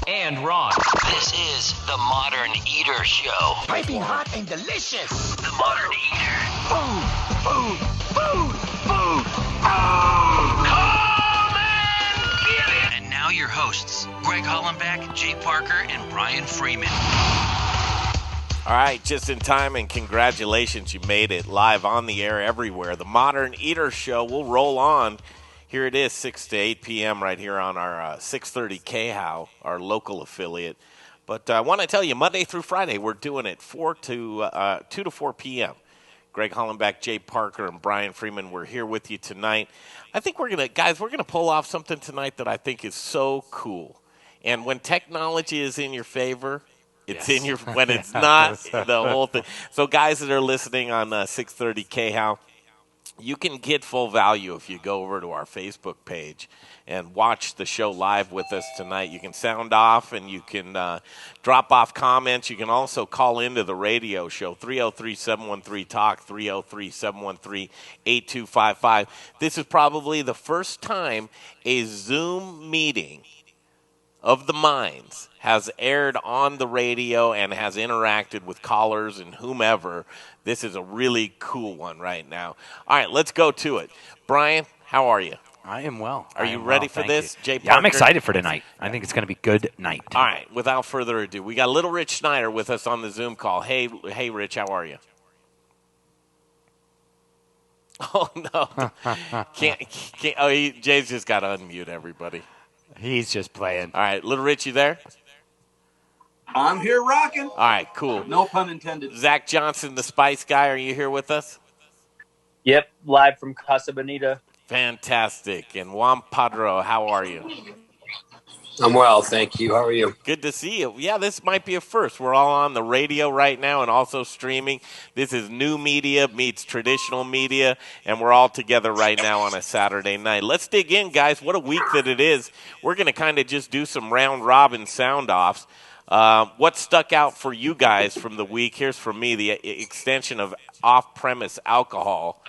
and Ron. This is the Modern Eater Show. Piping hot and delicious. The Modern Eater. Food, food, food, food, food. And now your hosts, Greg Hollenbeck, Jay Parker, and Brian Freeman. All right, just in time, and congratulations, you made it live on the air everywhere. The Modern Eater Show will roll on. Here it is, 6 to 8 p.m. right here on our 630 KHOW, our local affiliate. But I want to tell you, Monday through Friday, we're doing it 2 to 4 p.m. Greg Hollenbeck, Jay Parker, and Brian Freeman, we're here with you tonight. I think we're going to pull off something tonight that I think is so cool. And when technology is in your favor, it's in your, when it's not, the whole thing. So guys that are listening on 630 KHOW, you can get full value if you go over to our Facebook page and watch the show live with us tonight. You can sound off and you can drop off comments. You can also call into the radio show, 303-713-TALK, 303-713-8255. This is probably the first time a Zoom meeting of the minds has aired on the radio and has interacted with callers and whomever. This is a really cool one right now. All right, let's go to it. Brian, how are you? I am well. Are you ready for this? You. Jay Parker? Yeah, I'm excited for tonight. I think it's going to be good night. All right, without further ado, we got Little Rich Snyder with us on the Zoom call. Hey, Rich, how are you? Oh, no. can't. Oh, Jay's just got to unmute everybody. He's just playing. All right, Little Rich, you there? I'm here rocking. All right, cool. No pun intended. Zach Johnson, the Spice Guy, are you here with us? Yep, live from Casa Bonita. Fantastic. And Juan Padro, how are you? I'm well, thank you. How are you? Good to see you. Yeah, this might be a first. We're all on the radio right now and also streaming. This is new media meets traditional media, and we're all together right now on a Saturday night. Let's dig in, guys. What a week that it is. We're going to kind of just do some round-robin sound-offs. What stuck out for you guys from the week? Here's for me, the extension of off-premise alcohol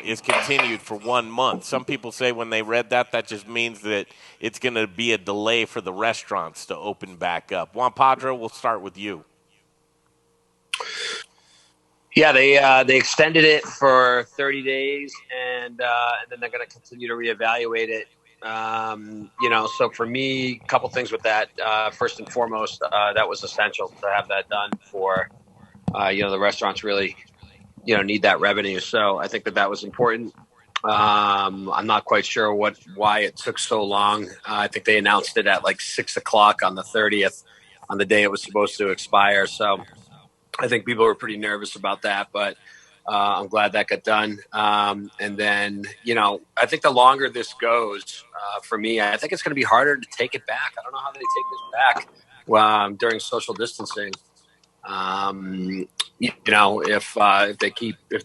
is continued for 1 month. Some people say when they read that, that just means that it's going to be a delay for the restaurants to open back up. Juan Padre, we'll start with you. Yeah, they extended it for 30 days, and then they're going to continue to reevaluate it. So for me, a couple things with that. First and foremost, that was essential to have that done for, the restaurants really, need that revenue. So I think that was important. I'm not quite sure why it took so long. I think they announced it at like 6:00 on the 30th, on the day it was supposed to expire. So I think people were pretty nervous about that, but I'm glad that got done. And then, I think the longer this goes, for me, I think it's going to be harder to take it back. I don't know how they take this back during social distancing. If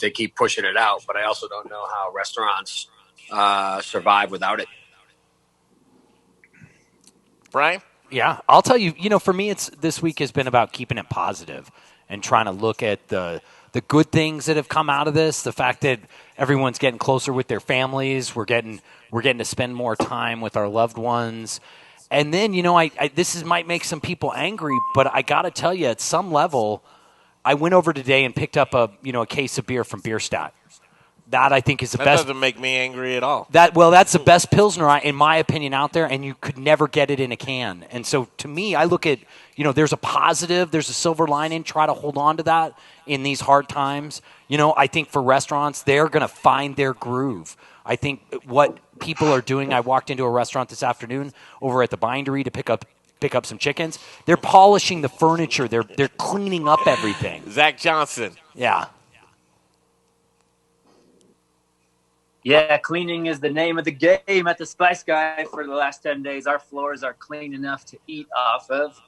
they keep pushing it out, but I also don't know how restaurants survive without it. Brian? Yeah, I'll tell you, for me, this week has been about keeping it positive and trying to look at the good things that have come out of this. The fact that everyone's getting closer with their families, we're getting to spend more time with our loved ones. And then, might make some people angry, but I got to tell you, at some level, I went over today and picked up a case of beer from Bierstadt. That I think is the best. That doesn't make me angry at all. That's the best Pilsner, in my opinion, out there, and you could never get it in a can. And so, to me, I look at, there's a positive, there's a silver lining. Try to hold on to that in these hard times. I think for restaurants, they're going to find their groove. I think what people are doing, I walked into a restaurant this afternoon over at the Bindery to pick up some chickens. They're polishing the furniture. They're cleaning up everything. Zach Johnson. Yeah. Yeah, cleaning is the name of the game at the Spice Guy for the last 10 days. Our floors are clean enough to eat off of.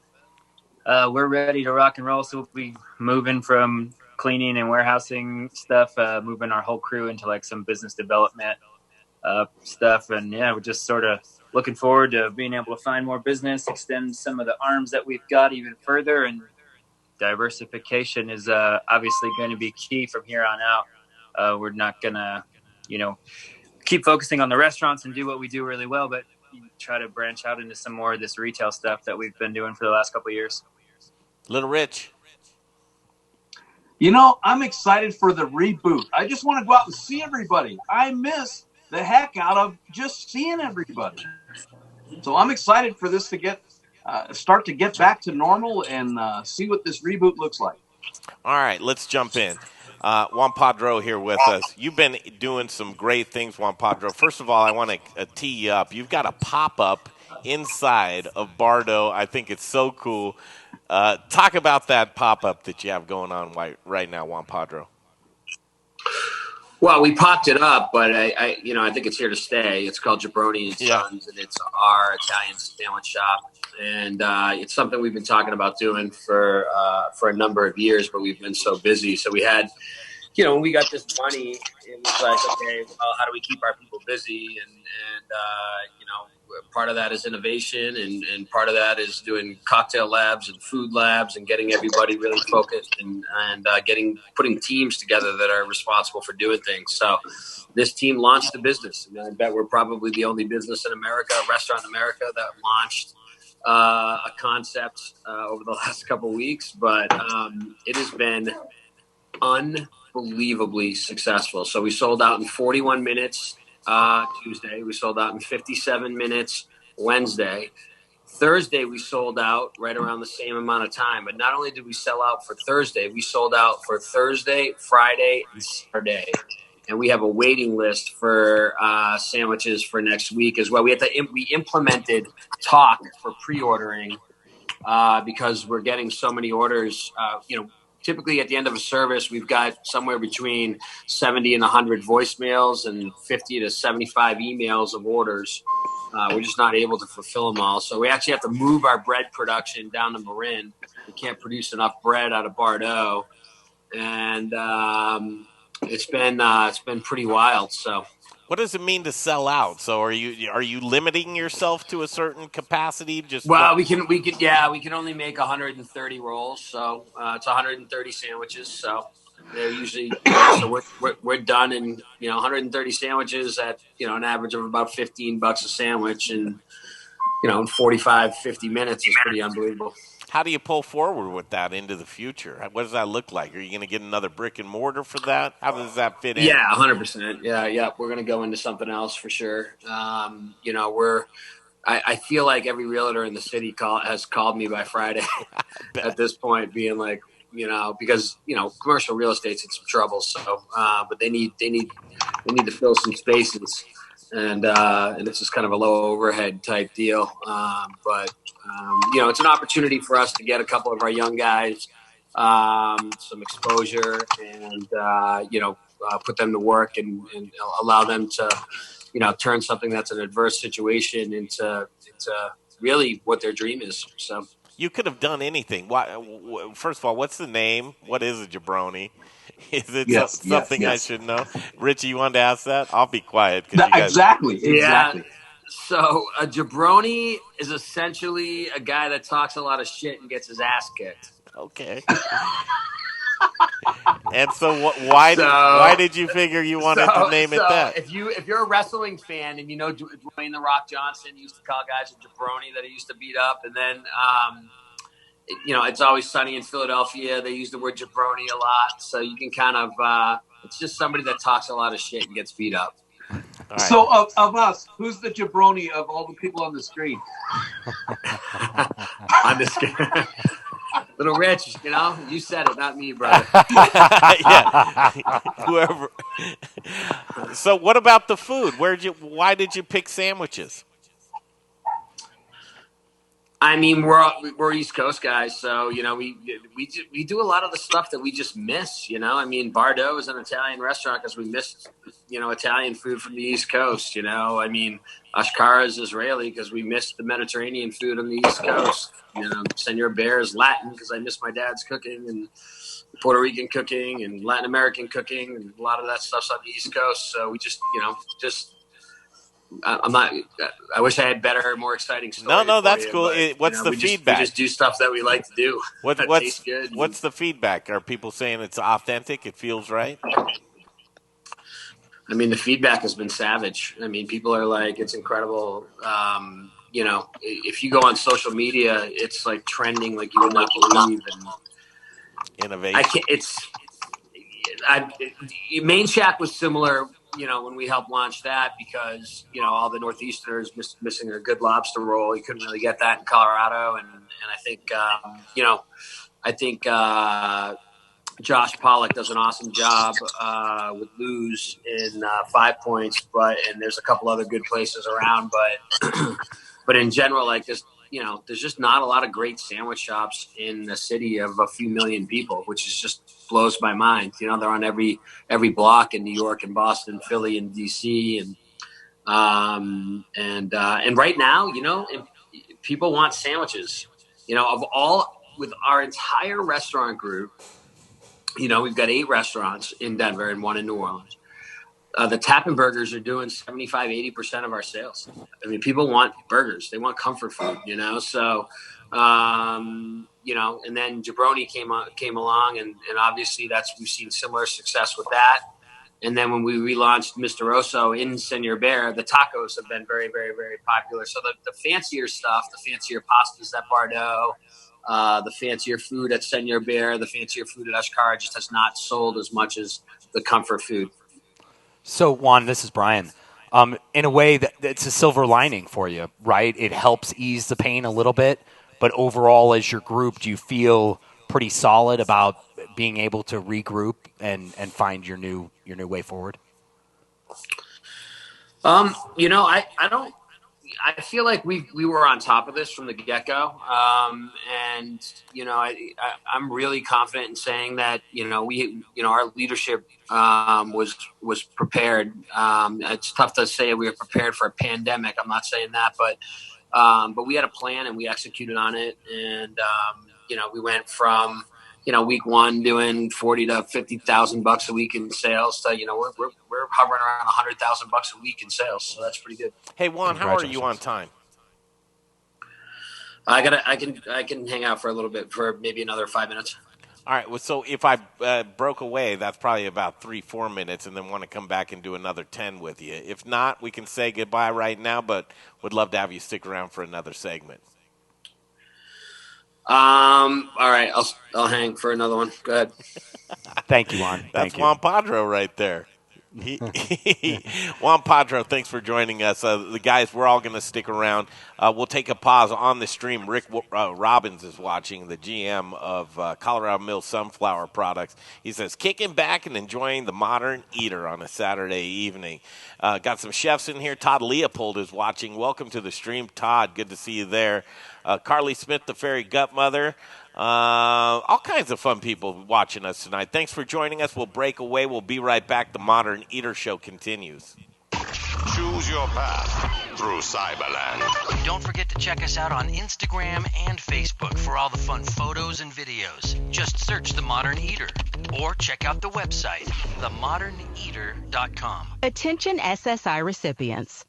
We're ready to rock and roll, so we'll be moving from cleaning and warehousing stuff, moving our whole crew into like some business development stuff. And yeah, we're just sort of looking forward to being able to find more business, extend some of the arms that we've got even further. And diversification is obviously going to be key from here on out. We're not going to, keep focusing on the restaurants and do what we do really well, but try to branch out into some more of this retail stuff that we've been doing for the last couple of years. Little Rich. You know, I'm excited for the reboot. I just want to go out and see everybody. I miss the heck out of just seeing everybody. So I'm excited for this to start to get back to normal and see what this reboot looks like. All right, let's jump in. Juan Padro here with us. You've been doing some great things, Juan Padro. First of all, I want to tee you up. You've got a pop-up inside of Bardo. I think it's so cool. Talk about that pop-up that you have going on right now, Juan Padro. Well, we popped it up, but I think it's here to stay. It's called Jabroni and Sons, and it's our Italian sandwich shop. And it's something we've been talking about doing for a number of years, but we've been so busy. So we had, when we got this money, it was like, okay, well, how do we keep our people busy? And part of that is innovation, and part of that is doing cocktail labs and food labs and getting everybody really focused and putting teams together that are responsible for doing things. So this team launched the business. And I bet we're probably the only business in America, restaurant in America, that launched a concept over the last couple of weeks. But it has been unbelievably successful. So we sold out in 41 minutes Tuesday. We sold out in 57 minutes Wednesday. Thursday, we sold out right around the same amount of time. But not only did we sell out for Thursday, we sold out for Thursday, Friday, and Saturday. And we have a waiting list for sandwiches for next week as well. We implemented talk for pre-ordering because we're getting so many orders. Typically at the end of a service, we've got somewhere between 70 and 100 voicemails and 50 to 75 emails of orders. We're just not able to fulfill them all. So we actually have to move our bread production down to Marin. We can't produce enough bread out of Bardo. And it's been pretty wild. So what does it mean to sell out? So are you limiting yourself to a certain capacity? We can only make 130 rolls, so it's 130 sandwiches. So they're usually so we're done in 130 sandwiches at an average of about $15 a sandwich, and in 45, 50 minutes is pretty unbelievable. How do you pull forward with that into the future? What does that look like? Are you going to get another brick and mortar for that? How does that fit in? Yeah, 100%. Yeah. We're going to go into something else for sure. I feel like every realtor in the city has called me by Friday at this point, being like, because commercial real estate's in some trouble. So, but they need to fill some spaces, and it's just kind of a low overhead type deal. But it's an opportunity for us to get a couple of our young guys some exposure and put them to work and allow them to turn something that's an adverse situation into really what their dream is. So you could have done anything. Why? First of all, what's the name? What is a jabroni? Is it something I should know? Richie, you wanted to ask that? I'll be quiet. Exactly. Yeah. So a jabroni is essentially a guy that talks a lot of shit and gets his ass kicked. Okay. And so why did you figure you wanted to name it that? If you're a wrestling fan and Dwayne "The Rock" Johnson used to call guys a jabroni that he used to beat up, and then It's Always Sunny in Philadelphia, they use the word jabroni a lot, so you can kind of it's just somebody that talks a lot of shit and gets beat up. Right. So of us, who's the jabroni of all the people on the screen? On the screen. Little Rich, you said it, not me, brother. Yeah. Whoever. So what about the food? Why did you pick sandwiches? I mean, we're East Coast guys, so we do a lot of the stuff that we just miss. I mean, Bardo is an Italian restaurant because we missed Italian food from the East Coast. I mean, Ashkara is Israeli because we missed the Mediterranean food on the East Coast. Senor Bear is Latin because I miss my dad's cooking, and Puerto Rican cooking and Latin American cooking, and a lot of that stuff's on the East Coast. So we just I'm not. I wish I had better, more exciting stories. No, that's cool. But, what's the feedback? We just do stuff that we like to do. What's tastes good. What's the feedback? Are people saying it's authentic? It feels right. I mean, the feedback has been savage. I mean, people are like, it's incredible. You know, if you go on social media, it's like trending like you would not believe. And Innovation. I can't. Main Shack was similar. You know, when we helped launch that, because you know all the Northeasterners missing a good lobster roll, you couldn't really get that in Colorado. And I think you know, I think Josh Pollock does an awesome job with Lou's in 5 Points, and there's a couple other good places around, but in general, like this, you know, there's just not a lot of great sandwich shops in a city of a few million people, which is just blows my mind. You know, they're on every block in New York and Boston, Philly and DC, and right now, you know, people want sandwiches. You know, with our entire restaurant group, you know, we've got 8 restaurants in Denver and 1 in New Orleans. The Tappin' Burgers are doing 75-80% of our sales. I mean, people want burgers. They want comfort food, you know. So, you know, and then Jabroni came along, and obviously we've seen similar success with that. And then when we relaunched Mr. Oso in Senor Bear, the tacos have been very, very, very popular. So the fancier stuff, the fancier pastas at Bardot, the fancier food at Senor Bear, the fancier food at Ashkara just has not sold as much as the comfort food. So, Juan, this is Brian. In a way, it's a silver lining for you, right? It helps ease the pain a little bit, but overall, as your group, do you feel pretty solid about being able to regroup and find your new way forward? You know, I don't. I feel like we were on top of this from the get-go, and you know, I'm really confident in saying that our leadership was prepared. It's tough to say we were prepared for a pandemic. I'm not saying that, but we had a plan and we executed on it, and you know, we went from week 1 doing $40,000 to $50,000 a week in sales to we're hovering around $100,000 a week in sales, so that's pretty good. Hey Juan, how are you on time? I can hang out for a little bit, for maybe another 5 minutes. All right. Well, so if I broke away, that's probably about 3-4 minutes, and then want to come back and do another 10 with you. If not, we can say goodbye right now, but would love to have you stick around for another segment. All right, I'll hang for another one. Go ahead. Thank you, Juan. That's Juan Padro right there. Juan Padro, thanks for joining us. The guys, we're all going to stick around. We'll take a pause on the stream. Rick Robbins is watching, the GM of Colorado Mills Sunflower Products. He says, kicking back and enjoying the modern eater on a Saturday evening. Got some chefs in here. Todd Leopold is watching. Welcome to the stream, Todd. Good to see you there. Carly Smith, the fairy gut mother. All kinds of fun people watching us tonight. Thanks for joining us. We'll break away. We'll be right back. The Modern Eater Show continues. Choose your path through Cyberland. Don't forget to check us out on Instagram and Facebook for all the fun photos and videos. Just search The Modern Eater or check out the website, themoderneater.com. Attention SSI recipients.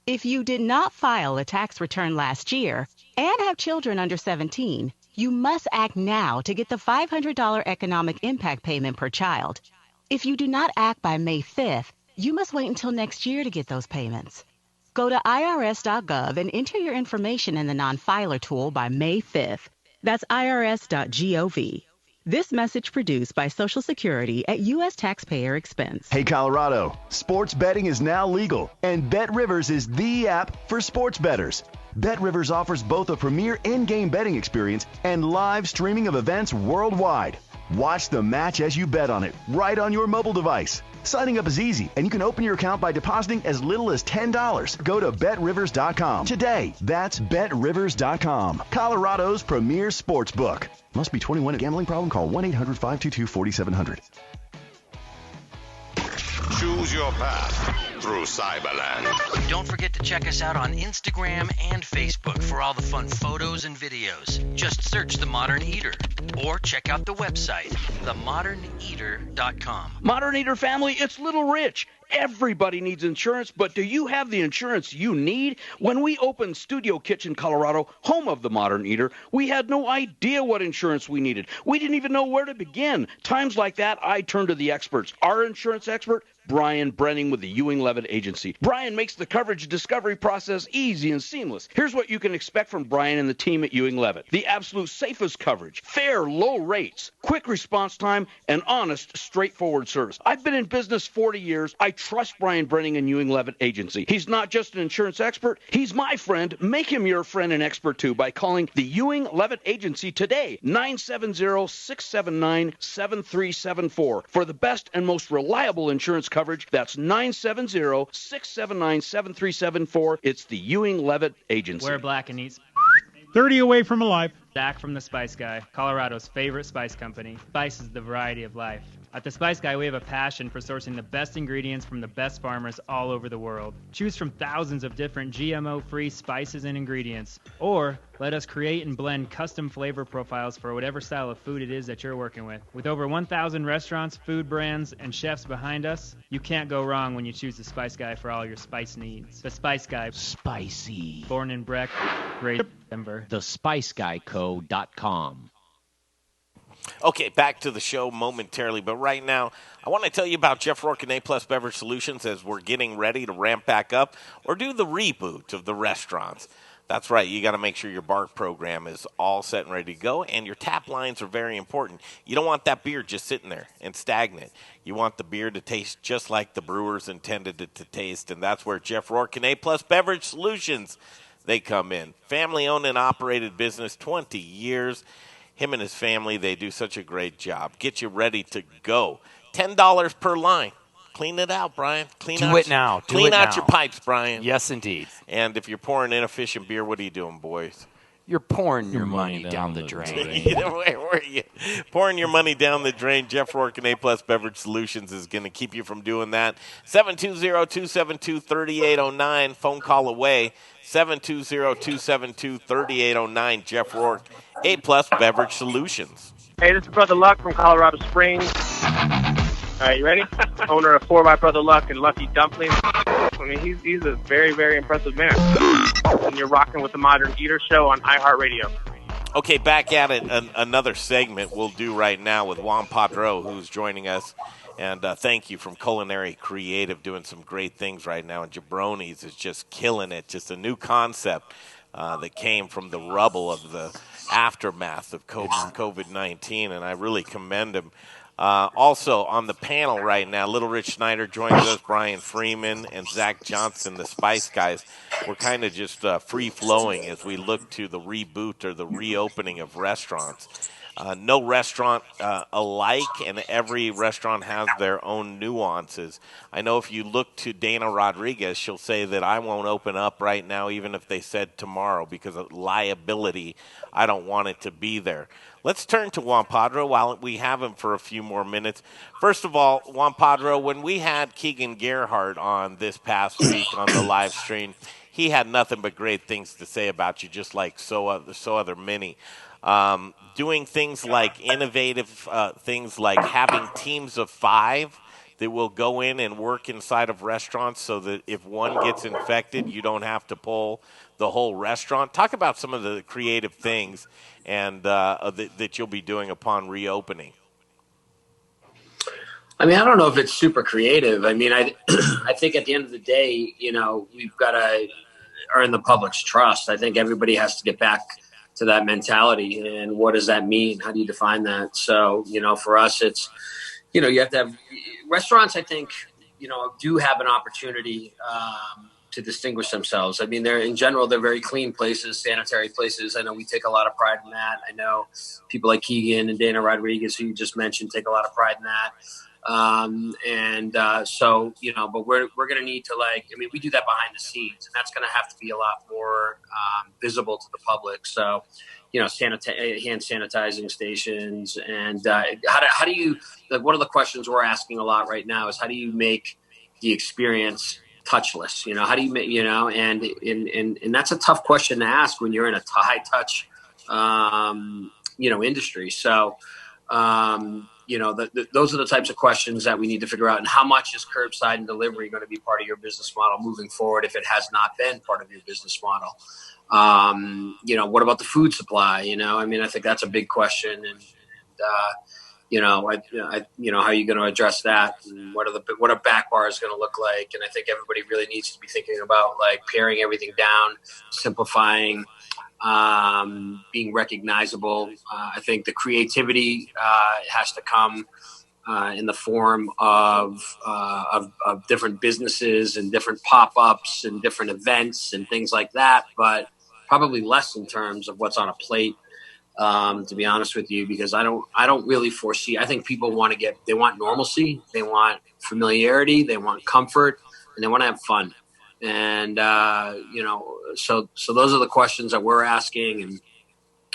If you did not file a tax return last year and have children under 17, you must act now to get the $500 economic impact payment per child. If you do not act by May 5th, you must wait until next year to get those payments. Go to irs.gov and enter your information in the non-filer tool by May 5th. That's irs.gov. This message produced by Social Security at U.S. taxpayer expense. Hey, Colorado, sports betting is now legal, and BetRivers is the app for sports bettors. BetRivers offers both a premier in-game betting experience and live streaming of events worldwide. Watch the match as you bet on it, right on your mobile device. Signing up is easy, and you can open your account by depositing as little as $10. Go to BetRivers.com today. That's BetRivers.com, Colorado's premier sports book. Must be 21. A gambling problem? Call 1-800-522-4700. Choose your path through Cyberland. Don't forget to check us out on Instagram and Facebook for all the fun photos and videos. Just search The Modern Eater or check out the website, themoderneater.com. Modern Eater family, it's Little Rich. Everybody needs insurance, but do you have the insurance you need? When we opened Studio Kitchen, Colorado, home of the Modern Eater, we had no idea what insurance we needed. We didn't even know where to begin. Times like that, I turn to the experts. Our insurance expert, Brian Brenning with the Ewing Levitt Agency. Brian makes the coverage discovery process easy and seamless. Here's what you can expect from Brian and the team at Ewing Levitt. The absolute safest coverage, fair, low rates, quick response time, and honest, straightforward service. I've been in business 40 years. I trust Brian Brenning and Ewing Levitt Agency. He's not just an insurance expert. He's my friend. Make him your friend and expert, too, by calling the Ewing Levitt Agency today, 970-679-7374. For the best and most reliable insurance coverage, that's 970-679-7374. It's the Ewing Levitt Agency. Wear black and eat 30 away from alive. Zach from the Spice Guy, Colorado's favorite spice company. Spice is the variety of life. At the Spice Guy, we have a passion for sourcing the best ingredients from the best farmers all over the world. Choose from thousands of different GMO-free spices and ingredients. Or let us create and blend custom flavor profiles for whatever style of food it is that you're working with. With over 1,000 restaurants, food brands, and chefs behind us, you can't go wrong when you choose the Spice Guy for all your spice needs. The Spice Guy. Spicy. Born in Breck, Great Denver. TheSpiceGuyCo.com. Okay, back to the show momentarily, but right now I want to tell you about Jeff Rourke and A-Plus Beverage Solutions as we're getting ready to ramp back up or do the reboot of the restaurants. That's right, you got to make sure your bar program is all set and ready to go, and your tap lines are very important. You don't want that beer just sitting there and stagnant. You want the beer to taste just like the brewers intended it to taste, and that's where Jeff Rourke and A-Plus Beverage Solutions, they come in. Family-owned and operated business, 20 years. Him and his family, they do such a great job. Get you ready to go. $10 per line. Clean it out, Brian. Clean Do it now. Clean out your pipes, Brian. Yes, indeed. And if you're pouring inefficient beer, what are you doing, boys? You're pouring your money down the drain. Where were you? Pouring your money down the drain. Jeff Rourke and A-Plus Beverage Solutions is going to keep you from doing that. 720-272-3809. Phone call away. 720-272-3809. Jeff Rourke, A-Plus Beverage Solutions. Hey, this is Brother Luck from Colorado Springs. All right, you ready? Owner of 4x Brother Luck and Lucky Dumplings. I mean, he's a very, very impressive man. And you're rocking with the Modern Eater Show on iHeartRadio. Okay, back at it. Another segment we'll do right now with Juan Padro, who's joining us. And thank you from Culinary Creative, doing some great things right now. And Jabroni's is just killing it. Just a new concept that came from the rubble of the aftermath of COVID-19, and I really commend him. Also on the panel right now, Little Rich Snyder joins us, Brian Freeman, and Zach Johnson, the Spice Guys. We're kind of just free-flowing as we look to the reboot or the reopening of restaurants. No restaurant alike, and every restaurant has their own nuances. I know if you look to Dana Rodriguez, she'll say that I won't open up right now even if they said tomorrow because of liability. I don't want it to be there. Let's turn to Juan Padro while we have him for a few more minutes. First of all, Juan Padro, when we had Keegan Gerhardt on this past week on the live stream, he had nothing but great things to say about you, just like so other many. Doing things like innovative things like having teams of 5 that will go in and work inside of restaurants so that if one gets infected, you don't have to pull the whole restaurant. Talk about some of the creative things and that you'll be doing upon reopening. I mean, I don't know if it's super creative. I mean, I think at the end of the day, you know, we've got to earn the public's trust. I think everybody has to get back to that mentality. And what does that mean? How do you define that? So, you know, for us, it's, you know, you have to have restaurants, I think, you know, do have an opportunity to distinguish themselves. I mean, they're very clean places, sanitary places. I know we take a lot of pride in that. I know people like Keegan and Dana Rodriguez, who you just mentioned, take a lot of pride in that. So, you know, but we're going to need to we do that behind the scenes, and that's going to have to be a lot more visible to the public. So, you know, hand sanitizing stations, and how do you, one of the questions we're asking a lot right now is how do you make the experience touchless? You know, how do you make, you know, and that's a tough question to ask when you're in a high touch, you know, industry. So, you know, those are the types of questions that we need to figure out. And how much is curbside and delivery going to be part of your business model moving forward if it has not been part of your business model? You know, what about the food supply? You know, I mean, I think that's a big question. And how are you going to address that? And what are back bars going to look like? And I think everybody really needs to be thinking about like paring everything down, simplifying, being recognizable. I think the creativity has to come in the form of different businesses and different pop-ups and different events and things like that, but probably less in terms of what's on a plate. To be honest with you, because I don't really foresee. I think people want normalcy, they want familiarity, they want comfort, and they want to have fun. And so those are the questions that we're asking,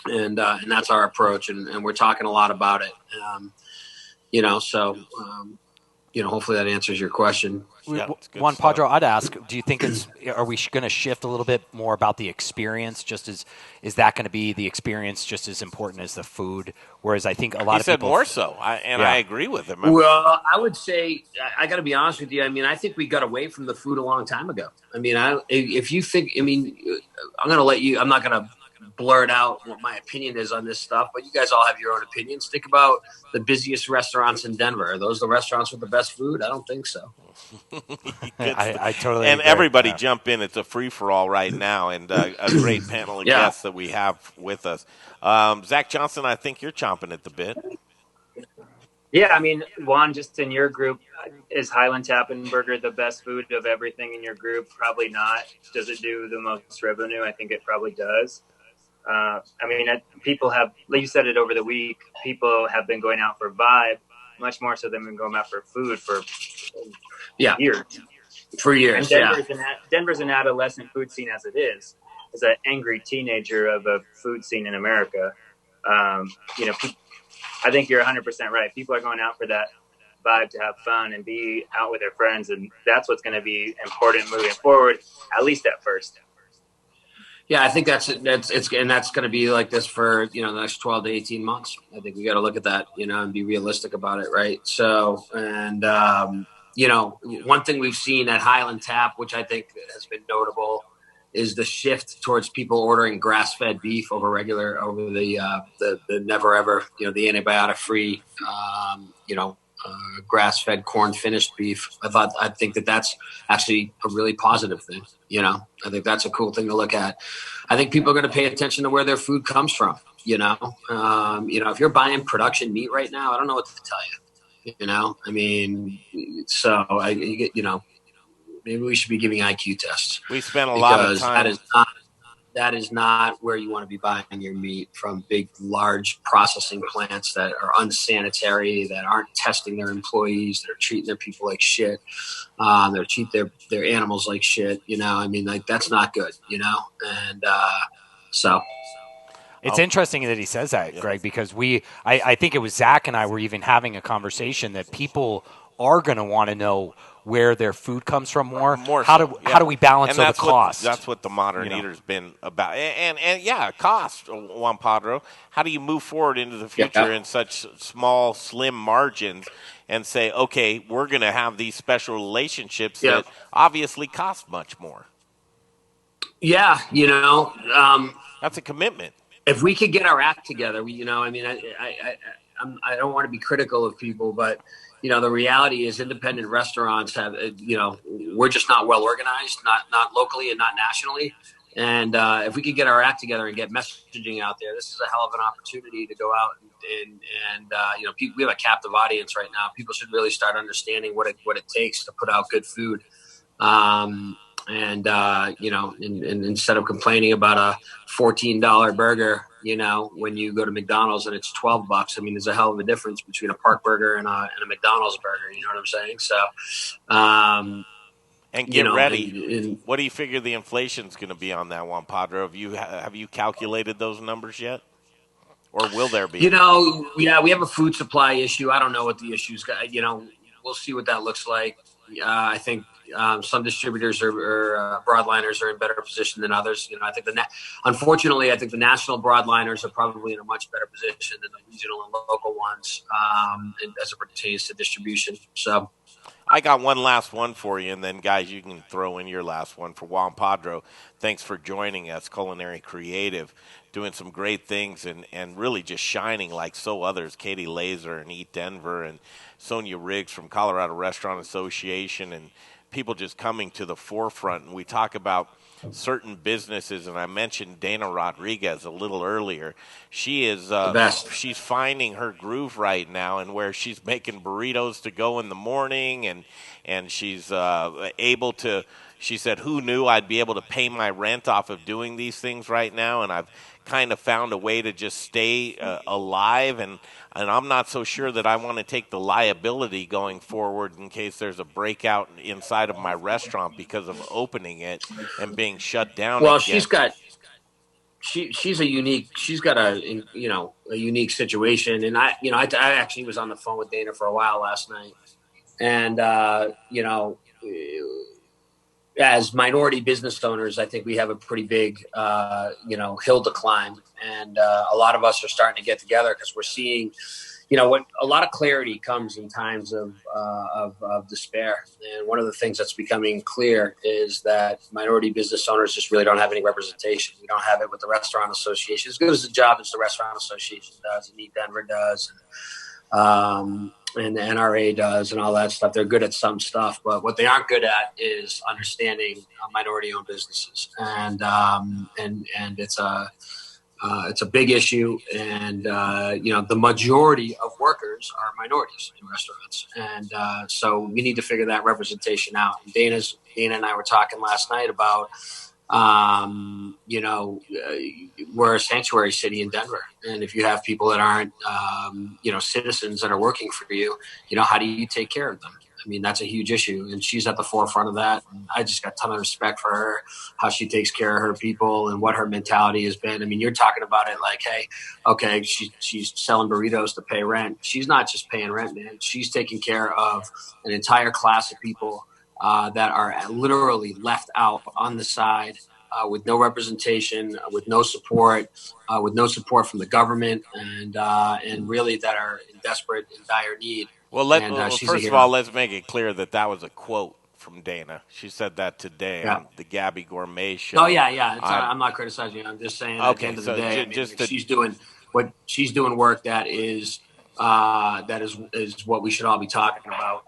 and that's our approach, and we're talking a lot about it. Hopefully that answers your question. Juan Pedro, I'd ask, do you think are we going to shift a little bit more about the experience? Is that going to be the experience just as important as the food? Whereas I think a lot of people more so, I agree with him. Well, I would say, I got to be honest with you. I mean, I think we got away from the food a long time ago. I mean, if you think, I'm going to let you, I'm not going to blurt out what my opinion is on this stuff, but you guys all have your own opinions. Think about the busiest restaurants in Denver. Are those the restaurants with the best food? I don't think so. I totally and agree. Everybody jump in. It's a free-for-all right now, and a great panel of guests that we have with us. Zach Johnson, I think you're chomping at the bit. Yeah, I mean, Juan, just in your group, is Highland Tap and Burger the best food of everything in your group? Probably not. Does it do the most revenue? I think it probably does. People have, like you said it over the week, people have been going out for vibe much more so than been going out for food for years. For years, and Denver's an adolescent food scene as it is. It's an angry teenager of a food scene in America. I think you're 100% right. People are going out for that vibe to have fun and be out with their friends, and that's what's going to be important moving forward, at least at first. Yeah, I think that's going to be like this for, the next 12 to 18 months. I think we got to look at that, and be realistic about it. Right. So, and, one thing we've seen at Highland Tap, which I think has been notable, is the shift towards people ordering grass-fed beef over the never ever, the antibiotic free, grass-fed corn finished beef. I think that's actually a really positive thing. I think that's a cool thing to look at. I think people are going to pay attention to where their food comes from. If you're buying production meat right now, I don't know what to tell you. Maybe we should be giving IQ tests. We spent a lot of time. That is not where you want to be buying your meat from. Big, large processing plants that are unsanitary, that aren't testing their employees, that are treating their people like shit. They're treat their animals like shit. That's not good. And so. It's interesting that he says that, Greg, because I think it was Zach and I were even having a conversation that people are going to want to know where their food comes from more. How do we balance the cost? That's what the modern eater's been about. And cost, Juan Pedro. How do you move forward into the future in such small, slim margins and say, okay, we're going to have these special relationships that obviously cost much more? Yeah, that's a commitment. If we could get our act together, I don't want to be critical of people, but the reality is independent restaurants have, we're just not well organized, not locally and not nationally. And if we could get our act together and get messaging out there, this is a hell of an opportunity to go out and we have a captive audience right now. People should really start understanding what it takes to put out good food. And instead of complaining about a $14 burger, when you go to McDonald's and it's $12, there's a hell of a difference between a Park burger and a McDonald's burger. You know what I'm saying? So, and get ready. What do you figure the inflation's going to be on that, Juan Pedro? Have you calculated those numbers yet? Or will there be? We have a food supply issue. I don't know what the issue's got. We'll see what that looks like. I think some distributors or broadliners are in better position than others. Unfortunately, I think the national broadliners are probably in a much better position than the regional and local ones as it pertains to distribution. So, I got one last one for you, and then, guys, you can throw in your last one for Juan Padro. Thanks for joining us, Culinary Creative, doing some great things and really just shining like so others. Katie Laser and Eat Denver and Sonia Riggs from Colorado Restaurant Association, and people just coming to the forefront. And we talk about certain businesses, and I mentioned Dana Rodriguez a little earlier. She is the best. She's finding her groove right now, and where she's making burritos to go in the morning, and she's able to. She said, "Who knew I'd be able to pay my rent off of doing these things right now?" And I've kind of found a way to just stay alive, and I'm not so sure that I want to take the liability going forward in case there's a breakout inside of my restaurant because of opening it and being shut down. Well, again. she's a unique situation, and I actually was on the phone with Dana for a while last night, and as minority business owners, I think we have a pretty big, hill to climb. And a lot of us are starting to get together because we're seeing, what a lot of clarity comes in times of despair. And one of the things that's becoming clear is that minority business owners just really don't have any representation. We don't have it with the Restaurant Association. As good as the job as the Restaurant Association does, and Eat Denver does, and the NRA does, and all that stuff. They're good at some stuff, but what they aren't good at is understanding minority-owned businesses, and it's a big issue. And the majority of workers are minorities in restaurants, and so we need to figure that representation out. And Dana and I were talking last night about. We're a sanctuary city in Denver. And if you have people that aren't, citizens that are working for you, how do you take care of them? I mean, that's a huge issue. And she's at the forefront of that. And I just got a ton of respect for her, how she takes care of her people and what her mentality has been. I mean, you're talking about it like, hey, okay, she's selling burritos to pay rent. She's not just paying rent, man. She's taking care of an entire class of people that are literally left out on the side with no representation, with no support from the government, and really that are in desperate and dire need. Well, first of all, let's make it clear that was a quote from Dana. She said that today on the Gabby Gourmet show. Oh, yeah. I'm not criticizing you. I'm just saying at the end of the day, she's doing work that is what we should all be talking about.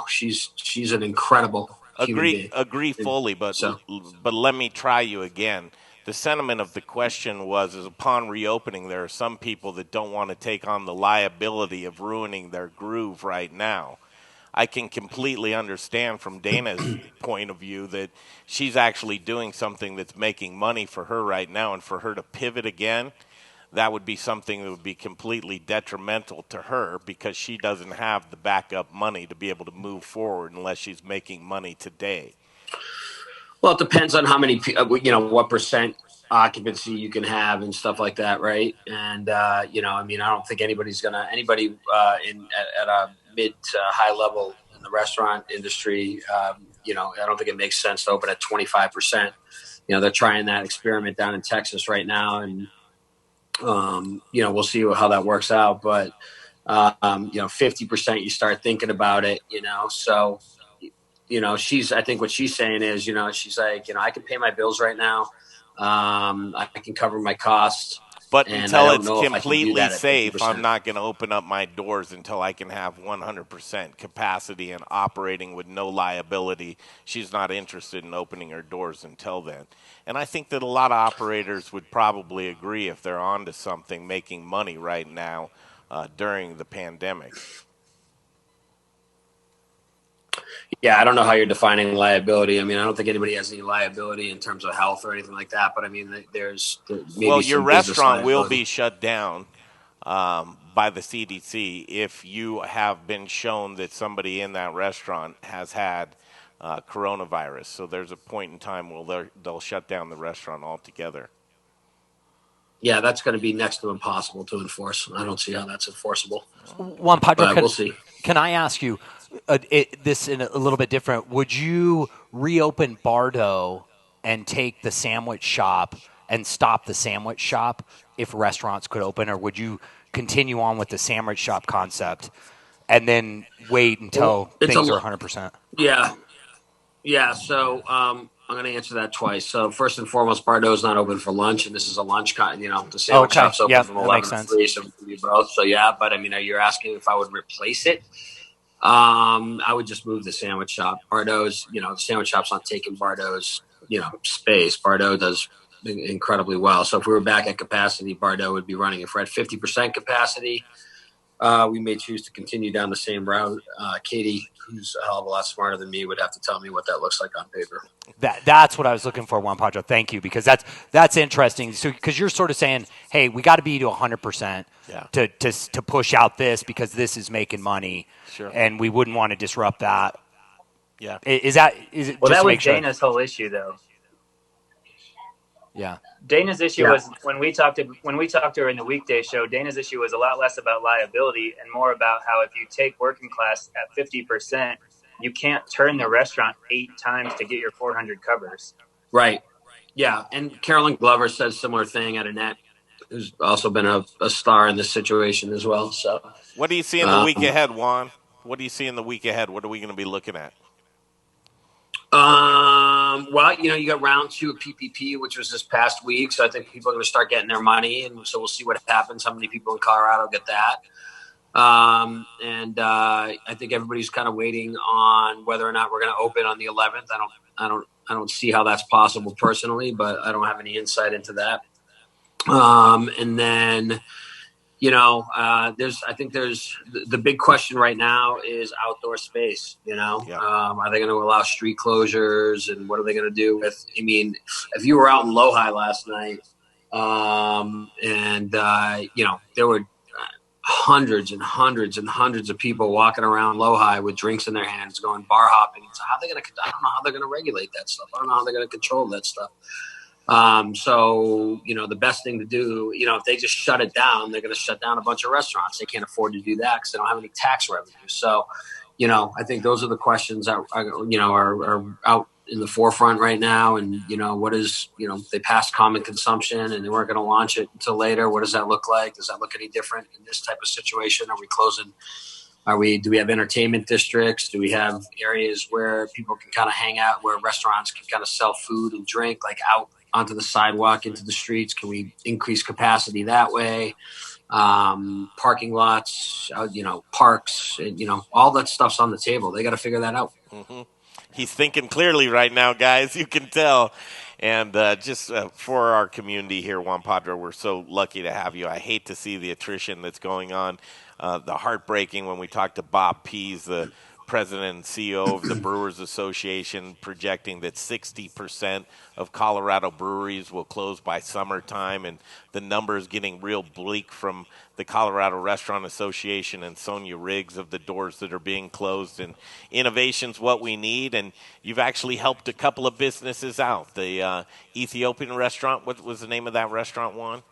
She's an incredible agree fully, but let me try you again. The sentiment of the question is upon reopening, there are some people that don't want to take on the liability of ruining their groove right now. I can completely understand from Dana's point of view that she's actually doing something that's making money for her right now, and for her to pivot again, that would be something that would be completely detrimental to her because she doesn't have the backup money to be able to move forward unless she's making money today. Well, it depends on how many, what percent occupancy you can have and stuff like that, right? And, I don't think anybody at a mid to high level in the restaurant industry, I don't think it makes sense to open at 25%. They're trying that experiment down in Texas right now, and we'll see how that works out. But 50%, you start thinking about it. So I think what she's saying is, she's like, I can pay my bills right now. I can cover my costs. But until it's completely safe, I'm not going to open up my doors until I can have 100% capacity and operating with no liability. She's not interested in opening her doors until then. And I think that a lot of operators would probably agree if they're onto something, making money right now during the pandemic. Yeah, I don't know how you're defining liability. I mean, I don't think anybody has any liability in terms of health or anything like that. But I mean, there's maybe your restaurant will be shut down by the CDC if you have been shown that somebody in that restaurant has had coronavirus. So there's a point in time where they'll shut down the restaurant altogether. Yeah, that's going to be next to impossible to enforce. I don't see how that's enforceable. Juan Padre, we'll see. Can I ask you this in a little bit different? Would you reopen Bardo and take the sandwich shop and stop the sandwich shop if restaurants could open, or would you continue on with the sandwich shop concept and then wait until It's things a are lot. 100%? Yeah. So I'm going to answer that twice. So first and foremost, Bardot's not open for lunch, and this is a lunch. The sandwich shop's open Yeah, from that 11 makes to sense. 3, so we can do both. So yeah, but I mean, you're asking if I would replace it? I would just move the sandwich shop. Bardot's, the sandwich shop's not taking Bardot's, space. Bardot does incredibly well. So if we were back at capacity, Bardot would be running. If we're at 50% capacity, we may choose to continue down the same route. Katie, who's a hell of a lot smarter than me, would have to tell me what that looks like on paper. That's what I was looking for, Juan Pedro. Thank you, because that's interesting. So because you're sort of saying, hey, we got to be to 100% to push out this because this is making money, and we wouldn't want to disrupt that. Yeah, is it? Well, just that was make sure? Dana's whole issue, though. Yeah. Dana's issue was when we talked to her in the weekday show. Dana's issue was a lot less about liability and more about how if you take working class at 50%, you can't turn the restaurant 8 times to get your 400 covers. Right. Yeah, and Carolyn Glover says similar thing at Annette, who's also been a star in this situation as well. So, what do you see in the week ahead, Juan? What do you see in the week ahead? What are we going to be looking at? Well, you got round 2 of PPP, which was this past week. So I think people are going to start getting their money. And so we'll see what happens. How many people in Colorado get that? I think everybody's kind of waiting on whether or not we're going to open on the 11th. I don't see how that's possible personally, but I don't have any insight into that. And then, I think there's the big question right now is outdoor space. Are they going to allow street closures, and what are they going to do with? I mean, if you were out in Lohi last night, there were hundreds and hundreds and hundreds of people walking around Lohi with drinks in their hands, going bar hopping. So I don't know how they're going to regulate that stuff. I don't know how they're going to control that stuff. The best thing to do, if they just shut it down, they're going to shut down a bunch of restaurants. They can't afford to do that because they don't have any tax revenue. So, I think those are the questions that are out in the forefront right now. And, what is, they passed common consumption and they weren't going to launch it until later. What does that look like? Does that look any different in this type of situation? Are we closing? Do we have entertainment districts? Do we have areas where people can kind of hang out, where restaurants can kind of sell food and drink, like out onto the sidewalk, into the streets? Can we increase capacity that way? Parking lots, parks, all that stuff's on the table. They got to figure that out. Mm-hmm. He's thinking clearly right now, guys. You can tell. And for our community here, Juan Pedro, we're so lucky to have you. I hate to see the attrition that's going on. The heartbreaking when we talked to Bob Pease, the president and CEO of the Brewers Association, projecting that 60% of Colorado breweries will close by summertime, and the numbers getting real bleak from the Colorado Restaurant Association and Sonia Riggs of the doors that are being closed. And innovation's what we need, and you've actually helped a couple of businesses out. The Ethiopian restaurant, what was the name of that restaurant, Juan?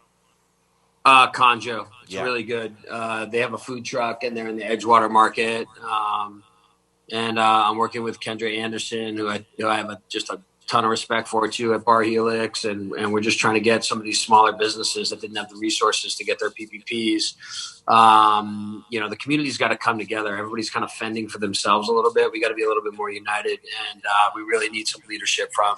Conjo. It's really good. They have a food truck and they're in the Edgewater market. I'm working with Kendra Anderson, who I have just a ton of respect for too, at Bar Helix, and we're just trying to get some of these smaller businesses that didn't have the resources to get their PPPs. The community's got to come together. Everybody's kind of fending for themselves a little bit. We got to be a little bit more united, and we really need some leadership from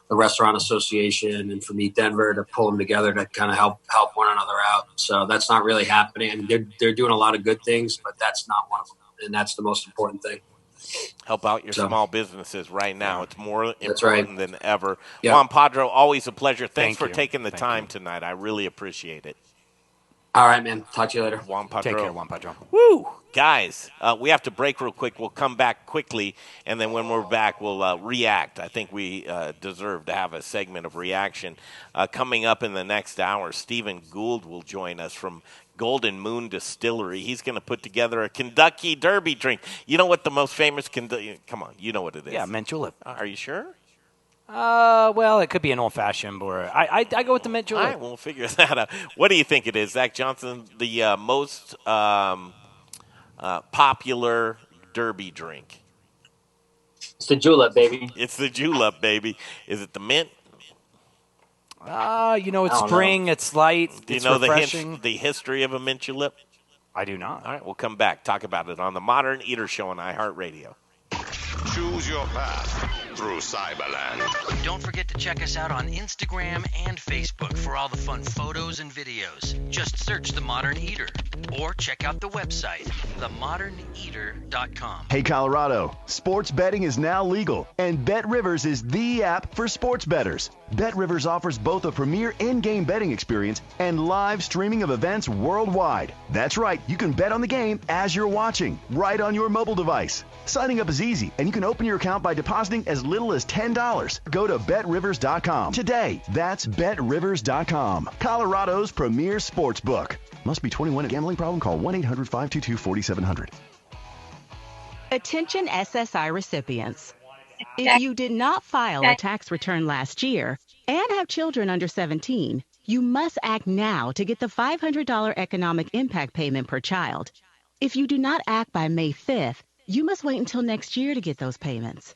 the Restaurant Association and from Eat Denver to pull them together to kind of help one another out. So that's not really happening. I mean, they're doing a lot of good things, but that's not one of them, and that's the most important thing. Help out your small businesses right now. It's more important than ever. Yep. Juan Pedro, always a pleasure. Thanks Thank for you. taking the time tonight. I really appreciate it. All right, man. Talk to you later. Juan Pedro. Take care, Juan Pedro. Woo! Guys, we have to break real quick. We'll come back quickly, and then when we're back, we'll react. I think we deserve to have a segment of reaction. Coming up in the next hour, Stephen Gould will join us from Golden Moon Distillery. He's going to put together a Kentucky Derby drink. You know what the most famous Kentucky... Come on, you know what it is. Yeah, mint julep. Are you sure? Well, it could be an old-fashioned, or I go with the mint julep. All right, we'll figure that out. What do you think it is, Zach Johnson? The most popular Derby drink? It's the julep, baby. It's the julep, baby. Is it the mint? It's spring. It's light. Do you it's know refreshing. the history of a mint julep? I do not. All right, we'll come back. Talk about it on the Modern Eater Show on iHeartRadio. Choose your path through Cyberland. Don't forget to check us out on Instagram and Facebook for all the fun photos and videos. Just search The Modern Eater or check out the website, themoderneater.com. Hey, Colorado, sports betting is now legal, and BetRivers is the app for sports bettors. BetRivers offers both a premier in-game betting experience and live streaming of events worldwide. That's right, you can bet on the game as you're watching, right on your mobile device. Signing up is easy, and you can open your account by depositing as little as $10. Go to BetRivers.com today. That's BetRivers.com, Colorado's premier sports book. Must be 21. A gambling problem? Call 1-800-522-4700. Attention SSI recipients. If you did not file a tax return last year and have children under 17, you must act now to get the $500 economic impact payment per child. If you do not act by May 5th, you must wait until next year to get those payments.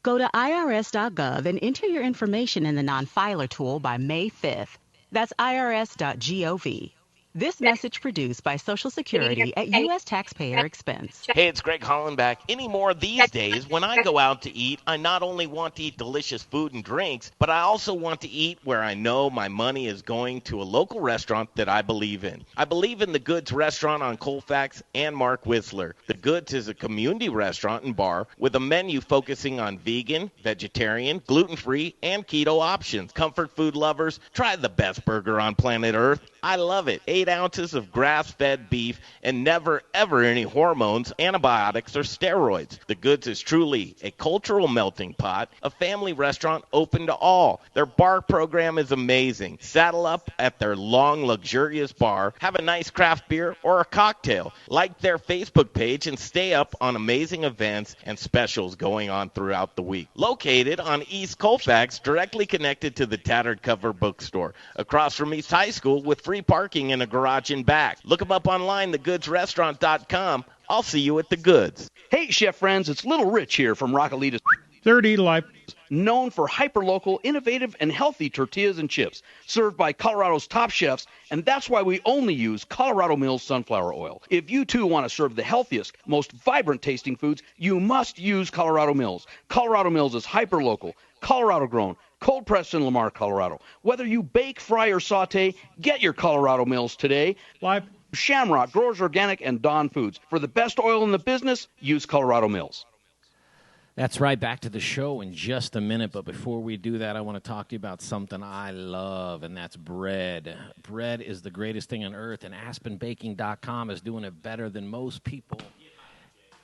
Go to irs.gov and enter your information in the non-filer tool by May 5th. That's irs.gov. This message produced by Social Security at U.S. taxpayer expense. Hey, it's Greg Hollenbach. Any more these days, when I go out to eat, I not only want to eat delicious food and drinks, but I also want to eat where I know my money is going to a local restaurant that I believe in. I believe in the Goods restaurant on Colfax and Mark Whistler. The Goods is a community restaurant and bar with a menu focusing on vegan, vegetarian, gluten-free, and keto options. Comfort food lovers, try the best burger on planet Earth. I love it. 8 ounces of grass-fed beef and never, ever any hormones, antibiotics, or steroids. The Goods is truly a cultural melting pot, a family restaurant open to all. Their bar program is amazing. Saddle up at their long, luxurious bar, have a nice craft beer or a cocktail. Like their Facebook page and stay up on amazing events and specials going on throughout the week. Located on East Colfax, directly connected to the Tattered Cover Bookstore, across from East High School with free parking in a garage in back. Look them up online, thegoodsrestaurant.com. I'll see you at the Goods. Hey, chef friends, it's Little Rich here from Rockalita's 30 Life. Known for hyper-local, innovative, and healthy tortillas and chips, served by Colorado's top chefs, and that's why we only use Colorado Mills sunflower oil. If you, too, want to serve the healthiest, most vibrant-tasting foods, you must use Colorado Mills. Colorado Mills is hyper-local, Colorado-grown, cold-pressed in Lamar, Colorado. Whether you bake, fry, or saute, get your Colorado Mills today. Life. Shamrock, Growers Organic, and Dawn Foods. For the best oil in the business, use Colorado Mills. That's right. Back to the show in just a minute. But before we do that, I want to talk to you about something I love, and that's bread. Bread is the greatest thing on earth, and AspenBaking.com is doing it better than most people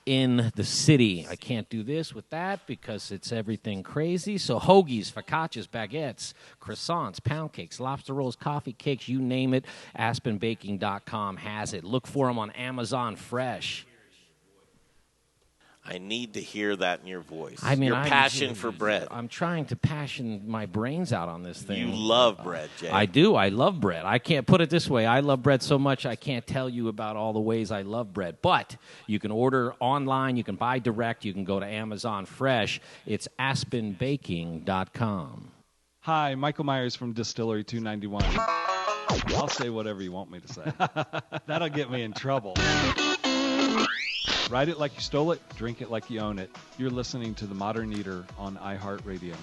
in the city. I can't do this with that because it's everything crazy. So hoagies, focaccias, baguettes, croissants, pound cakes, lobster rolls, coffee cakes, you name it, AspenBaking.com has it. Look for them on Amazon Fresh. I need to hear that in your voice. I mean, your passion for bread. I'm trying to passion my brains out on this thing. You love bread, Jay. I do. I love bread. I can't put it this way. I love bread so much I can't tell you about all the ways I love bread. But you can order online. You can buy direct. You can go to Amazon Fresh. It's AspenBaking.com. Hi, Michael Myers from Distillery 291. I'll say whatever you want me to say. That'll get me in trouble. Ride it like you stole it, drink it like you own it. You're listening to The Modern Eater on iHeartRadio.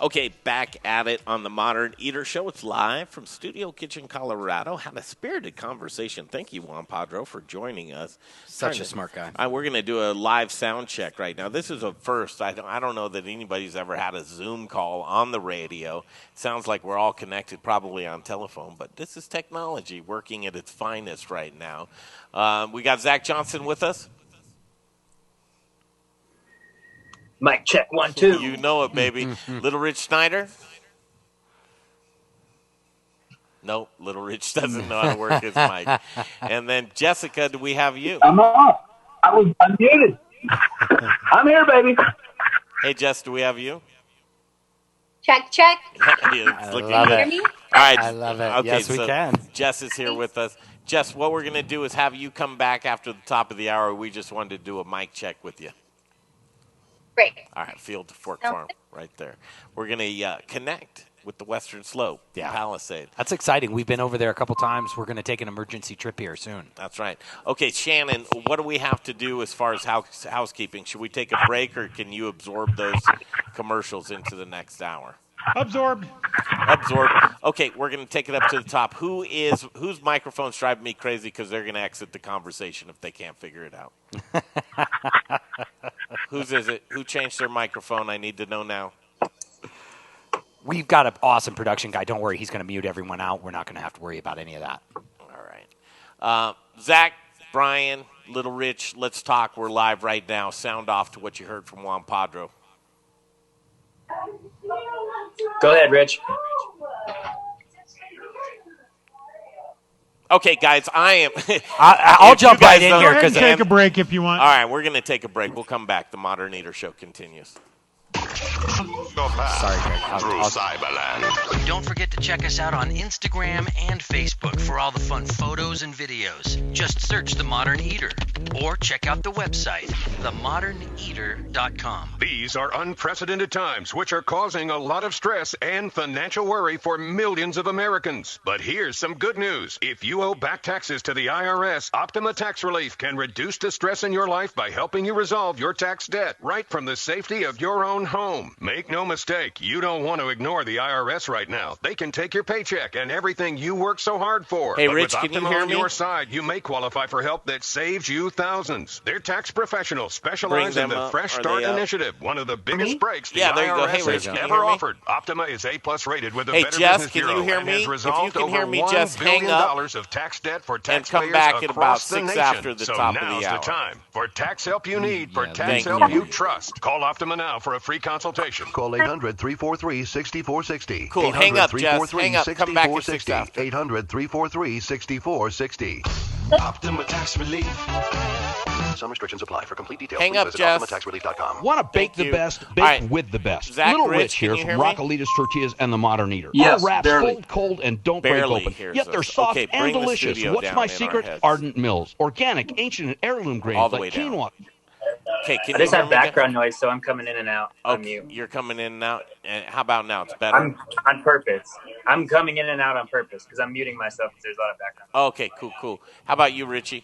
Okay, back at it on The Modern Eater Show. It's live from Studio Kitchen, Colorado. Had a spirited conversation. Thank you, Juan Padro, for joining us. Such a smart guy. We're going to do a live sound check right now. This is a first. I don't know that anybody's ever had a Zoom call on the radio. It sounds like we're all connected probably on telephone, but this is technology working at its finest right now. We got Zach Johnson with us. Mic check 1, 2. You know it, baby. Little Rich Snyder? Nope, Little Rich doesn't know how to work his mic. And then Jessica, do we have you? I'm on. I was unmuted. I'm here, baby. Hey, Jess, do we have you? Check, check. It's looking Can you good. hear me? All right. I love it. Okay, Yes, we so can. Jess is here with us. Jess, what we're going to do is have you come back after the top of the hour. We just wanted to do a mic check with you. Great. All right, Field to Fork Farm right there. We're going to connect with the Western Slope, Palisade. That's exciting. We've been over there a couple times. We're going to take an emergency trip here soon. That's right. Okay, Shannon, what do we have to do as far as housekeeping? Should we take a break, or can you absorb those commercials into the next hour? Absorbed. Okay, we're going to take it up to the top. Whose microphone's driving me crazy because they're going to exit the conversation if they can't figure it out? Whose is it? Who changed their microphone? I need to know now. We've got an awesome production guy. Don't worry, he's going to mute everyone out. We're not going to have to worry about any of that. All right. Zach, Brian, Little Rich, let's talk. We're live right now. Sound off to what you heard from Juan Padro. Go ahead, Rich. Okay, guys, I'll jump right in here. Go ahead and take a break if you want. All right, we're going to take a break. We'll come back. The Modern Eater Show continues. Sorry, Greg. Through Cyberland. Don't forget to check us out on Instagram and Facebook for all the fun photos and videos. Just search The Modern Eater or check out the website, themoderneater.com. These are unprecedented times, which are causing a lot of stress and financial worry for millions of Americans. But here's some good news. If you owe back taxes to the IRS, Optima Tax Relief can reduce the stress in your life by helping you resolve your tax debt right from the safety of your own home. Make no mistake, you don't want to ignore the IRS right now. They can take your paycheck and everything you work so hard for. Hey, but Rich, with can you Optima hear on me? your side, you may qualify for help that saves you thousands. Their tax professionals specialize in the Fresh Start Initiative, one of the biggest breaks the there you go. Hey, IRS Rich, has can you ever hear me? offered. Optima is A+ rated with the Hey, Better Jess, Business can you Bureau hear and me? has If you resolved can hear over me, $1 just hang billion up of tax debt for and taxpayers come back at about across the 6 nation. after the So top of the now's hour. the time for tax help you need, for tax thank help you. you trust. Call Optima now for a free consultation. Call 800-343-6460. Cool. Hang up, Jess. Hang up. Come back at 6 after. 800-343-6460. Optima Tax Relief. Some restrictions apply. For complete details, Hang please up, visit Jess. OptimaTaxRelief.com. Want to bake Thank the you. best? Bake All right. with the best. Zach, Little Rich, Rich can here you from hear me? Rockalitas Tortillas and the Modern Eater. Yes, Our wraps barely. cold, and don't Barely break open. hears Yet they're us. soft Okay, and bring the delicious. studio What's down my in our secret? heads. Ardent Mills. Organic, ancient, and heirloom grains All the like way down. quinoa. Okay, can I you just hear have me? background noise, so I'm coming in and out on Okay, mute. you're coming in and out. And how about now? It's better? I'm on purpose. I'm coming in and out on purpose because I'm muting myself because there's a lot of background. Okay, cool. How about you, Richie?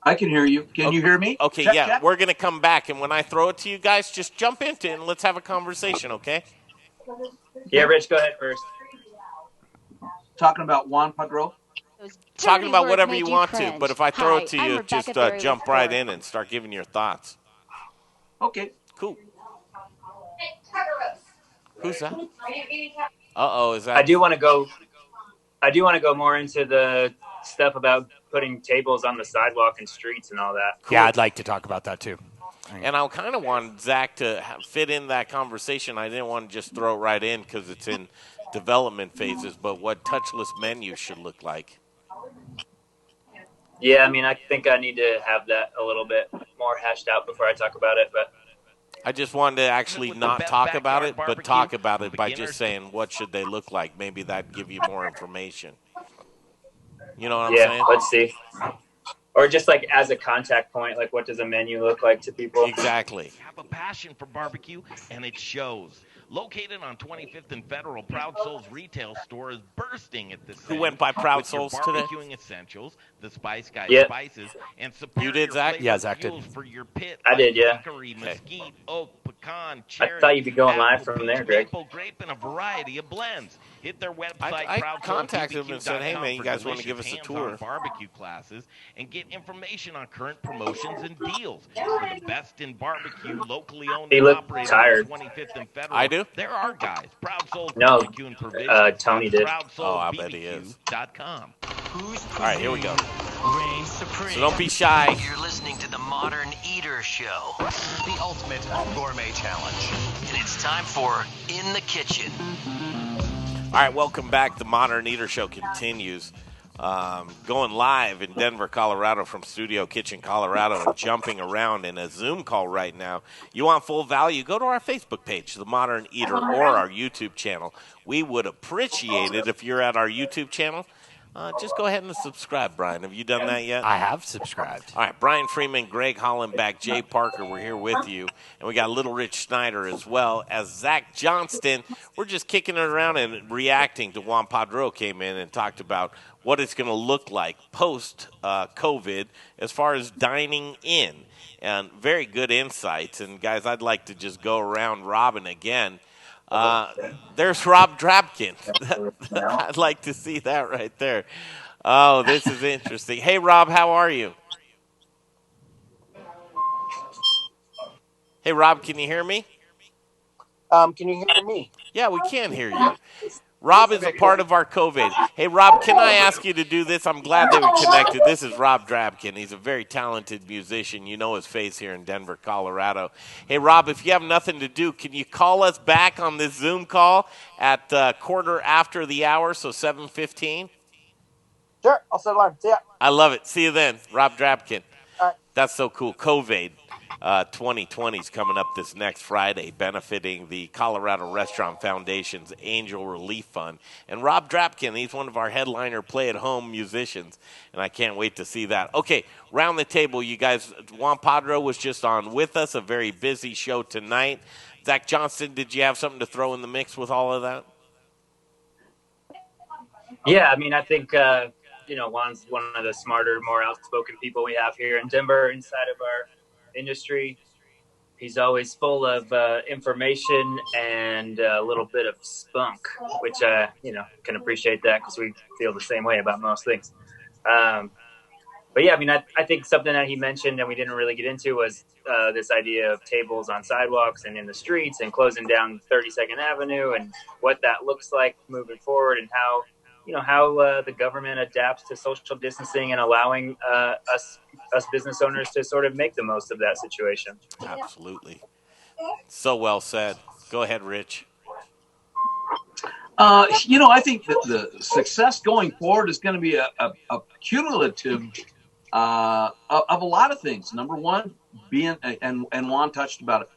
I can hear you. Can you hear me? Okay, Check, yeah. check. We're going to come back, and when I throw it to you guys, just jump into it and let's have a conversation, okay? Yeah, Rich, go ahead first. Talking about Juan Padro. Talking about words whatever made you you want to, cringe. but if I throw it to Hi, I'm you, Rebecca just Berry jump with right Ford. in and start giving your thoughts. Okay. Cool. Who's that? Uh-oh, is that? I do want to go more into the stuff about putting tables on the sidewalk and streets and all that. Yeah, I'd like to talk about that too. And I kind of wanted Zach to fit in that conversation. I didn't want to just throw it right in because it's in development phases, but what touchless menus should look like. Yeah, I mean, I think I need to have that a little bit more hashed out before I talk about it, but I just wanted to actually With the not best talk about it, backyard but talk barbecue about for it by beginners. just saying what should they look like. Maybe that'd give you more information. You know what I'm yeah, saying? let's see. Or just like as a contact point, like what does a menu look like to people? Exactly. Have a passion for barbecue, and it shows. Located on 25th and Federal, Proud Souls retail store is bursting at this. Who went by Proud with your Souls today? barbecuing essentials, the Spice Guy Yep. spices, and superior You did, Zach? flavor Yeah, Zach did. fuels for your pit. I did, yeah. Hickory, mesquite, oak, pecan, I cherry. thought you'd be going live apple, from there, peach, Greg. maple, grape, and a variety of blends. Hit their website. I contacted them and said, hey, man, you for guys want to give us delicious a tour? hands-on barbecue classes and get information on current promotions and deals. For the best in barbecue, locally owned He and looked operated tired. on 25th and Federal. I do? There are guys. Proud Souls No, Barbecue and Provisions. Tony did. Oh, I bet he is. ProudSoulsBBQ.com. All right, here we go. Reign supreme. So don't be shy. You're listening to the Modern Eater Show, The ultimate gourmet challenge. and it's time for In the Kitchen. All right, welcome back. The Modern Eater Show continues. Going live in Denver, Colorado from Studio Kitchen, Colorado, and jumping around in a Zoom call right now. You want full value? Go to our Facebook page, The Modern Eater, or our YouTube channel. We would appreciate it if you're at our YouTube channel. just go ahead and subscribe, Brian. Have you done that yet? I have subscribed. All right, Brian Freeman, Greg Hollenbeck, Jay Parker, we're here with you. And we got Little Rich Snyder as well as Zach Johnston. We're just kicking it around and reacting to Juan Padro came in and talked about what it's going to look like post-COVID as far as dining in. And very good insights. And, guys, I'd like to just go around Robin again. There's Rob Drabkin. I'd like to see that right there. Oh, this is interesting. Hey, Rob, how are you? Hey, Rob, can you hear me? Can you hear me? Yeah, we can hear you. Rob is a part of our COVID. Hey, Rob, can I ask you to do this? I'm glad they were connected. This is Rob Drabkin. He's a very talented musician. You know his face here in Denver, Colorado. Hey, Rob, if you have nothing to do, can you call us back on this Zoom call at quarter after the hour, so 7:15? Sure, I'll set alarm. See ya. I love it. See you then, Rob Drabkin. All right. That's so cool. COVID 2020 is coming up this next Friday, benefiting the Colorado Restaurant Foundation's Angel Relief Fund. And Rob Drabkin, he's one of our headliner play-at-home musicians, and I can't wait to see that. Okay, round the table, you guys. Juan Padro was just on with us, a very busy show tonight. Zach Johnston, did you have something to throw in the mix with all of that? Yeah, I mean, I think, Juan's one of the smarter, more outspoken people we have here in Denver inside of our industry. He's always full of information and a little bit of spunk, which can appreciate that because we feel the same way about most things. But yeah, I mean, I think something that he mentioned and we didn't really get into was this idea of tables on sidewalks and in the streets and closing down 32nd Avenue and what that looks like moving forward and how the government adapts to social distancing and allowing us business owners to sort of make the most of that situation. Absolutely. So well said. Go ahead, Rich. I think that the success going forward is going to be a cumulative of a lot of things. Number one, being, and Juan touched about it,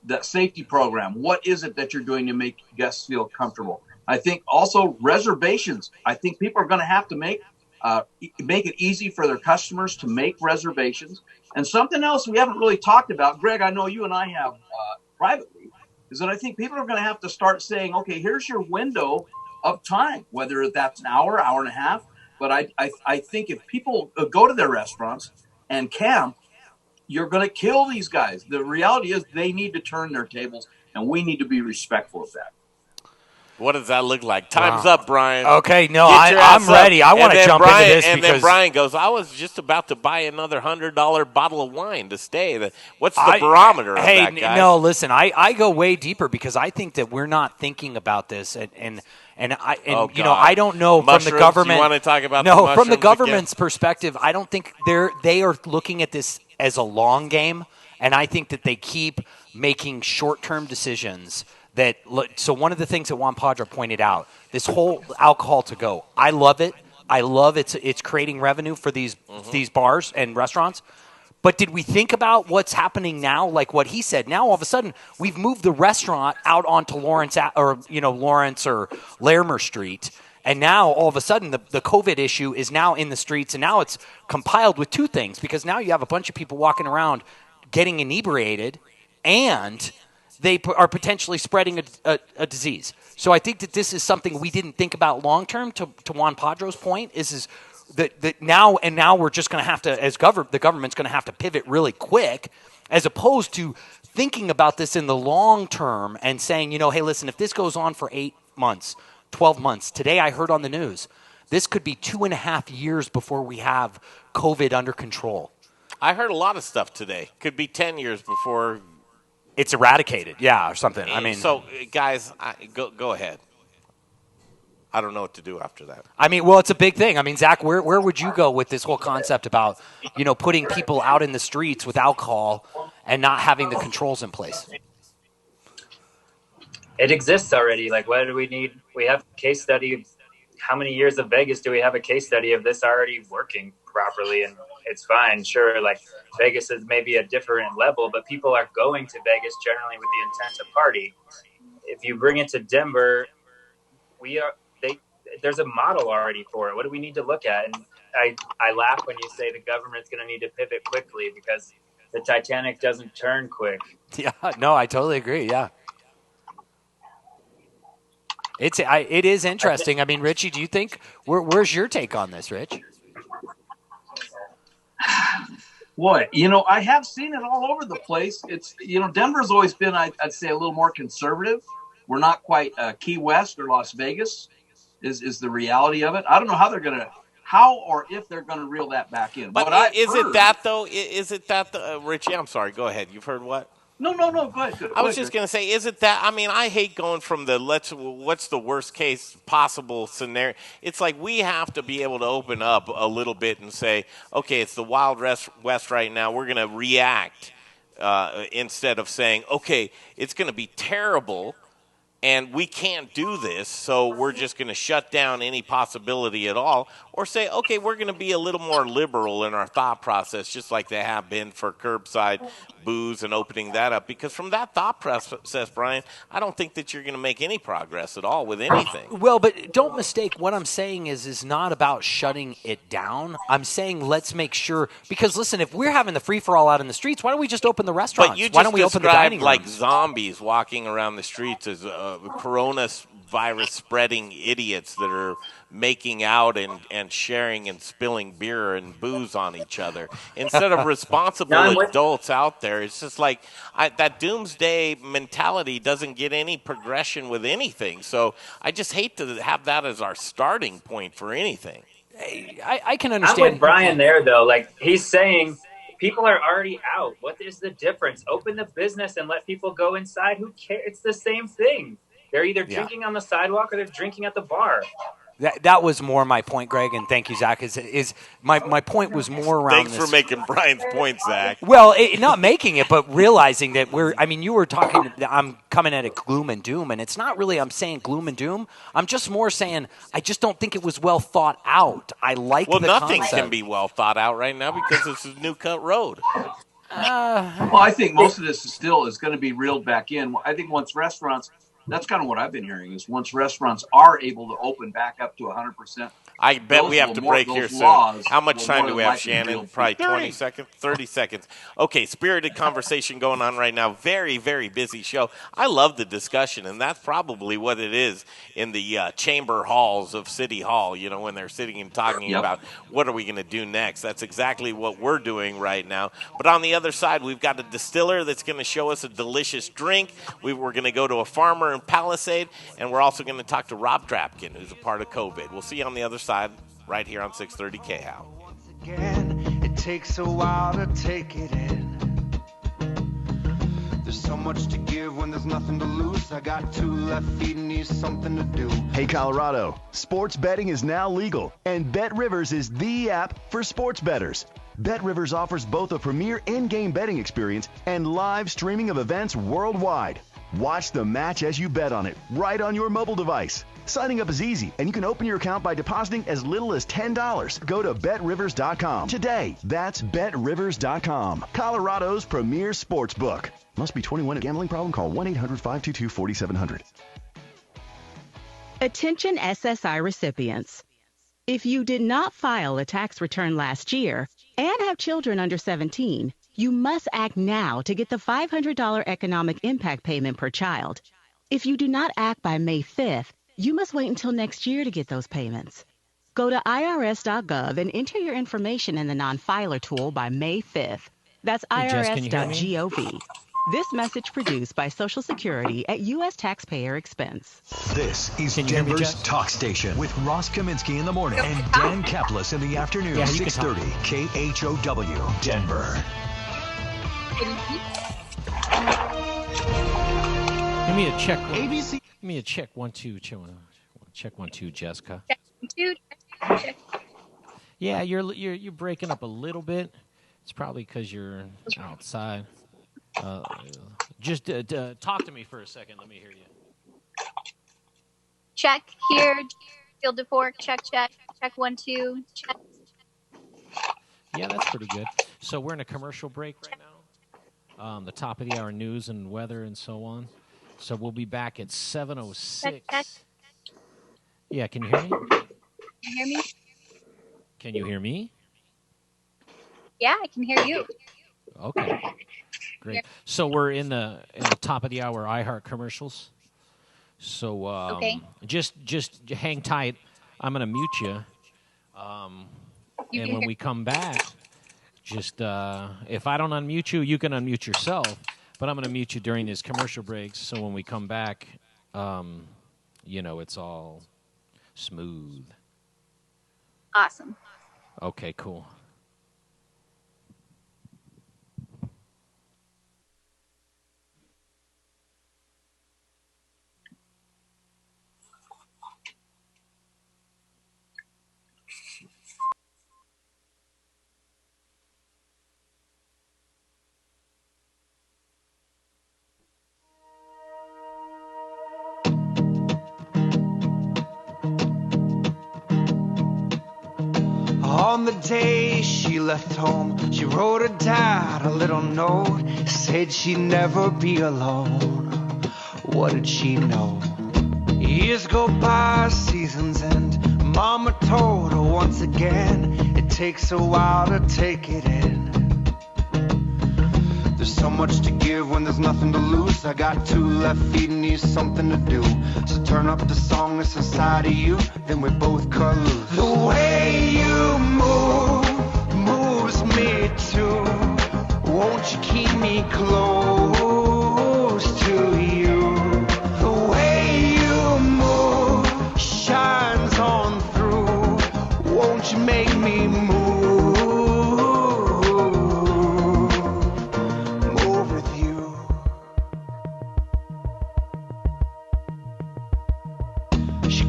that safety program. What is it that you're doing to make guests feel comfortable? I think also reservations. I think people are going to have to make it easy for their customers to make reservations. And something else we haven't really talked about, Greg, I know you and I have privately, is that I think people are going to have to start saying, okay, here's your window of time, whether that's an hour, hour and a half. But I think if people go to their restaurants and camp, you're going to kill these guys. The reality is they need to turn their tables, and we need to be respectful of that. What does that look like? Time's up, Brian. Okay, no, I'm ready. I want to jump into this and then Brian goes, I was just about to buy another $100 bottle of wine to stay. What's the barometer of that, guys? No, listen, I go way deeper because I think that we're not thinking about this, and I don't know mushrooms, from the government. You want to talk about no, from the government's perspective, I don't think they are looking at this as a long game, and I think that they keep making short-term decisions. So one of the things that Juan Padro pointed out, this whole alcohol to go, I love it. I love it's creating revenue for these bars and restaurants. But did we think about what's happening now? Like what he said. Now all of a sudden we've moved the restaurant out onto Lawrence or Larimer Street, and now all of a sudden the COVID issue is now in the streets, and now it's compiled with two things because now you have a bunch of people walking around getting inebriated and they are potentially spreading a disease. So I think that this is something we didn't think about long term. To Juan Padro's point, is that now we're just going to have to, the government's going to have to pivot really quick, as opposed to thinking about this in the long term and saying, hey, listen, if this goes on for 8 months, 12 months, today I heard on the news, this could be 2.5 years before we have COVID under control. I heard a lot of stuff today. Could be 10 years before it's eradicated, or something. I mean, so guys, go ahead. I don't know what to do after that. I mean, well, it's a big thing. I mean, Zach, where would you go with this whole concept about putting people out in the streets with alcohol and not having the controls in place? It exists already. Like, what do we need? We have a case study. How many years of Vegas do we have a case study of this already working properly? And it's fine. Sure, like Vegas is maybe a different level, but people are going to Vegas generally with the intent to party. If you bring it to Denver, there's a model already for it. What do we need to look at? And I laugh when you say the government's going to need to pivot quickly because the Titanic doesn't turn quick. Yeah, no, I totally agree. Yeah. It is interesting. I mean, Richie, do you think where's your take on this, Rich? Boy, I have seen it all over the place. It's Denver's always been, I'd say, a little more conservative. We're not quite Key West or Las Vegas. Is the reality of it? I don't know how or if they're gonna reel that back in. But it that though? Is it that, Richie? I'm sorry. Go ahead. You've heard what? No. Go ahead. I was just going to say, is it that? I mean, I hate going from what's the worst case possible scenario. It's like we have to be able to open up a little bit and say, okay, it's the Wild West right now. We're going to react instead of saying, okay, it's going to be terrible and we can't do this, so we're just going to shut down any possibility at all, or say, okay, we're going to be a little more liberal in our thought process, just like they have been for curbside booze and opening that up. Because from that thought process, Brian, I don't think that you're going to make any progress at all with anything. Well, but don't mistake, what I'm saying is not about shutting it down. I'm saying let's make sure, because listen, if we're having the free-for-all out in the streets, why don't we just open the restaurants? But you why don't we open the dining rooms? Like zombies walking around the streets as coronavirus spreading idiots that are making out and sharing and spilling beer and booze on each other instead of responsible adults out there. It's just like that doomsday mentality doesn't get any progression with anything. So I just hate to have that as our starting point for anything. I can understand. I'm with Brian there, though. Like, he's saying people are already out. What is the difference? Open the business and let people go inside. Who cares? It's the same thing. They're either drinking on the sidewalk or they're drinking at the bar. That was more my point, Greg, and thank you, Zach. My point was more around Thanks for making Brian's point, Zach. Well, not making it, but realizing that you were talking, I'm coming at it gloom and doom, and it's not really I'm saying gloom and doom. I'm just more saying I just don't think it was well thought out. I like the nothing concept. Can be well thought out right now because this is New Cut Road. Well, I think most of this is going to be reeled back in. I think once restaurants, that's kind of what I've been hearing, is once restaurants are able to open back up to 100%. I bet we have to break here soon. How much time do we have, Shannon? Probably 20 seconds? 30 seconds. Okay, spirited conversation going on right now. Very, very busy show. I love the discussion, and that's probably what it is in the chamber halls of City Hall, when they're sitting and talking about what are we going to do next. That's exactly what we're doing right now. But on the other side, we've got a distiller that's going to show us a delicious drink. We're going to go to a farmer in Palisade, and we're also going to talk to Rob Drapkin, who's a part of COVID. We'll see you on the other side right here on 630 KHOW. Again, it takes a while to take it in. There's so much to give when there's nothing to lose. I got 2 left feet and need something to do. Hey, Colorado, sports betting is now legal, and BetRivers is the app for sports bettors. BetRivers offers both a premier in-game betting experience and live streaming of events worldwide. Watch the match as you bet on it, right on your mobile device. Signing up is easy, and you can open your account by depositing as little as $10. Go to BetRivers.com today. That's BetRivers.com, Colorado's premier sports book. Must be 21. A gambling problem? Call 1-800-522-4700. Attention SSI recipients. If you did not file a tax return last year and have children under 17, you must act now to get the $500 economic impact payment per child. If you do not act by May 5th, you must wait until next year to get those payments. Go to irs.gov and enter your information in the non-filer tool by May 5th. That's irs.gov. This message produced by Social Security at U.S. taxpayer expense. This is Denver's Talk Station with Ross Kaminsky in the morning and Dan Kaplis in the afternoon. 630 KHOW, Denver. Give me a check. ABC. Give me a check. 1 2. Check 1 2, Jessica. Check. Yeah, you're breaking up a little bit. It's probably because you're outside. Just talk to me for a second. Let me hear you. Check here. Field to fork. Check. Check 1 2. Check. Yeah, that's pretty good. So we're in a commercial break right now. The top of the hour news and weather and so on. So we'll be back at 7:06. Yeah, can you hear me? Can you hear me? Can you hear me? Yeah, I can hear you. Okay, great. So we're in the top of the hour iHeart commercials. So Okay. just hang tight. I'm gonna mute you. You And can when hear- we come back, just if I don't unmute you, you can unmute yourself. But I'm gonna mute you during these commercial breaks. So when we come back, it's all smooth. Awesome. Okay, cool. On the day she left home, she wrote her dad a little note, said she'd never be alone. What did she know? Years go by, seasons end. Mama told her once again, it takes a while to take it in. There's so much to give when there's nothing to lose. I got two left feet and need something to do. So turn up the song that's inside of you, then we both cut loose. The way you move moves me too. Won't you keep me close to you? The way you move shines on through. Won't you make me move?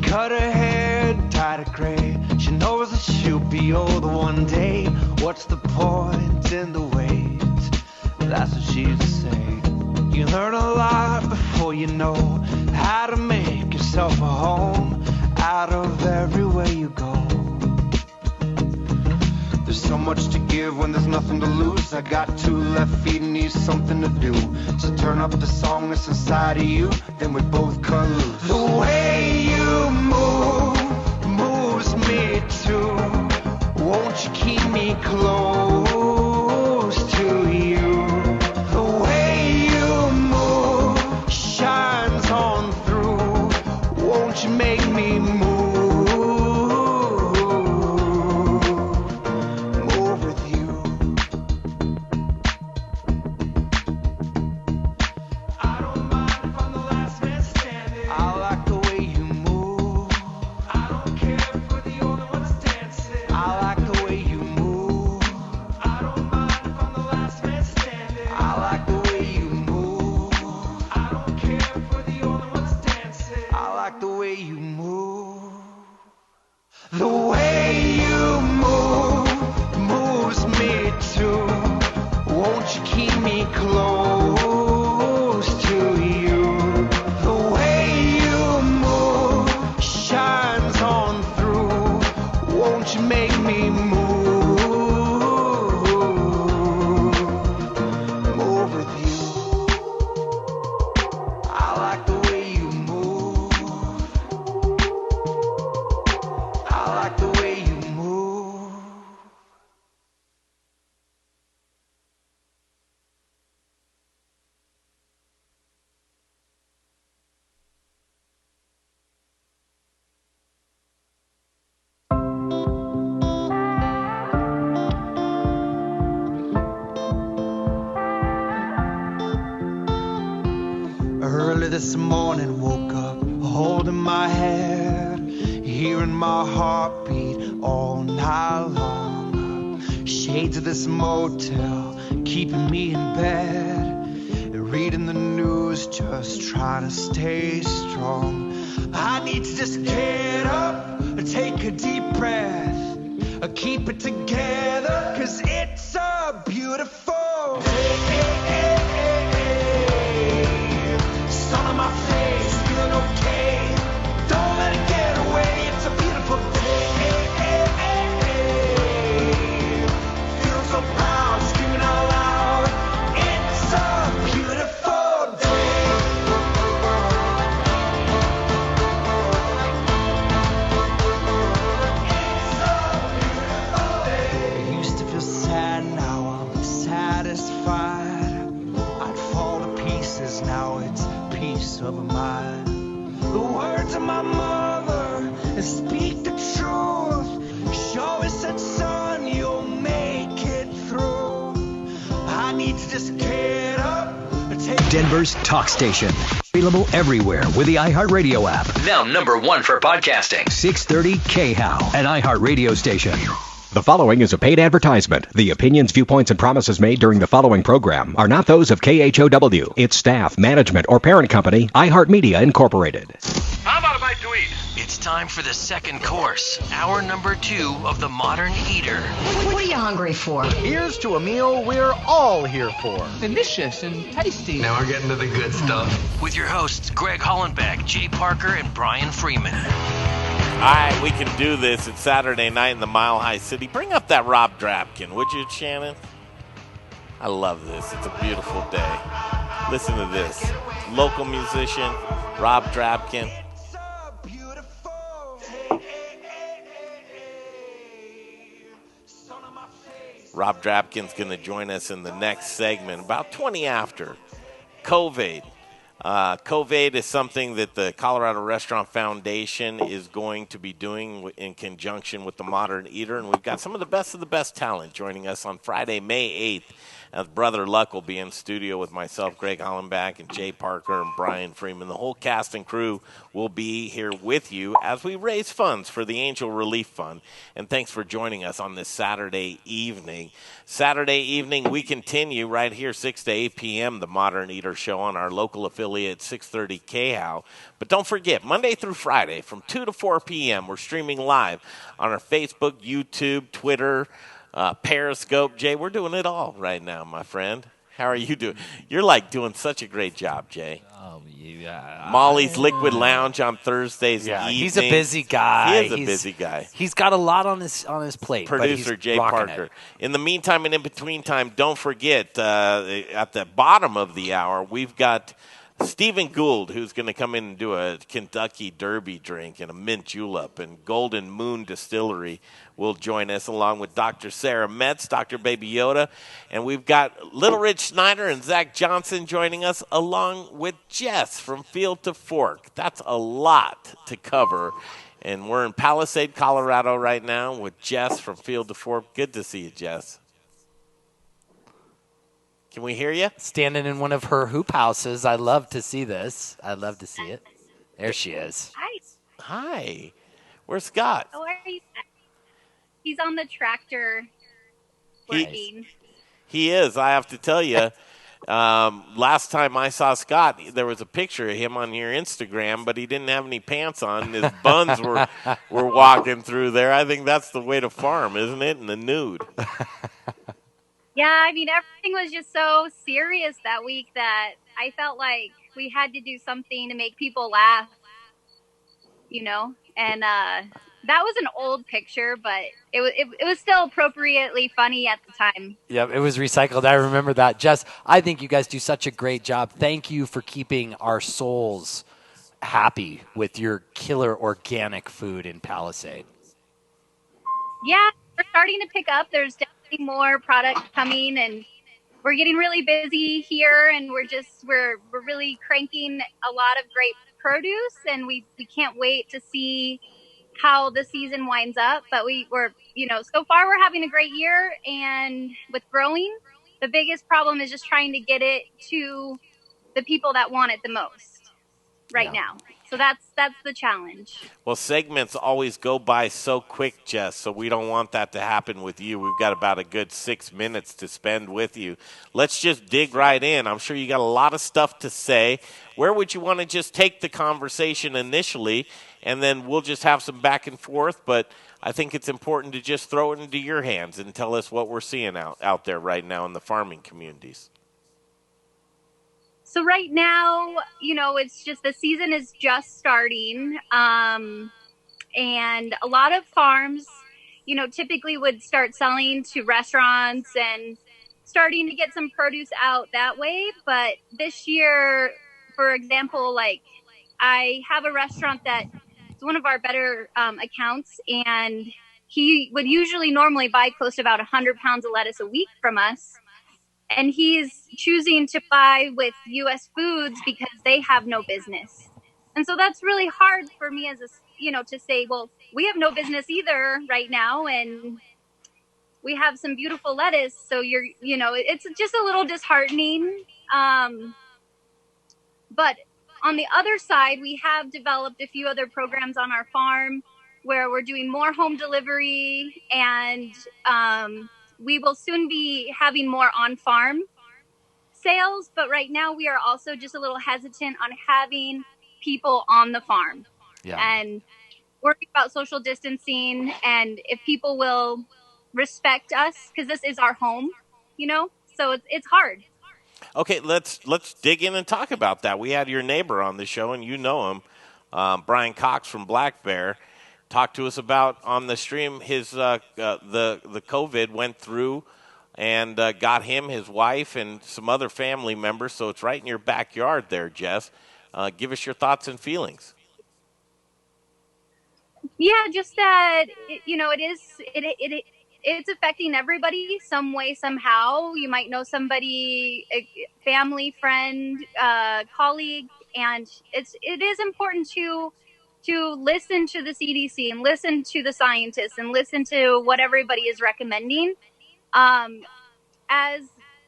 Cut her hair, dyed it gray. She knows that she'll be older one day. What's the point in the wait? That's what she used to say. You learn a lot before you know how to make yourself a home out of everywhere you go. There's so much to give when there's nothing to lose. I got two left feet and need something to do. So turn up the song that's inside of you, then we both cut loose. The way you move moves me too. Won't you keep me close to you? The way you move shines on through. Won't you make me move? The way you move moves me too. Won't you keep me close to you? The way you move shines on through. Won't you make me move? Move with you. I like the way you move. I like the way you move. Early this morning, woke up holding my head, hearing my heartbeat all night long. Shades of this motel keeping me in bed, reading the news, just trying to stay strong. I need to just get up, take a deep breath, keep it together, 'cause it's a beautiful day. Sun on my face, feeling okay. Don't let it get away, it's a beautiful day. Feel so proud, screaming out loud. It's a beautiful day. Denver's talk station. Available everywhere with the iHeartRadio app. Now #1 for podcasting. 630 KHOW, an iHeartRadio station. The following is a paid advertisement. The opinions, viewpoints, and promises made during the following program are not those of KHOW, its staff, management, or parent company, iHeartMedia Incorporated. How about a bite to eat? It's time for the second course, hour number 2 of the Modern Eater. What are you hungry for? Here's to a meal we're all here for. Delicious and tasty. Now we're getting to the good stuff. With your hosts, Greg Hollenbeck, Jay Parker, and Brian Freeman. All right, we can do this. It's Saturday night in the Mile High City. Bring up that Rob Drapkin, would you, Shannon? I love this. It's a beautiful day. Listen to this. Local musician, Rob Drapkin. Rob Drapkin's going to join us in the next segment, about 20 after. COVID. COVID is something that the Colorado Restaurant Foundation is going to be doing in conjunction with the Modern Eater, and we've got some of the best talent joining us on Friday, May 8th. As Brother Luck will be in studio with myself, Greg Hollenbeck, and Jay Parker and Brian Freeman. The whole cast and crew will be here with you as we raise funds for the Angel Relief Fund. And thanks for joining us on this Saturday evening. Saturday evening, we continue right here, 6 to 8 p.m., the Modern Eater Show on our local affiliate, 630 KHOW. But don't forget, Monday through Friday from 2 to 4 p.m., we're streaming live on our Facebook, YouTube, Twitter, Periscope. Jay, we're doing it all right now, my friend. How are you doing? You're like doing such a great job, Jay. Oh, yeah. Molly's Liquid Lounge on Thursdays evening. He's a busy guy. He is a busy guy. He's got a lot on his plate. Producer but Jay Parker. It. In the meantime and in between time, don't forget, at the bottom of the hour, we've got Stephen Gould, who's going to come in and do a Kentucky Derby drink and a mint julep, and Golden Moon Distillery will join us, along with Dr. Sarah Metz, Dr. Baby Yoda, and we've got Little Rich Snyder and Zach Johnson joining us, along with Jess from Field to Fork. That's a lot to cover, and we're in Palisade, Colorado right now with Jess from Field to Fork. Good to see you, Jess. Can we hear you? Standing in one of her hoop houses. I love to see this. I love to see it. There she is. Hi. Hi. Where's Scott? How are you? He's on the tractor working. He is. I have to tell you, last time I saw Scott, there was a picture of him on your Instagram, but he didn't have any pants on. His buns were walking through there. I think that's the way to farm, isn't it? In the nude. Yeah, I mean, everything was just so serious that week that I felt like we had to do something to make people laugh, you know? And that was an old picture, but it was still appropriately funny at the time. Yeah, it was recycled. I remember that. Jess, I think you guys do such a great job. Thank you for keeping our souls happy with your killer organic food in Palisade. Yeah, we're starting to pick up. There's definitely more product coming, and we're getting really busy here, and we're really cranking a lot of great produce, and we can't wait to see how the season winds up. But we're so far we're having a great year, and with growing, the biggest problem is just trying to get it to the people that want it the most right now. So that's the challenge. Well, segments always go by so quick, Jess, so we don't want that to happen with you. We've got about a good 6 minutes to spend with you. Let's just dig right in. I'm sure you got a lot of stuff to say. Where would you want to just take the conversation initially, and then we'll just have some back and forth, but I think it's important to just throw it into your hands and tell us what we're seeing out there right now in the farming communities. So right now, it's just the season is just starting. And a lot of farms, typically would start selling to restaurants and starting to get some produce out that way. But this year, for example, like I have a restaurant that is one of our better accounts, and he would usually normally buy close to about 100 pounds of lettuce a week from us. And he's choosing to buy with U.S. Foods because they have no business. And so that's really hard for me as to say, well, we have no business either right now. And we have some beautiful lettuce. So it's just a little disheartening. But on the other side, we have developed a few other programs on our farm where we're doing more home delivery, and we will soon be having more on-farm sales. But right now, we are also just a little hesitant on having people on the farm. Yeah. And worrying about social distancing, and if people will respect us, because this is our home, so it's hard. Okay, let's dig in and talk about that. We had your neighbor on the show, and you know him, Brian Cox from Black Bear. Talk to us about on the stream his the COVID went through and got him, his wife, and some other family members. So it's right in your backyard there, Jess. Give us your thoughts and feelings. Yeah, just that it's affecting everybody some way, somehow. You might know somebody, a family, friend, colleague, and it is important to listen to the CDC and listen to the scientists and listen to what everybody is recommending. As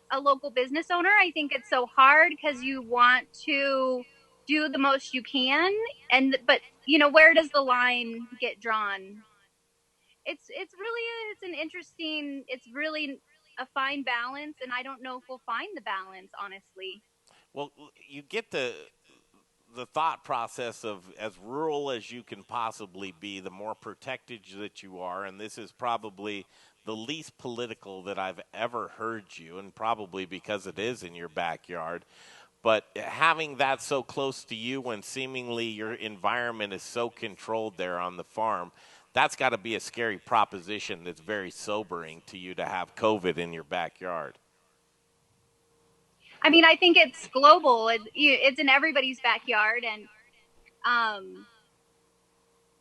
a local business owner, I think it's so hard because you want to do the most you can, but where does the line get drawn? It's really a fine balance, and I don't know if we'll find the balance, honestly. Well, you get the thought process of as rural as you can possibly be, the more protected that you are, and this is probably the least political that I've ever heard you, and probably because it is in your backyard. But having that so close to you when seemingly your environment is so controlled there on the farm, that's got to be a scary proposition that's very sobering to you to have COVID in your backyard. I mean, I think it's global. It's in everybody's backyard, and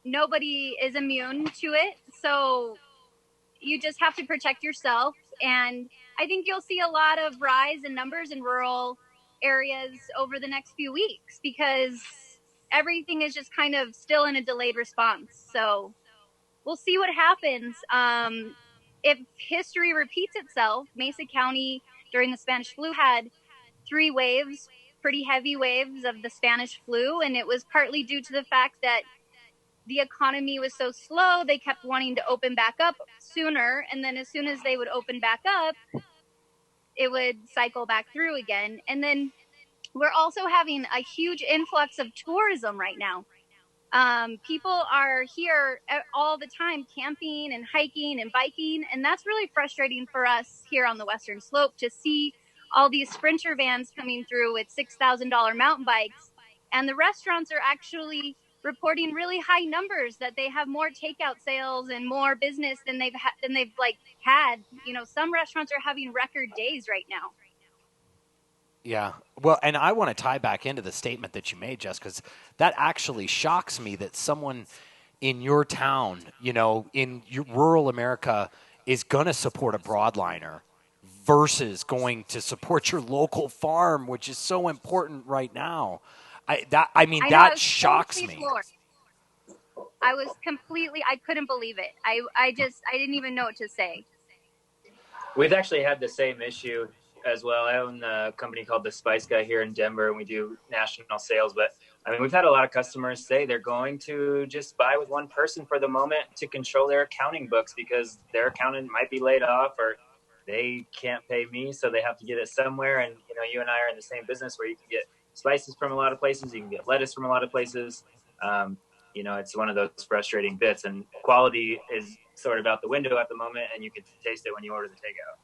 nobody is immune to it. So you just have to protect yourself. And I think you'll see a lot of rise in numbers in rural areas over the next few weeks because everything is just kind of still in a delayed response. So we'll see what happens. If history repeats itself, Mesa County during the Spanish flu had 3 waves, pretty heavy waves of the Spanish flu, and it was partly due to the fact that the economy was so slow, they kept wanting to open back up sooner, and then as soon as they would open back up, it would cycle back through again. And then we're also having a huge influx of tourism right now. People are here all the time camping and hiking and biking, and that's really frustrating for us here on the Western Slope to see all these Sprinter vans coming through with $6,000 mountain bikes, and the restaurants are actually reporting really high numbers that they have more takeout sales and more business than they've had. Some restaurants are having record days right now. Yeah. Well, and I want to tie back into the statement that you made, Jess, because that actually shocks me that someone in your town, in rural America, is going to support a broadliner versus going to support your local farm, which is so important right now. That shocks me. I couldn't believe it. I didn't even know what to say. We've actually had the same issue as well. I own a company called The Spice Guy here in Denver, and we do national sales. But we've had a lot of customers say they're going to just buy with one person for the moment to control their accounting books because their accountant might be laid off or they can't pay me, so they have to get it somewhere. And you and I are in the same business where you can get spices from a lot of places, you can get lettuce from a lot of places. It's one of those frustrating bits, and quality is sort of out the window at the moment, and you can taste it when you order the takeout.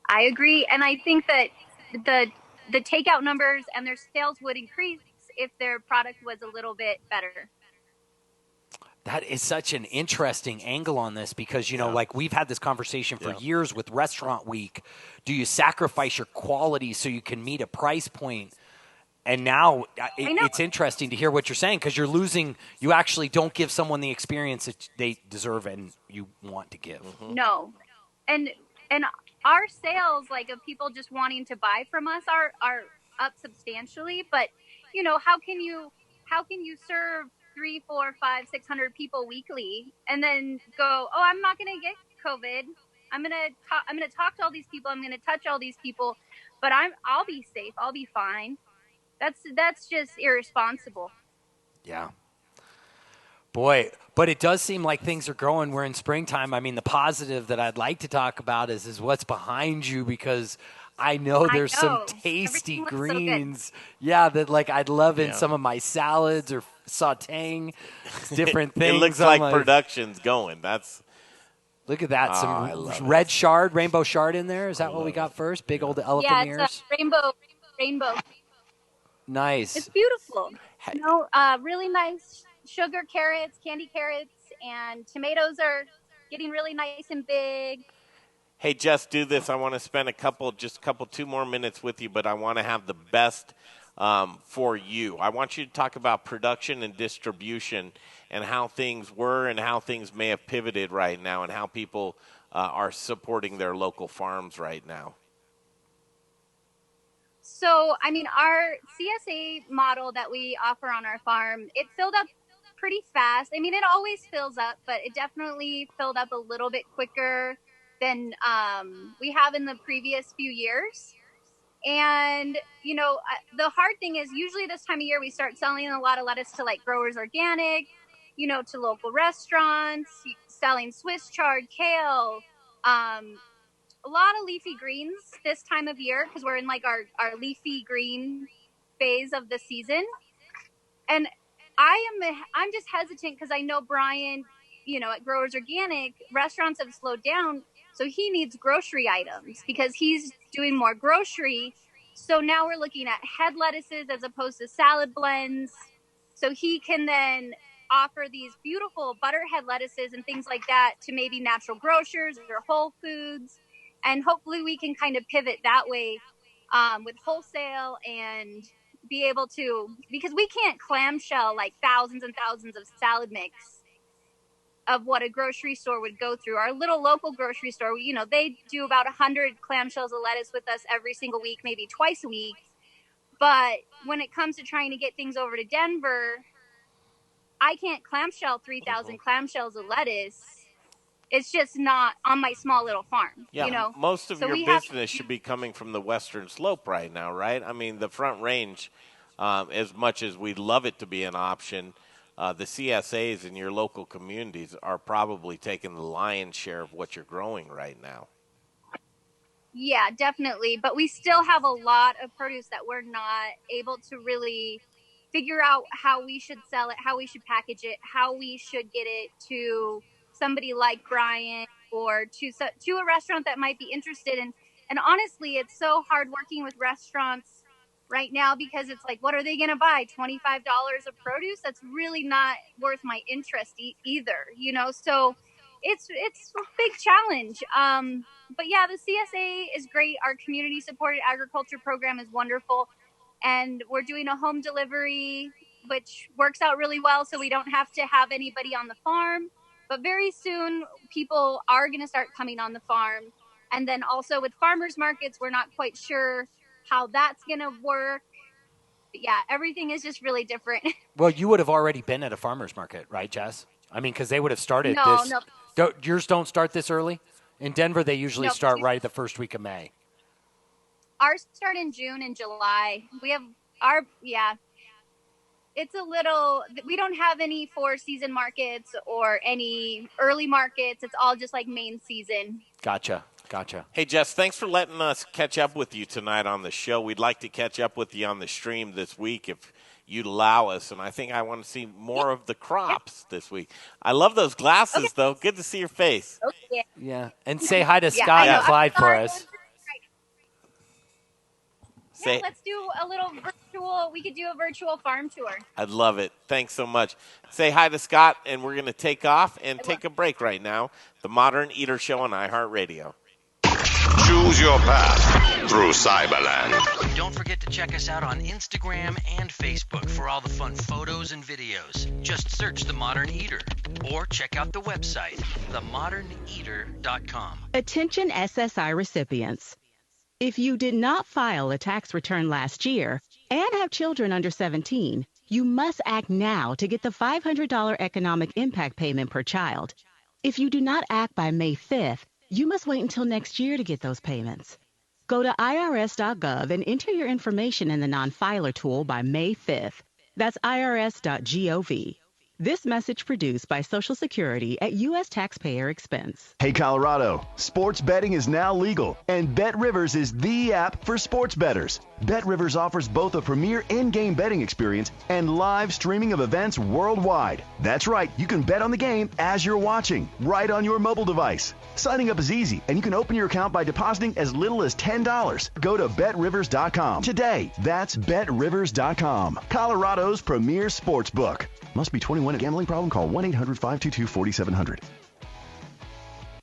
I agree, and I think that the takeout numbers and their sales would increase if their product was a little bit better. That is such an interesting angle on this because, we've had this conversation for years with Restaurant Week. Do you sacrifice your quality so you can meet a price point? And now it's interesting to hear what you're saying because you actually don't give someone the experience that they deserve and you want to give. Mm-hmm. No. And our sales, of people just wanting to buy from us are up substantially, but how can you serve 300, 400, 500, 600 people weekly and then go, oh, I'm not going to get COVID. I'm going to talk to all these people. I'm going to touch all these people, but I'll be safe. I'll be fine. That's just irresponsible. Yeah. Boy, but it does seem like things are growing. We're in springtime. I mean, the positive that I'd like to talk about is what's behind you, because I know there's some tasty greens. Yeah, that like I'd love in some of my salads or sautéing different things. It looks like production's going. Look at that. Some red shard, rainbow shard in there. Is that what we got first? Big old elephant ears? Yeah, it's a rainbow. Nice. It's beautiful. Really nice sugar carrots, candy carrots, and tomatoes are getting really nice and big. Hey, Jess, do this. I want to spend two more minutes with you, but I want to have the best for you. I want you to talk about production and distribution and how things were and how things may have pivoted right now and how people are supporting their local farms right now. So, I mean, our CSA model that we offer on our farm, it filled up pretty fast. I mean, it always fills up, but it definitely filled up a little bit quicker than we have in the previous few years. And, the hard thing is usually this time of year we start selling a lot of lettuce to like Growers Organic, to local restaurants, selling Swiss chard, kale, a lot of leafy greens this time of year because we're in like our leafy green phase of the season. And I'm just hesitant because I know Brian, at Growers Organic, restaurants have slowed down. So he needs grocery items because he's doing more grocery. So now we're looking at head lettuces as opposed to salad blends. So he can then offer these beautiful butterhead lettuces and things like that to maybe natural grocers or Whole Foods. And hopefully we can kind of pivot that way with wholesale and be able to, because we can't clamshell like thousands and thousands of salad mix of what a grocery store would go through. Our little local grocery store, they do about 100 clamshells of lettuce with us every single week, maybe twice a week. But when it comes to trying to get things over to Denver, I can't clamshell 3,000 clamshells of lettuce. It's just not on my small little farm. Yeah, most of your business should be coming from the western slope right now, right? I mean, the Front Range, as much as we'd love it to be an option, the CSAs in your local communities are probably taking the lion's share of what you're growing right now. Yeah, definitely. But we still have a lot of produce that we're not able to really figure out how we should sell it, how we should package it, how we should get it to somebody like Brian or to a restaurant that might be interested in. And honestly, it's so hard working with restaurants right now because it's like, what are they going to buy? $25 of produce? That's really not worth my interest either, So it's a big challenge. But yeah, the CSA is great. Our community supported agriculture program is wonderful. And we're doing a home delivery, which works out really well. So we don't have to have anybody on the farm. But very soon, people are going to start coming on the farm. And then also with farmers markets, we're not quite sure how that's going to work. But yeah, everything is just really different. Well, you would have already been at a farmer's market, right, Jess? I mean, because they would have started this. No. Yours don't start this early? In Denver, they usually start right the first week of May. Ours start in June and July. We have it's a little, we don't have any 4-season markets or any early markets. It's all just like main season. Gotcha. Hey, Jess, thanks for letting us catch up with you tonight on the show. We'd like to catch up with you on the stream this week if you'd allow us, and I think I want to see more of the crops this week. I love those glasses, though. Good to see your face. Okay. Yeah, and say hi to Scott and Clyde for us. Yeah, let's do a little virtual. We could do a virtual farm tour. I'd love it. Thanks so much. Say hi to Scott, and we're going to take off and take a break right now. The Modern Eater Show on iHeartRadio. Choose your path through Cyberland. Don't forget to check us out on Instagram and Facebook for all the fun photos and videos. Just search The Modern Eater or check out the website, themoderneater.com. Attention SSI recipients. If you did not file a tax return last year and have children under 17, you must act now to get the $500 economic impact payment per child. If you do not act by May 5th, you must wait until next year to get those payments. Go to irs.gov and enter your information in the non-filer tool by May 5th. That's irs.gov. This message produced by Social Security at U.S. taxpayer expense. Hey, Colorado, sports betting is now legal, and BetRivers is the app for sports bettors. BetRivers offers both a premier in-game betting experience and live streaming of events worldwide. That's right, you can bet on the game as you're watching, right on your mobile device. Signing up is easy, and you can open your account by depositing as little as $10. Go to BetRivers.com today. That's BetRivers.com, Colorado's premier sports book. Must be 21. A gambling problem? Call 1-800-522-4700.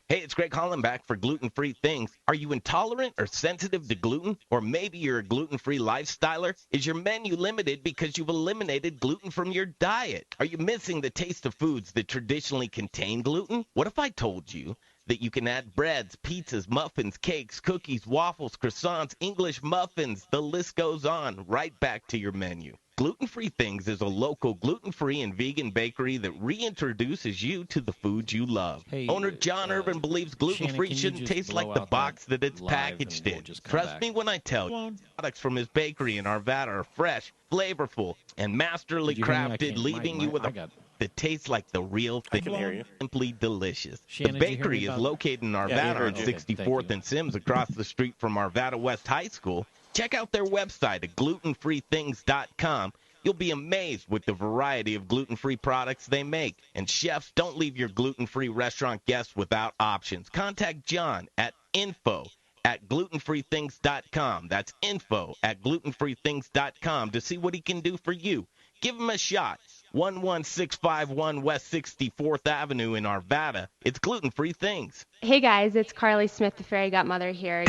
Hey, it's Greg Holland back for Gluten-Free Things. Are you intolerant or sensitive to gluten? Or maybe you're a gluten-free lifestyler? Is your menu limited because you've eliminated gluten from your diet? Are you missing the taste of foods that traditionally contain gluten? What if I told you that you can add breads, pizzas, muffins, cakes, cookies, waffles, croissants, English muffins, the list goes on, right back to your menu? Gluten-Free Things is a local gluten-free and vegan bakery that reintroduces you to the foods you love. Hey, Owner John Urban believes gluten-free Shannon, shouldn't taste blow like the out box that that it's live packaged and in. we'll Trust back. me when I tell you, products from his bakery in Arvada are fresh, flavorful, and masterly Did you hear me? I crafted, can't- leaving my- you with I a got- that tastes like the real thing. I can hear you. Simply delicious. Shannon, the did you hear bakery me is about- located in Yeah, I Arvada heard on you. 64th and Sims across the street from Arvada West High School. Check out their website at glutenfreethings.com. You'll be amazed with the variety of gluten-free products they make. And chefs, don't leave your gluten-free restaurant guests without options. Contact John at info@glutenfreethings.com. That's info@glutenfreethings.com to see what he can do for you. Give him a shot. 11651 West 64th Avenue in Arvada. It's Gluten-Free Things. Hey guys, it's Carly Smith, the Fairy Godmother here.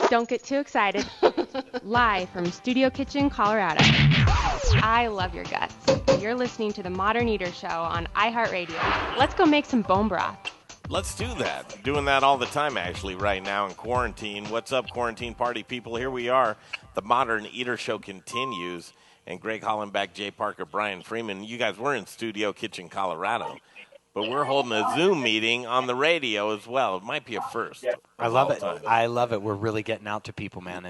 Don't get too excited. Live from Studio Kitchen, Colorado. I love your guts. You're listening to the Modern Eater Show on iHeartRadio. Let's go make some bone broth. Let's do that. Doing that all the time, actually, right now in quarantine. What's up, quarantine party people? Here we are. The Modern Eater Show continues. And Greg Hollenbeck, Jay Parker, Brian Freeman. You guys, we're in Studio Kitchen, Colorado. But we're holding a Zoom meeting on the radio as well. It might be a first. I love it. I love it. We're really getting out to people, man.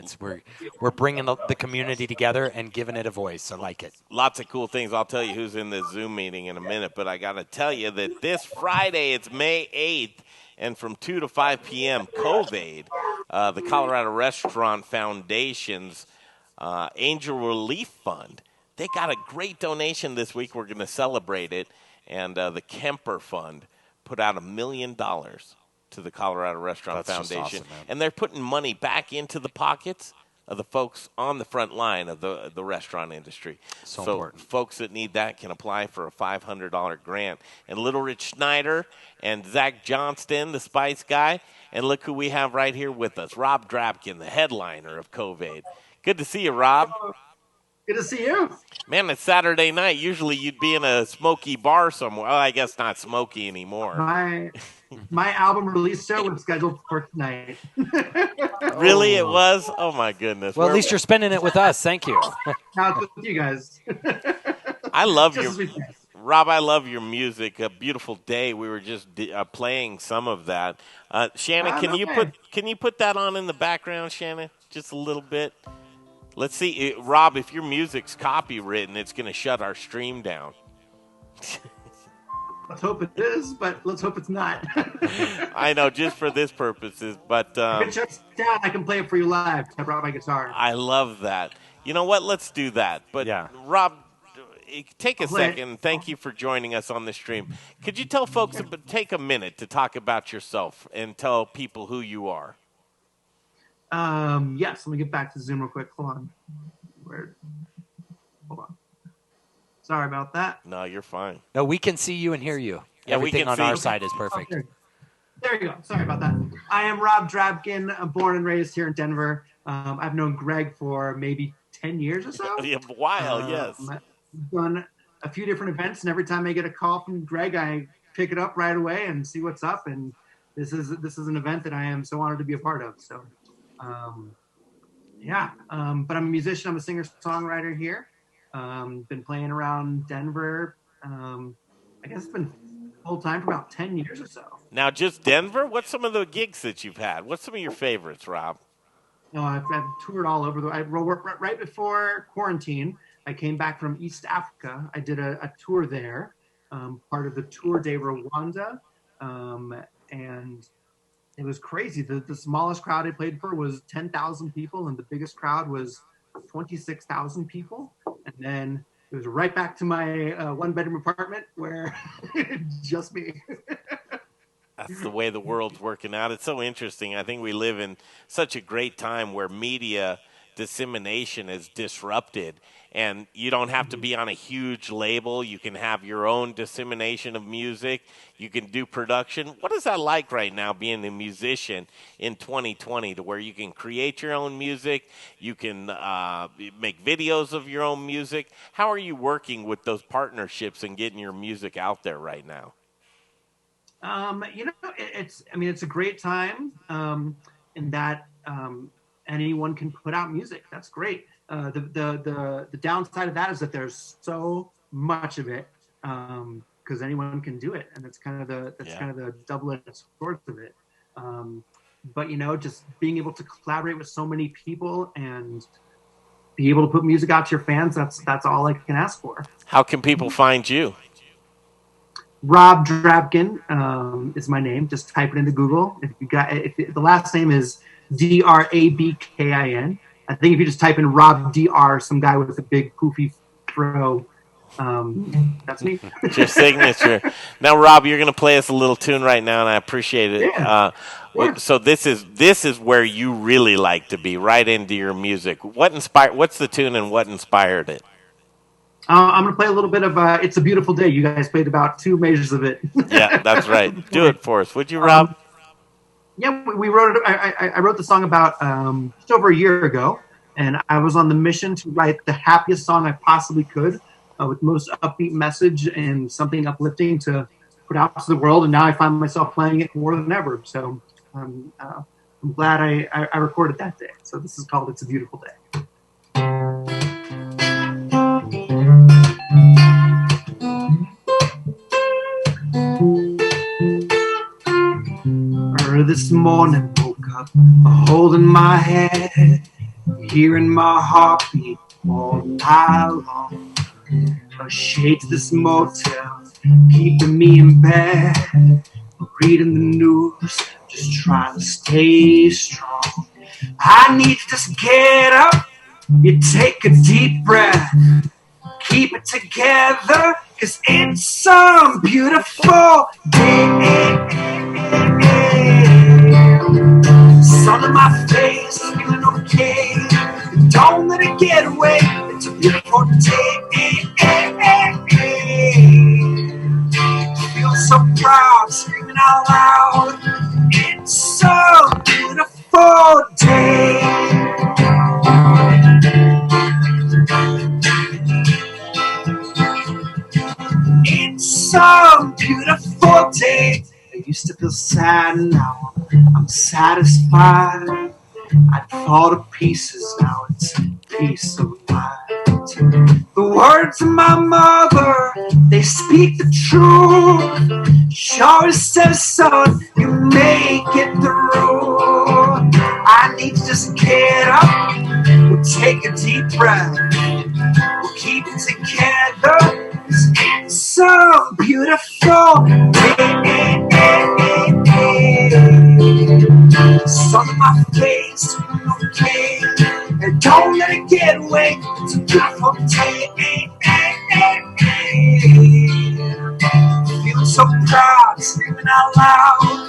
We're bringing the community together and giving it a voice. I like it. Lots of cool things. I'll tell you who's in this Zoom meeting in a minute. But I got to tell you that this Friday, it's May 8th, and from 2 to 5 p.m., COVID, the Colorado Restaurant Foundation's Angel Relief Fund, they got a great donation this week. We're going to celebrate it. And the Kemper Fund put out $1 million to the Colorado Restaurant Foundation. Just awesome, man. And they're putting money back into the pockets of the folks on the front line of the restaurant industry. So important. Folks that need that can apply for a $500 grant. And Little Rich Schneider and Zach Johnston, the Spice Guy. And look who we have right here with us, Rob Drapkin, the headliner of COVID. Good to see you, Rob. Good to see you. Man, it's Saturday night. Usually you'd be in a smoky bar somewhere. Well, I guess not smoky anymore. My album release show was scheduled for tonight. Really, it was? Oh, my goodness. Well, at least you're spending it with us. Thank you. Now it's with you guys. I love Just your as we- Rob, I love your music. A beautiful day. We were just playing some of that. Shannon, can you put that on in the background, Shannon? Just a little bit. Let's see, Rob. If your music's copywritten, it's going to shut our stream down. Let's hope it is, but let's hope it's not. I know, just for this purposes, but If it shuts down, I can play it for you live. I brought my guitar. I love that. You know what? Let's do that. But Rob, take a second. Thank you for joining us on the stream. Could you tell folks, take a minute to talk about yourself and tell people who you are? Yes, let me get back to Zoom real quick. Hold on. Hold on. Sorry about that. No, you're fine. No, we can see you and hear you. Yeah, we Everything can on see our you. side is perfect. Okay. There you go. Sorry about that. I am Rob Drapkin. I'm born and raised here in Denver. I've known Greg for maybe 10 years or so. A while, yes. I've done a few different events, and every time I get a call from Greg, I pick it up right away and see what's up. And this is an event that I am so honored to be a part of. So, but I'm a musician. I'm a singer-songwriter here. Been playing around Denver. I guess it's been full-time for about 10 years or so. Now, just Denver? What's some of the gigs that you've had? What's some of your favorites, Rob? I've toured all over right before quarantine. I came back from East Africa. I did a tour there, part of the Tour de Rwanda, and it was crazy. The smallest crowd I played for was 10,000 people, and the biggest crowd was 26,000 people. And then it was right back to my one-bedroom apartment where just me. That's the way the world's working out. It's so interesting. I think we live in such a great time where media dissemination is disrupted, and you don't have to be on a huge label. You can have your own dissemination of music. You can do production. What is that like right now, being a musician in 2020, to where you can create your own music, you can make videos of your own music? How are you working with those partnerships and getting your music out there right now? It's a great time in that anyone can put out music. That's great. The downside of that is that there's so much of it because anyone can do it, and that's kind of the double-edged sword of it. But just being able to collaborate with so many people and be able to put music out to your fans, that's all I can ask for. How can people find you? Rob Drabkin is my name. Just type it into Google. If the last name is Drabkin, I think if you just type in Rob Dr, some guy with a big poofy fro, that's me. It's your signature. Now, Rob, you're going to play us a little tune right now, and I appreciate it. Yeah. So this is where you really like to be, right into your music. What's the tune, and what inspired it? I'm going to play a little bit of It's a Beautiful Day. You guys played about 2 measures of it. Yeah, that's right. Do it for us, would you, Rob? We wrote it. I wrote the song about just over a year ago, and I was on the mission to write the happiest song I possibly could, with the most upbeat message and something uplifting to put out to the world. And now I find myself playing it more than ever. So I'm glad I recorded that day. So this is called It's a Beautiful Day. This morning woke up holding my head, hearing my heartbeat all night long. A shade to this motel, keeping me in bed, reading the news, just trying to stay strong. I need to just get up, you take a deep breath, keep it together, 'cause it's some beautiful day. Sun on my face, feeling okay. Don't let it get away. It's a beautiful day. Feel so proud, screaming out loud. It's a beautiful day. It's a beautiful day. I used to feel sad, now I'm satisfied. I'd fall to pieces, now it's peace of mind. The words of my mother, they speak the truth. She always says, son, you make it through. I need to just get up, we'll take a deep breath, we'll keep it together. It's so beautiful day. Sun on my face, okay, and don't let it get away. It's a beautiful day. Feeling so proud, screaming out loud.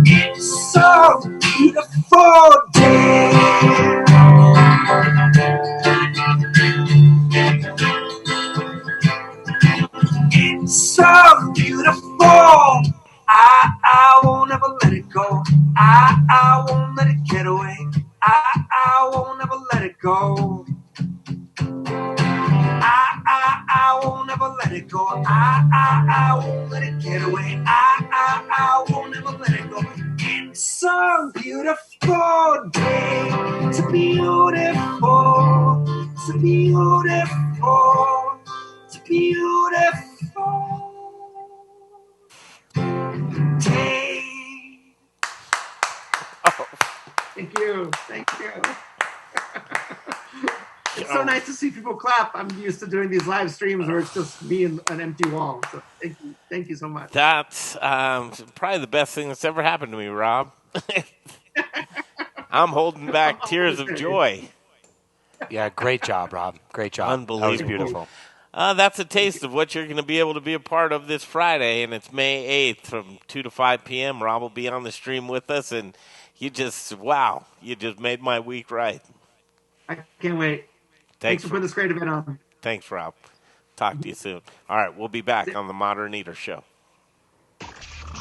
It's so beautiful day. It's so beautiful. I won't ever let it go. I won't let it get away. I won't ever let it go. I won't ever let it go. I won't let it get away. I won't ever let it go. It's so beautiful day. It's a beautiful. It's a beautiful. It's a beautiful day. Thank you. Thank you. It's so nice to see people clap. I'm used to doing these live streams where it's just me and an empty wall. So thank you. Thank you so much. That's probably the best thing that's ever happened to me, Rob. I'm holding back tears of joy. Yeah, great job, Rob. Great job. Unbelievable. That was beautiful. That's a taste of what you're going to be able to be a part of this Friday, and it's May 8th from 2 to 5 p.m. Rob will be on the stream with us, and you just made my week right. I can't wait. Thanks for putting this great event on. Thanks, Rob. Talk to you soon. All right, we'll be back on the Modern Eater Show.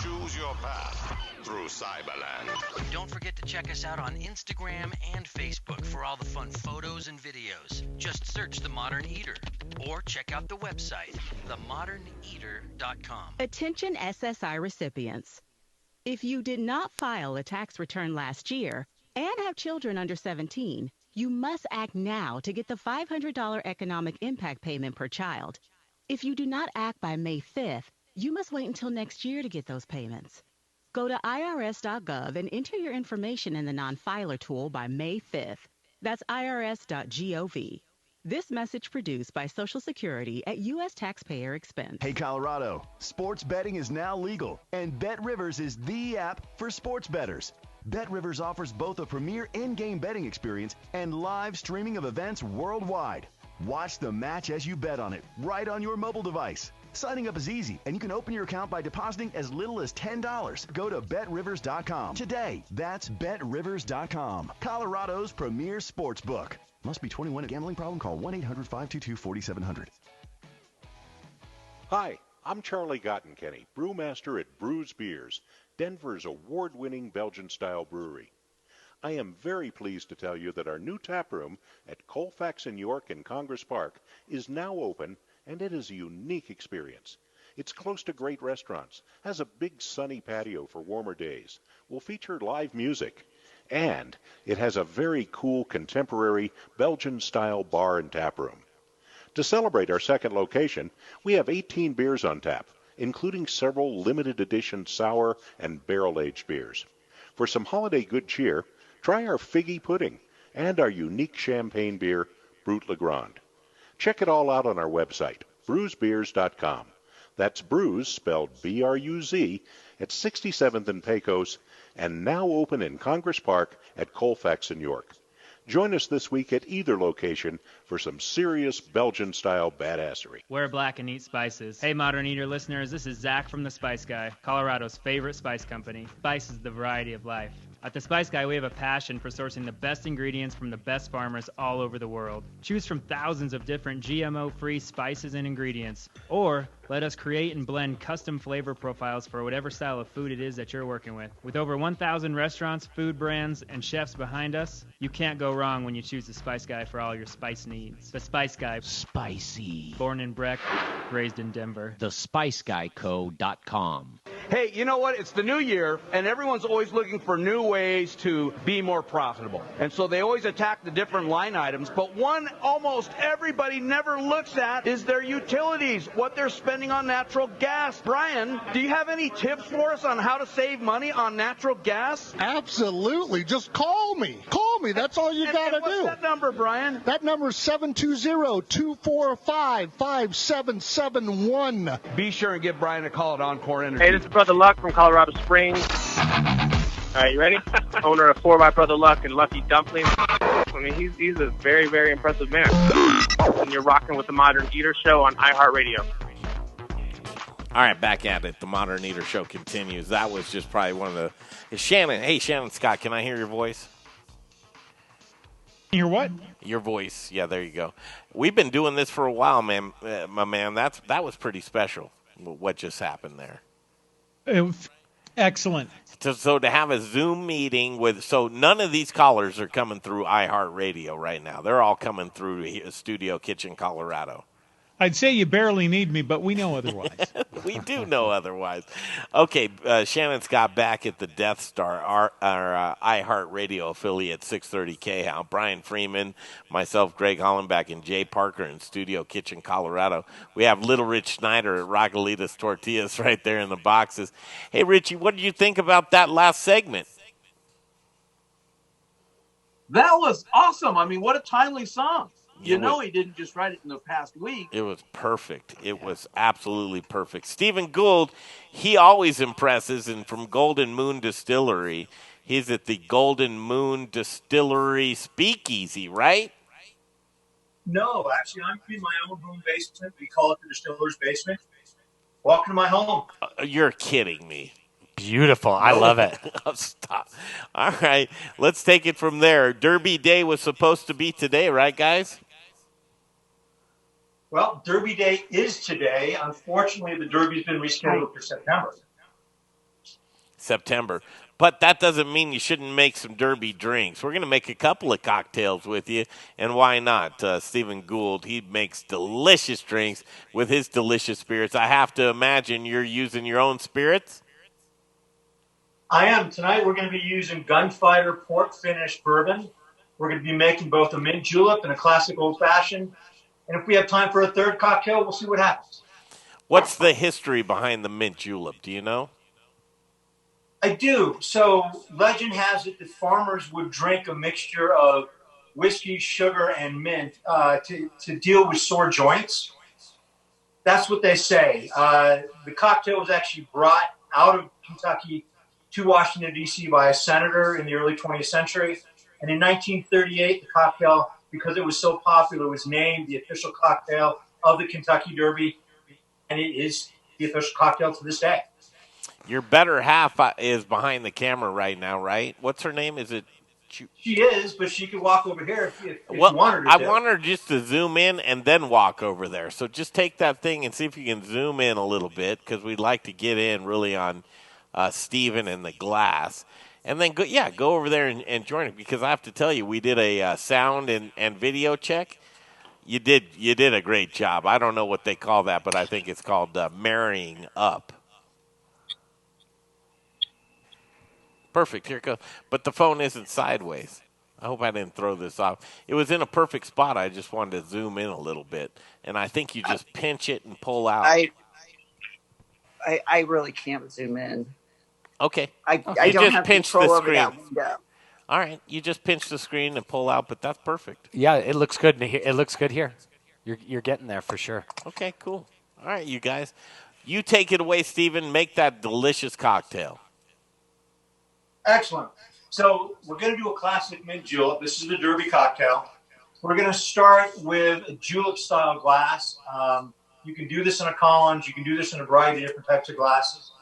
Choose your path through Cyberland. Don't forget to check us out on Instagram and Facebook for all the fun photos and videos. Just search The Modern Eater or check out the website, themoderneater.com. Attention SSI recipients. If you did not file a tax return last year and have children under 17, you must act now to get the $500 economic impact payment per child. If you do not act by May 5th, you must wait until next year to get those payments. Go to irs.gov and enter your information in the non-filer tool by May 5th. That's irs.gov. This message produced by Social Security at U.S. taxpayer expense. Hey, Colorado, sports betting is now legal, and BetRivers is the app for sports bettors. BetRivers offers both a premier in-game betting experience and live streaming of events worldwide. Watch the match as you bet on it, right on your mobile device. Signing up is easy, and you can open your account by depositing as little as $10. Go to BetRivers.com today. That's BetRivers.com, Colorado's premier sports book. Must be 21. A gambling problem? Call 1-800-522-4700. Hi, I'm Charlie Gottenkenny, brewmaster at Brews Beers, Denver's award-winning Belgian-style brewery. I am very pleased to tell you that our new tap room at Colfax and York in Congress Park is now open, and it is a unique experience. It's close to great restaurants, has a big sunny patio for warmer days, will feature live music, and it has a very cool contemporary Belgian-style bar and tap room. To celebrate our second location, we have 18 beers on tap, including several limited edition sour and barrel-aged beers. For some holiday good cheer, try our figgy pudding and our unique champagne beer, Brut Le Grand. Check it all out on our website, brewsbeers.com. That's Brews, spelled B-R-U-Z, at 67th and Pecos, and now open in Congress Park at Colfax and York. Join us this week at either location for some serious Belgian-style badassery. Wear black and eat spices. Hey, Modern Eater listeners, this is Zach from The Spice Guy, Colorado's favorite spice company. Spice is the variety of life. At The Spice Guy, we have a passion for sourcing the best ingredients from the best farmers all over the world. Choose from thousands of different GMO-free spices and ingredients, or let us create and blend custom flavor profiles for whatever style of food it is that you're working with. With over 1,000 restaurants, food brands, and chefs behind us, you can't go wrong when you choose The Spice Guy for all your spice needs. The Spice Guy. Spicy. Born in Breck, raised in Denver. TheSpiceGuyCo.com. Hey, you know what? It's the new year, and everyone's always looking for new ways to be more profitable. And so they always attack the different line items. But one almost everybody never looks at is their utilities, what they're spending on natural gas. Brian, do you have any tips for us on how to save money on natural gas? Absolutely. Just call me. Call me. That's all you got to do. What's that number, Brian? That number is 720-245-5771. Be sure and give Brian a call at Encore Energy. Hey, this is Brother Luck from Colorado Springs. All right, you ready? Owner of 4 by Brother Luck and Lucky Dumplings. I mean, he's a very, very impressive man. And you're rocking with the Modern Eater Show on iHeartRadio. All right, back at it. The Modern Eater Show continues. That was just probably one of the... Shannon. Hey, Shannon Scott, can I hear your voice? Your what? Your voice. Yeah, there you go. We've been doing this for a while, man. My man, that was pretty special, what just happened there. Excellent. So to have a Zoom meeting so none of these callers are coming through iHeartRadio right now. They're all coming through Studio Kitchen, Colorado. I'd say you barely need me, but we know otherwise. We do know otherwise. Okay, Shannon Scott back at the Death Star, our iHeartRadio affiliate, 630 K-How. Brian Freeman, myself, Greg Hollenbach, and Jay Parker in Studio Kitchen, Colorado. We have Little Rich Snyder at Rocalitas Tortillas right there in the boxes. Hey, Richie, what did you think about that last segment? That was awesome. I mean, what a timely song. You It know was- he didn't just write it in the past week. It was perfect. It was absolutely perfect. Stephen Gould, he always impresses, and from Golden Moon Distillery, he's at the Golden Moon Distillery Speakeasy, right? No, actually, I'm in my own home basement. We call it the distiller's basement. Welcome to my home. You're kidding me. Beautiful. I love it. Stop. All right, let's take it from there. Derby Day was supposed to be today, right, guys? Well, Derby Day is today. Unfortunately, the Derby's been rescheduled for September. But that doesn't mean you shouldn't make some Derby drinks. We're going to make a couple of cocktails with you, and why not? Stephen Gould, he makes delicious drinks with his delicious spirits. I have to imagine you're using your own spirits? I am. Tonight, we're going to be using Gunfighter Port Finish Bourbon. We're going to be making both a mint julep and a classic old-fashioned. And if we have time for a third cocktail, we'll see what happens. What's the history behind the mint julep? Do you know? I do. So legend has it that farmers would drink a mixture of whiskey, sugar, and mint to deal with sore joints. That's what they say. The cocktail was actually brought out of Kentucky to Washington, D.C. by a senator in the early 20th century. And in 1938, the cocktail, because it was so popular, was named the official cocktail of the Kentucky Derby. And it is the official cocktail to this day. Your better half is behind the camera right now, right? What's her name? Is it? She is, but she could walk over here if you Well, want her to. I want her just to zoom in and then walk over there. So just take that thing and see if you can zoom in a little bit, because we'd like to get in really on Steven and the glass. And then, go over there and join it, because I have to tell you, we did a sound and video check. You did a great job. I don't know what they call that, but I think it's called marrying up. Perfect. Here it goes. But the phone isn't sideways. I hope I didn't throw this off. It was in a perfect spot. I just wanted to zoom in a little bit. And I think you just pinch it and pull out. I really can't zoom in. Okay. I you don't just have pinch control the over screen. that window. All right. You just pinch the screen and pull out, but that's perfect. Yeah, it looks good. It looks good here. You're getting there for sure. Okay, cool. All right, you guys. You take it away, Steven. Make that delicious cocktail. Excellent. So we're going to do a classic mint julep. This is the Derby cocktail. We're going to start with a julep-style glass. You can do this in a Collins. You can do this in a variety of different types of glasses.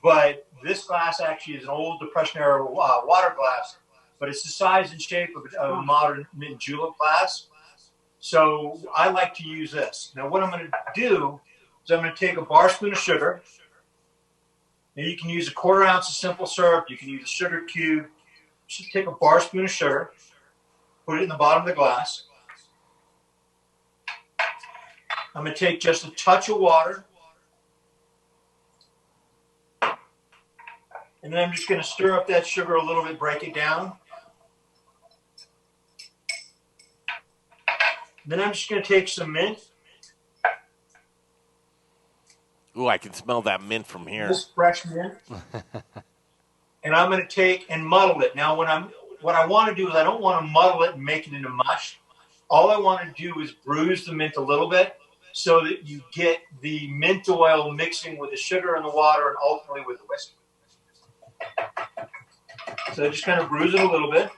But this glass actually is an old Depression-era water glass, but it's the size and shape of a modern mint julep glass. So I like to use this. Now what I'm going to do is I'm going to take a bar spoon of sugar. Now you can use a 1/4 ounce of simple syrup. You can use a sugar cube. Just take a bar spoon of sugar, put it in the bottom of the glass. I'm going to take just a touch of water. And then I'm just going to stir up that sugar a little bit, break it down. Then I'm just going to take some mint. Ooh, I can smell that mint from here. This fresh mint. And I'm going to take and muddle it. Now, what I want to do is I don't want to muddle it and make it into mush. All I want to do is bruise the mint a little bit so that you get the mint oil mixing with the sugar and the water and ultimately with the whiskey. So just kind of bruise it a little bit.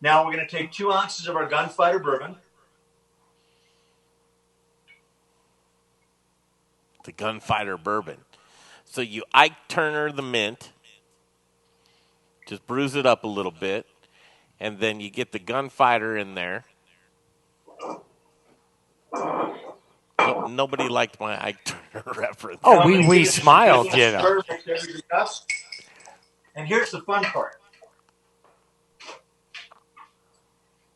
Now we're going to take 2 ounces of our Gunfighter bourbon. The Gunfighter bourbon. So you Ike Turner the mint, just bruise it up a little bit, and then you get the Gunfighter in there. Nobody liked my Ike Turner reference. Oh, we smiled, you know. And here's the fun part.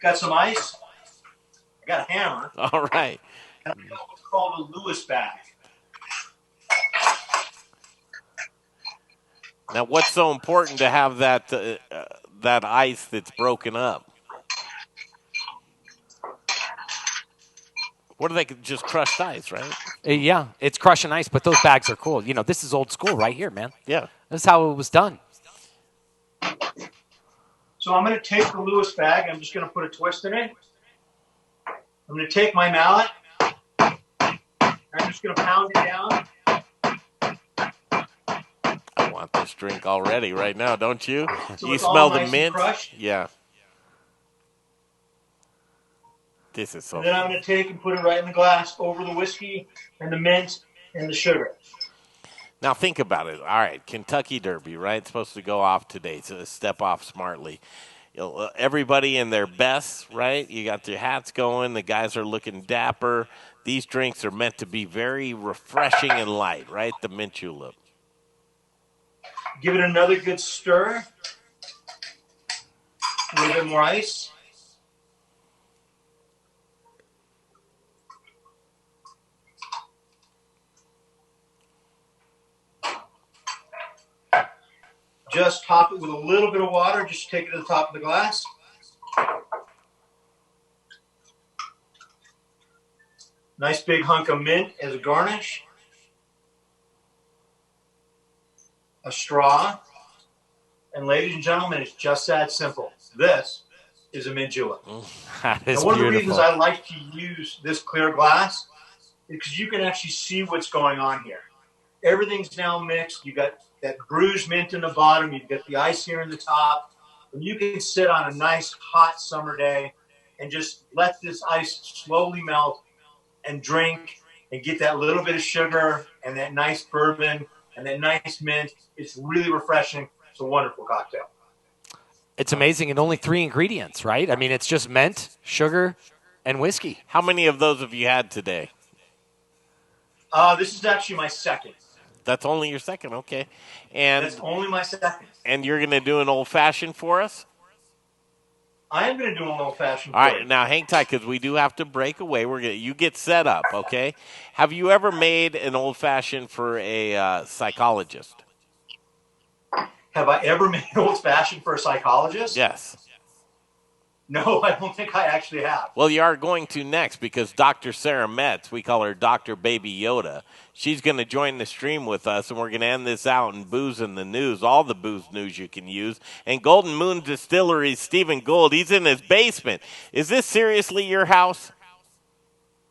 Got some ice. I got a hammer. All right. And I got what's called a Lewis bag. Now, what's so important to have that ice that's broken up? What are they? Just crushed ice, right? Yeah, it's crushing ice, but those bags are cool. You know, this is old school right here, man. Yeah. This is how it was done. So I'm going to take the Lewis bag. I'm just going to put a twist in it. I'm going to take my mallet. I'm just going to pound it down. I want this drink already right now, don't you? So You it's all smell the nice and mint? crushed. Yeah. This is so And then I'm fun. going to take and put it right in the glass over the whiskey and the mint and the sugar. Now think about it. All right, Kentucky Derby, right? It's supposed to go off today, so step off smartly. Everybody in their best, right? You got your hats going. The guys are looking dapper. These drinks are meant to be very refreshing and light, right? The mint julep. Give it another good stir. A little bit more ice. Just top it with a little bit of water. Just take it to the top of the glass. Nice big hunk of mint as a garnish. A straw. And ladies and gentlemen, it's just that simple. This is a mint julep. That is and one beautiful. of the reasons I like to use this clear glass is because you can actually see what's going on here. Everything's now mixed. You got that bruised mint in the bottom. You've got the ice here in the top. And you can sit on a nice hot summer day and just let this ice slowly melt and drink and get that little bit of sugar and that nice bourbon and that nice mint. It's really refreshing. It's a wonderful cocktail. It's amazing, and only 3 ingredients, right? I mean, it's just mint, sugar, and whiskey. How many of those have you had today? This is actually my second. That's only your second, okay. And That's only my second. And you're going to do an old-fashioned for us? I am going to do an old-fashioned All for right, you. now hang tight because we do have to break away. You get set up, okay? Have you ever made an old-fashioned for a psychologist? Have I ever made an old-fashioned for a psychologist? Yes. No, I don't think I actually have. Well, you are going to next because Dr. Sarah Metz, we call her Dr. Baby Yoda, she's going to join the stream with us, and we're going to end this out in Booze in the News, all the booze news you can use. And Golden Moon Distillery's Stephen Gould, he's in his basement. Is this seriously your house?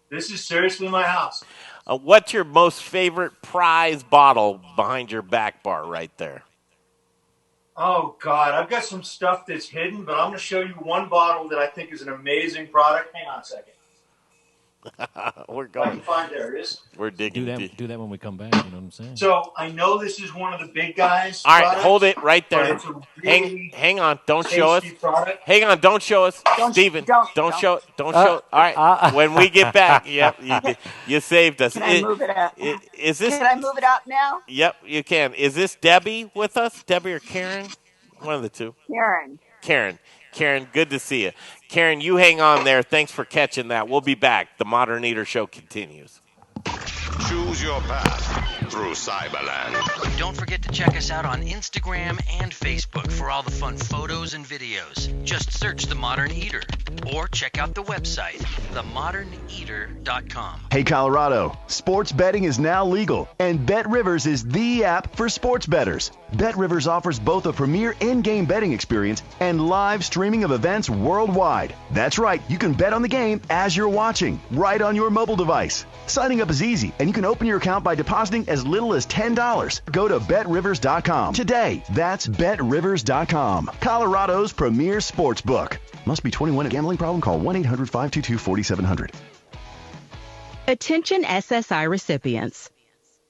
This is seriously my house. What's your most favorite prize bottle behind your back bar right there? Oh, God. I've got some stuff that's hidden, but I'm going to show you one bottle that I think is an amazing product. Hang on a second. We're If I can going. find there it is. We're digging Do deep. that when we come back. You know what I'm saying? So I know this is one of the big guys. All right, products, hold it right there. but it's a really Hang on. Don't show us. tasty product. Hang on. Don't show us. Steven, don't show. Don't show. All right. When we get back, yep, you saved us. Can I move it up? Is this? Can I move it up now? Yep, you can. Is this Debbie with us? Debbie or Karen? One of the two. Karen. Karen, good to see you. Karen, you hang on there. Thanks for catching that. We'll be back. The Modern Eater Show continues. Choose your path through Cyberland. Don't forget to check us out on Instagram and Facebook for all the fun photos and videos. Just search The Modern Eater or check out the website, themoderneater.com. Hey, Colorado, sports betting is now legal, and Bet Rivers is the app for sports bettors. Bet Rivers offers both a premier in-game betting experience and live streaming of events worldwide. That's right, you can bet on the game as you're watching, right on your mobile device. Signing up is easy, and you can open your account by depositing as little as $10. Go to BetRivers.com today. That's BetRivers.com, Colorado's premier sports book. Must be 21. A gambling problem? Call 1-800-522-4700. Attention SSI recipients.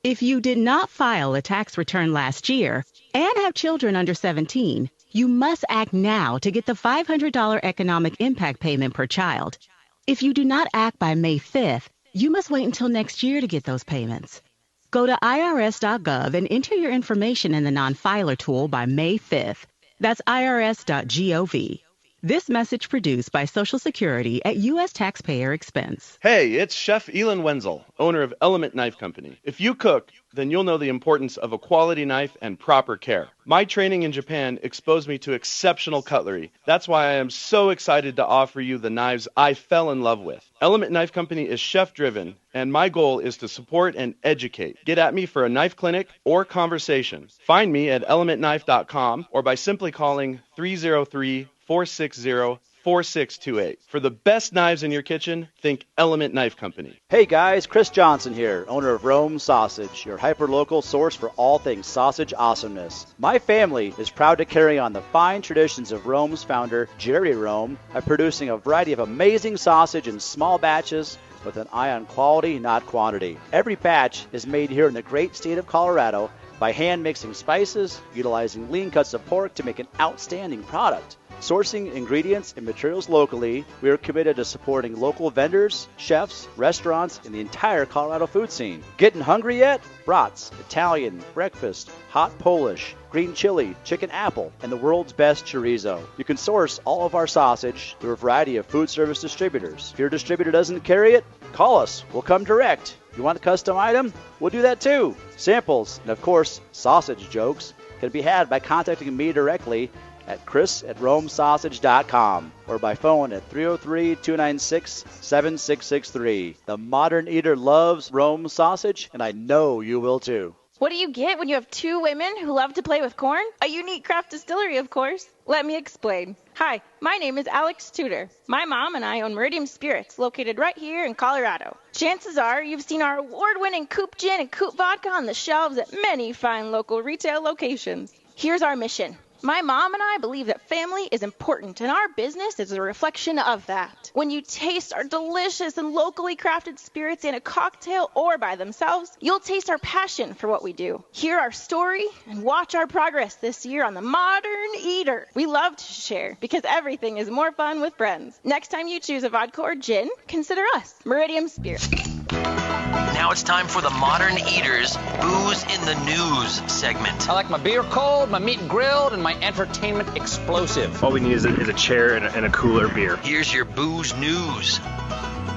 If you did not file a tax return last year and have children under 17, you must act now to get the $500 economic impact payment per child. If you do not act by May 5th, you must wait until next year to get those payments. Go to irs.gov and enter your information in the non-filer tool by May 5th. That's irs.gov. This message produced by Social Security at U.S. taxpayer expense. Hey, it's Chef Elon Wenzel, owner of Element Knife Company. If you cook, then you'll know the importance of a quality knife and proper care. My training in Japan exposed me to exceptional cutlery. That's why I am so excited to offer you the knives I fell in love with. Element Knife Company is chef-driven, and my goal is to support and educate. Get at me for a knife clinic or conversation. Find me at elementknife.com or by simply calling 303 888-460-4628. For the best knives in your kitchen, think Element Knife Company. Hey guys, Chris Johnson here, owner of Rome Sausage, your hyper-local source for all things sausage awesomeness. My family is proud to carry on the fine traditions of Rome's founder, Jerry Rome, by producing a variety of amazing sausage in small batches with an eye on quality, not quantity. Every batch is made here in the great state of Colorado by hand mixing spices, utilizing lean cuts of pork to make an outstanding product. Sourcing ingredients and materials locally, we are committed to supporting local vendors, chefs, restaurants, and the entire Colorado food scene. Getting hungry yet? Brats, Italian, breakfast, hot Polish, green chili, chicken apple, and the world's best chorizo. You can source all of our sausage through a variety of food service distributors. If your distributor doesn't carry it, call us. We'll come direct. You want a custom item? We'll do that too. Samples, and of course, sausage jokes, can be had by contacting me directly at chris@romesausage.com or by phone at 303-296-7663. The modern eater loves Rome sausage, and I know you will too. What do you get when you have two women who love to play with corn? A unique craft distillery, of course. Let me explain. Hi, my name is Alex Tudor. My mom and I own Meridian Spirits, located right here in Colorado. Chances are you've seen our award-winning Coop Gin and Coop Vodka on the shelves at many fine local retail locations. Here's our mission. My mom and I believe that family is important, and our business is a reflection of that. When you taste our delicious and locally crafted spirits in a cocktail or by themselves, you'll taste our passion for what we do. Hear our story and watch our progress this year on The Modern Eater. We love to share because everything is more fun with friends. Next time you choose a vodka or gin, consider us, Meridian Spirits. Now it's time for the Modern Eaters Booze in the News segment. I like my beer cold, my meat grilled, and my entertainment explosive. All we need is a chair and a cooler beer. Here's your booze news.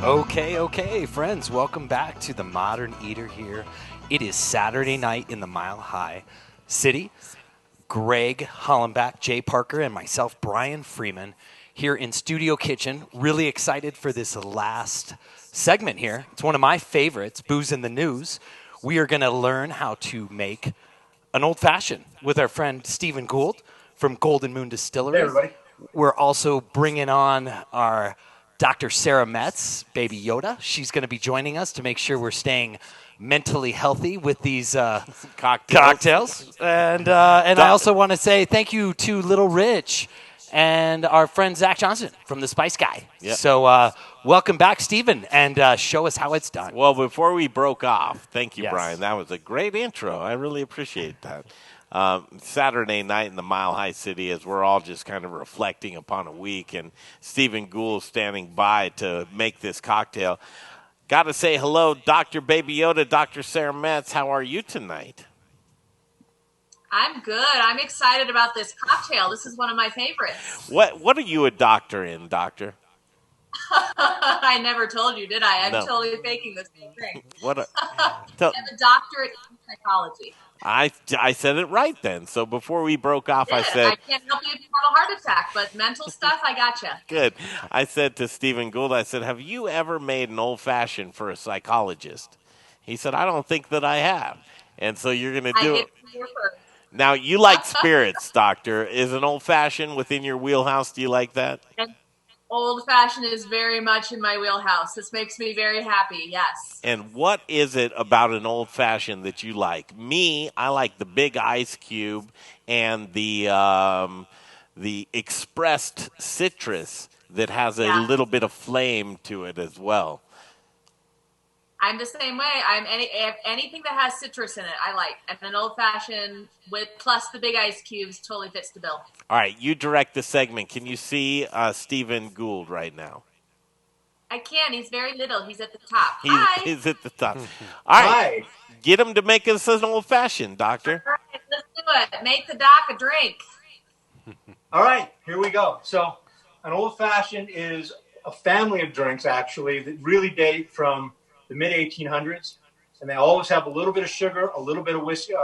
Okay, friends. Welcome back to the Modern Eater here. It is Saturday night in the Mile High City. Greg Hollenbach, Jay Parker, and myself, Brian Freeman, here in Studio Kitchen. Really excited for this last segment here. It's one of my favorites, Booze in the News. We are going to learn how to make an old-fashioned with our friend Stephen Gould from Golden Moon Distillery. Hey, everybody. We're also bringing on our Dr. Sarah Metz, Baby Yoda. She's going to be joining us to make sure we're staying mentally healthy with these cocktails. And I also want to say thank you to Little Rich and our friend Zach Johnson from The Spice Guy. Yep. So welcome back, Stephen, and show us how it's done. Well, before we broke off, thank you, Yes. Brian. That was a great intro. I really appreciate that. Saturday night in the Mile High City as we're all just kind of reflecting upon a week, and Stephen Gould standing by to make this cocktail. Got to say hello, Dr. Baby Yoda, Dr. Sarah Metz. How are you tonight? I'm good. I'm excited about this cocktail. This is one of my favorites. What are you a doctor in, Doctor? I never told you, did I? I'm No. totally faking this whole thing. What? I'm a doctorate in psychology. I said it right then. So before we broke off, I said, I can't help you if you have a heart attack, but mental stuff, I gotcha. good. I said to Stephen Gould, I said, have you ever made an old-fashioned for a psychologist? He said, I don't think that I have. And so you're going to do it. Now, you like spirits, Doctor. Is an old-fashioned within your wheelhouse? Do you like that? And old-fashioned is very much in my wheelhouse. This makes me very happy, yes. And what is it about an old-fashioned that you like? Me, I like the big ice cube and the expressed citrus that has a little bit of flame to it as well. I'm the same way. Anything that has citrus in it, I like. And an old-fashioned with plus the big ice cubes totally fits the bill. All right, you direct the segment. Can you see Stephen Gould right now? I can. He's very little. He's at the top. Hi. He's at the top. All right, get him to make us an old-fashioned, Doctor. All right, let's do it. Make the doc a drink. All right, here we go. So an old-fashioned is a family of drinks, actually, that really date from the mid-1800s, and they always have a little bit of sugar, a little bit of whiskey,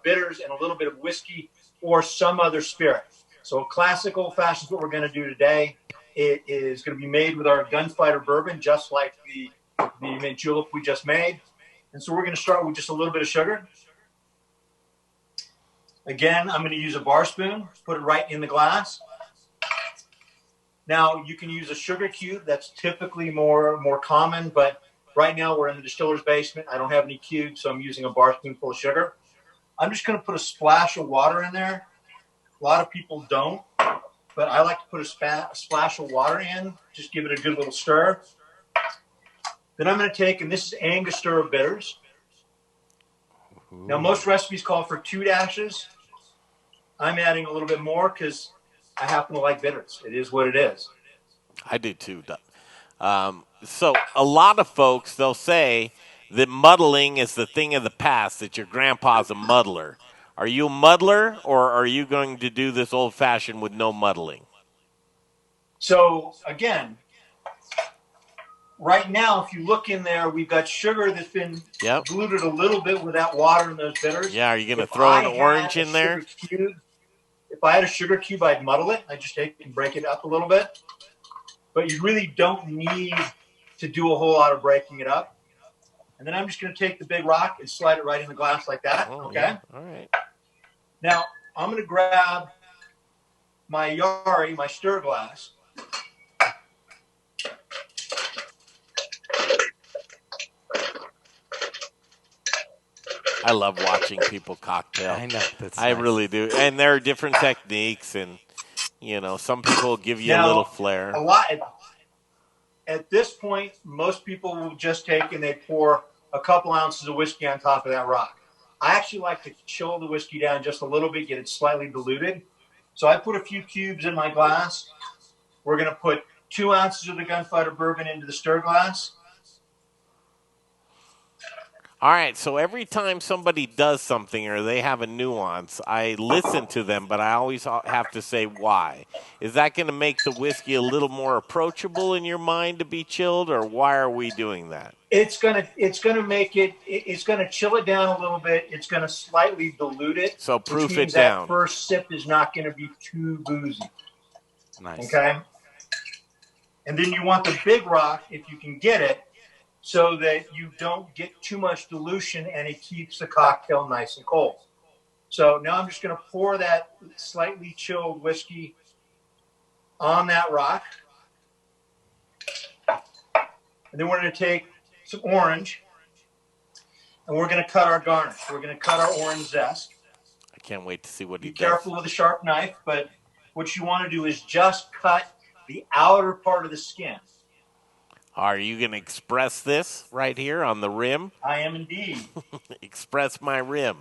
bitters, and a little bit of whiskey or some other spirit. So a classic old-fashioned is what we're going to do today. It is going to be made with our gunfighter bourbon, just like the mint julep we just made. And so we're going to start with just a little bit of sugar. Again, I'm going to use a bar spoon, put it right in the glass. Now, you can use a sugar cube. That's typically more common, but right now we're in the distiller's basement. I don't have any cubes, so I'm using a bar spoonful of sugar. I'm just going to put a splash of water in there. A lot of people don't, but I like to put a splash of water in. Just give it a good little stir. Then I'm going to take, and this is Angostura bitters. Now, most recipes call for 2 dashes. I'm adding a little bit more because I happen to like bitters. It is what it is. I do too. So a lot of folks, they'll say that muddling is the thing of the past, that your grandpa's a muddler. Are you a muddler, or are you going to do this old-fashioned with no muddling? So, again, right now, if you look in there, we've got sugar that's been diluted a little bit with that water and those bitters. Yeah, are you going to throw an orange in there? If I had a sugar cube, I'd muddle it. I'd just take and break it up a little bit. But you really don't need to do a whole lot of breaking it up. And then I'm just going to take the big rock and slide it right in the glass like that. Oh, okay? Yeah. All right. Now, I'm going to grab my Yari, my stir glass. I love watching people cocktail. I know. I really do. And there are different techniques, and, some people give you a little flair. A lot. At this point, most people will just take and they pour a couple ounces of whiskey on top of that rock. I actually like to chill the whiskey down just a little bit, get it slightly diluted. So I put a few cubes in my glass. We're going to put 2 ounces of the gunfighter bourbon into the stir glass. All right, so every time somebody does something or they have a nuance, I listen to them, but I always have to say why. Is that going to make the whiskey a little more approachable in your mind to be chilled, or why are we doing that? It's gonna make it. It's gonna chill it down a little bit. It's gonna slightly dilute it. So proof which means it down. That first sip is not going to be too boozy. Nice. Okay. And then you want the big rock, if you can get it, so that you don't get too much dilution and it keeps the cocktail nice and cold. So now I'm just going to pour that slightly chilled whiskey on that rock. And then we're going to take some orange and we're going to cut our garnish. We're going to cut our orange zest. I can't wait to see what he does. Be careful with a sharp knife, but what you want to do is just cut the outer part of the skin. Are you going to express this right here on the rim? I am indeed. Express my rim.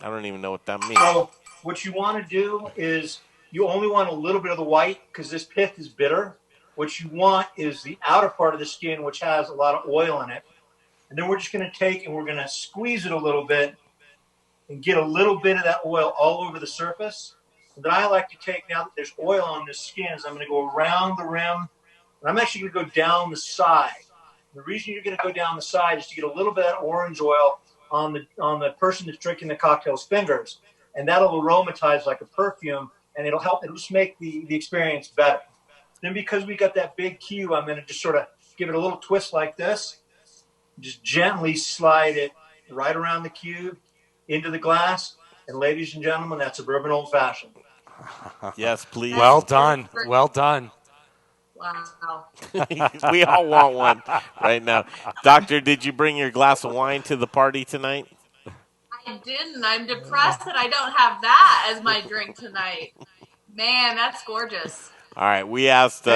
I don't even know what that means. So what you want to do is you only want a little bit of the white because this pith is bitter. What you want is the outer part of the skin, which has a lot of oil in it. And then we're just going to take and we're going to squeeze it a little bit and get a little bit of that oil all over the surface. And then I like to take, now that there's oil on this skin, is I'm going to go around the rim. And I'm actually going to go down the side. The reason you're going to go down the side is to get a little bit of orange oil on the person that's drinking the cocktail's fingers. And that'll aromatize like a perfume, and it'll just make the experience better. Then because we got that big cube, I'm going to just sort of give it a little twist like this. Just gently slide it right around the cube into the glass. And ladies and gentlemen, that's a bourbon old-fashioned. Yes, please. Well done. Well done. Wow. We all want one right now. Doctor, did you bring your glass of wine to the party tonight? I didn't. I'm depressed that I don't have that as my drink tonight. Man, that's gorgeous. All right, we asked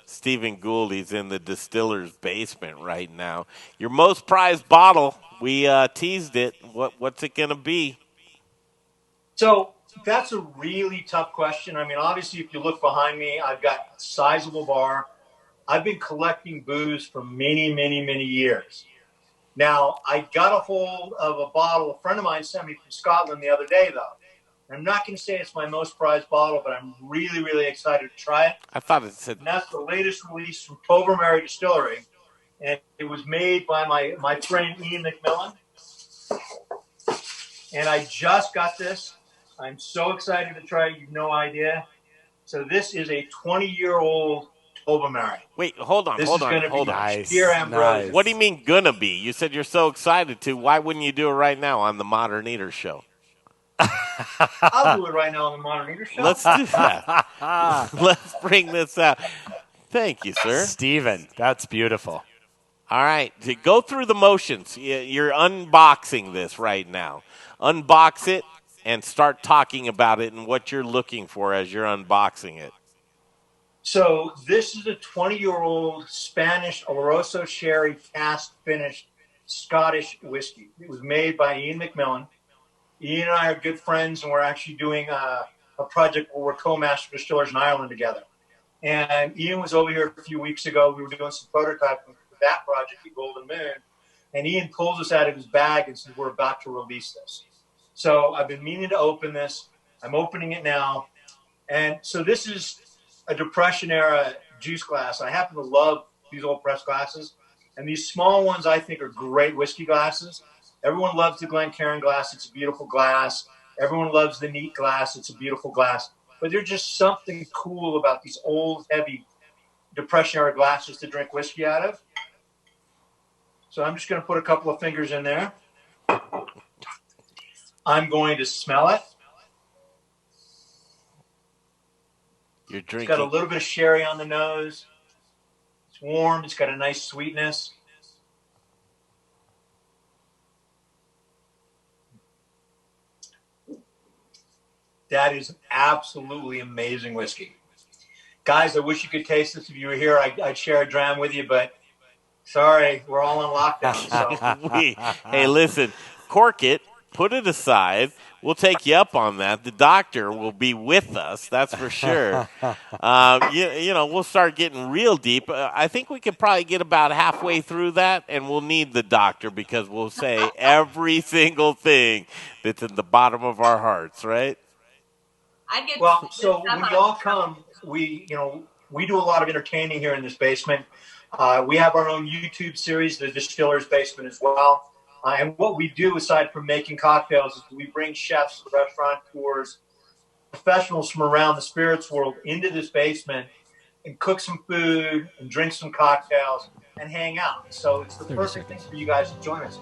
Stephen Gould. He's in the distiller's basement right now. Your most prized bottle, we teased it. What's it going to be? So that's a really tough question. I mean, obviously, if you look behind me, I've got a sizable bar. I've been collecting booze for many, many, many years. Now, I got a hold of a bottle a friend of mine sent me from Scotland the other day, though. I'm not going to say it's my most prized bottle, but I'm really, really excited to try it. I thought it said... And that's the latest release from Tobermory Distillery. And it was made by my friend Ian McMillan. And I just got this. I'm so excited to try it. You've no idea. So this is a 20-year-old Tobermory. Wait, hold on. Nice. Nice. What do you mean gonna be? You said you're so excited to. Why wouldn't you do it right now on the Modern Eater Show? I'll do it right now on the Modern Eater Show. Let's do that. Let's bring this out. Thank you, sir. Steven, that's beautiful. All right, to go through the motions. You're unboxing this right now. Unbox it and start talking about it and what you're looking for as you're unboxing it. So this is a 20-year-old Spanish Oloroso Sherry cast finished Scottish whiskey. It was made by Ian McMillan. Ian and I are good friends, and we're actually doing a project where we're co-master distillers in Ireland together. And Ian was over here a few weeks ago. We were doing some prototyping for that project at Golden Moon. And Ian pulls us out of his bag and says, we're about to release this. So I've been meaning to open this. I'm opening it now. And so this is a Depression-era juice glass. I happen to love these old press glasses. And these small ones, I think, are great whiskey glasses. Everyone loves the Glencairn glass. It's a beautiful glass. Everyone loves the neat glass. It's a beautiful glass. But there's just something cool about these old, heavy Depression-era glasses to drink whiskey out of. So I'm just going to put a couple of fingers in there. I'm going to smell it. You're drinking. It's got a little bit of sherry on the nose. It's warm. It's got a nice sweetness. That is absolutely amazing whiskey. Guys, I wish you could taste this if you were here. I'd share a dram with you, but sorry, we're all on lockdown. So. Hey, listen, cork it, put it aside. We'll take you up on that. The doctor will be with us, that's for sure. We'll start getting real deep. I think we could probably get about halfway through that, and we'll need the doctor because we'll say every single thing that's in the bottom of our hearts, right? So when y'all come, we do a lot of entertaining here in this basement. We have our own YouTube series, The Distiller's Basement, as well. And what we do, aside from making cocktails, is we bring chefs, restaurateurs, professionals from around the spirits world into this basement and cook some food and drink some cocktails and hang out. So it's the perfect thing for you guys to join us.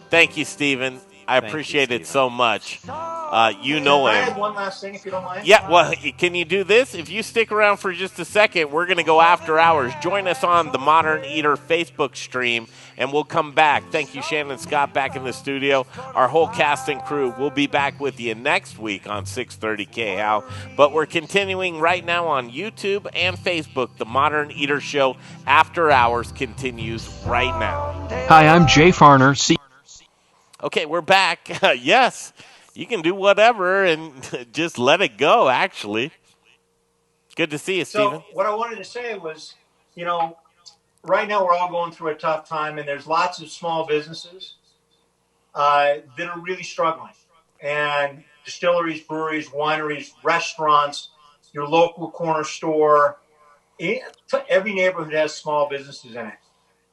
Thank you, Stephen. I appreciate it so much. You know Can I him. add one last thing, if you don't mind? Yeah, well, can you do this? If you stick around for just a second, we're going to go after hours. Join us on the Modern Eater Facebook stream, and we'll come back. Thank you, Shannon Scott, back in the studio. Our whole cast and crew will be back with you next week on 630 KHOW. But we're continuing right now on YouTube and Facebook. The Modern Eater Show After Hours continues right now. Hi, I'm Jay Farner. Okay, we're back. Yes, you can do whatever and just let it go, actually. Good to see you, Stephen. So what I wanted to say was, right now we're all going through a tough time, and there's lots of small businesses that are really struggling. And distilleries, breweries, wineries, restaurants, your local corner store, every neighborhood has small businesses in it.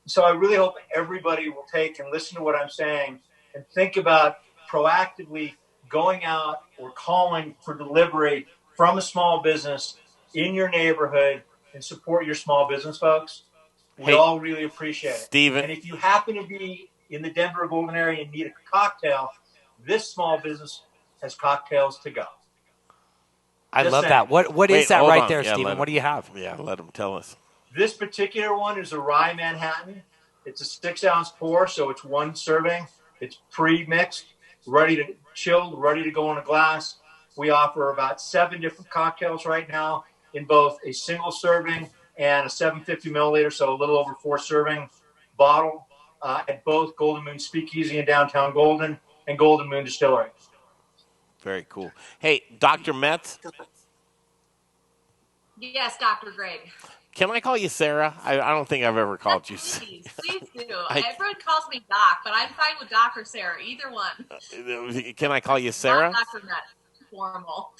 So I really hope everybody will take and listen to what I'm saying and think about proactively going out or calling for delivery from a small business in your neighborhood and support your small business folks. We all really appreciate it. Steven. And if you happen to be in the Denver Golden area and need a cocktail, this small business has cocktails to go. I Just love saying. that. What is that right there, Stephen? What do you have? Yeah, let him tell us. This particular one is a rye Manhattan. It's a 6-ounce pour, so it's one serving. It's pre-mixed, ready to chilled, ready to go in a glass. We offer about 7 different cocktails right now in both a single serving and a 750 milliliter, so a little over 4 serving bottle at both Golden Moon Speakeasy in downtown Golden and Golden Moon Distillery. Very cool. Hey, Dr. Metz, Yes, Dr. Greg. can I call you Sarah? I don't think I've ever called you Sarah. Please do. Everyone calls me Doc, but I'm fine with Doc or Sarah, either one. Can I call you Sarah? Not Dr. Nutt. Formal.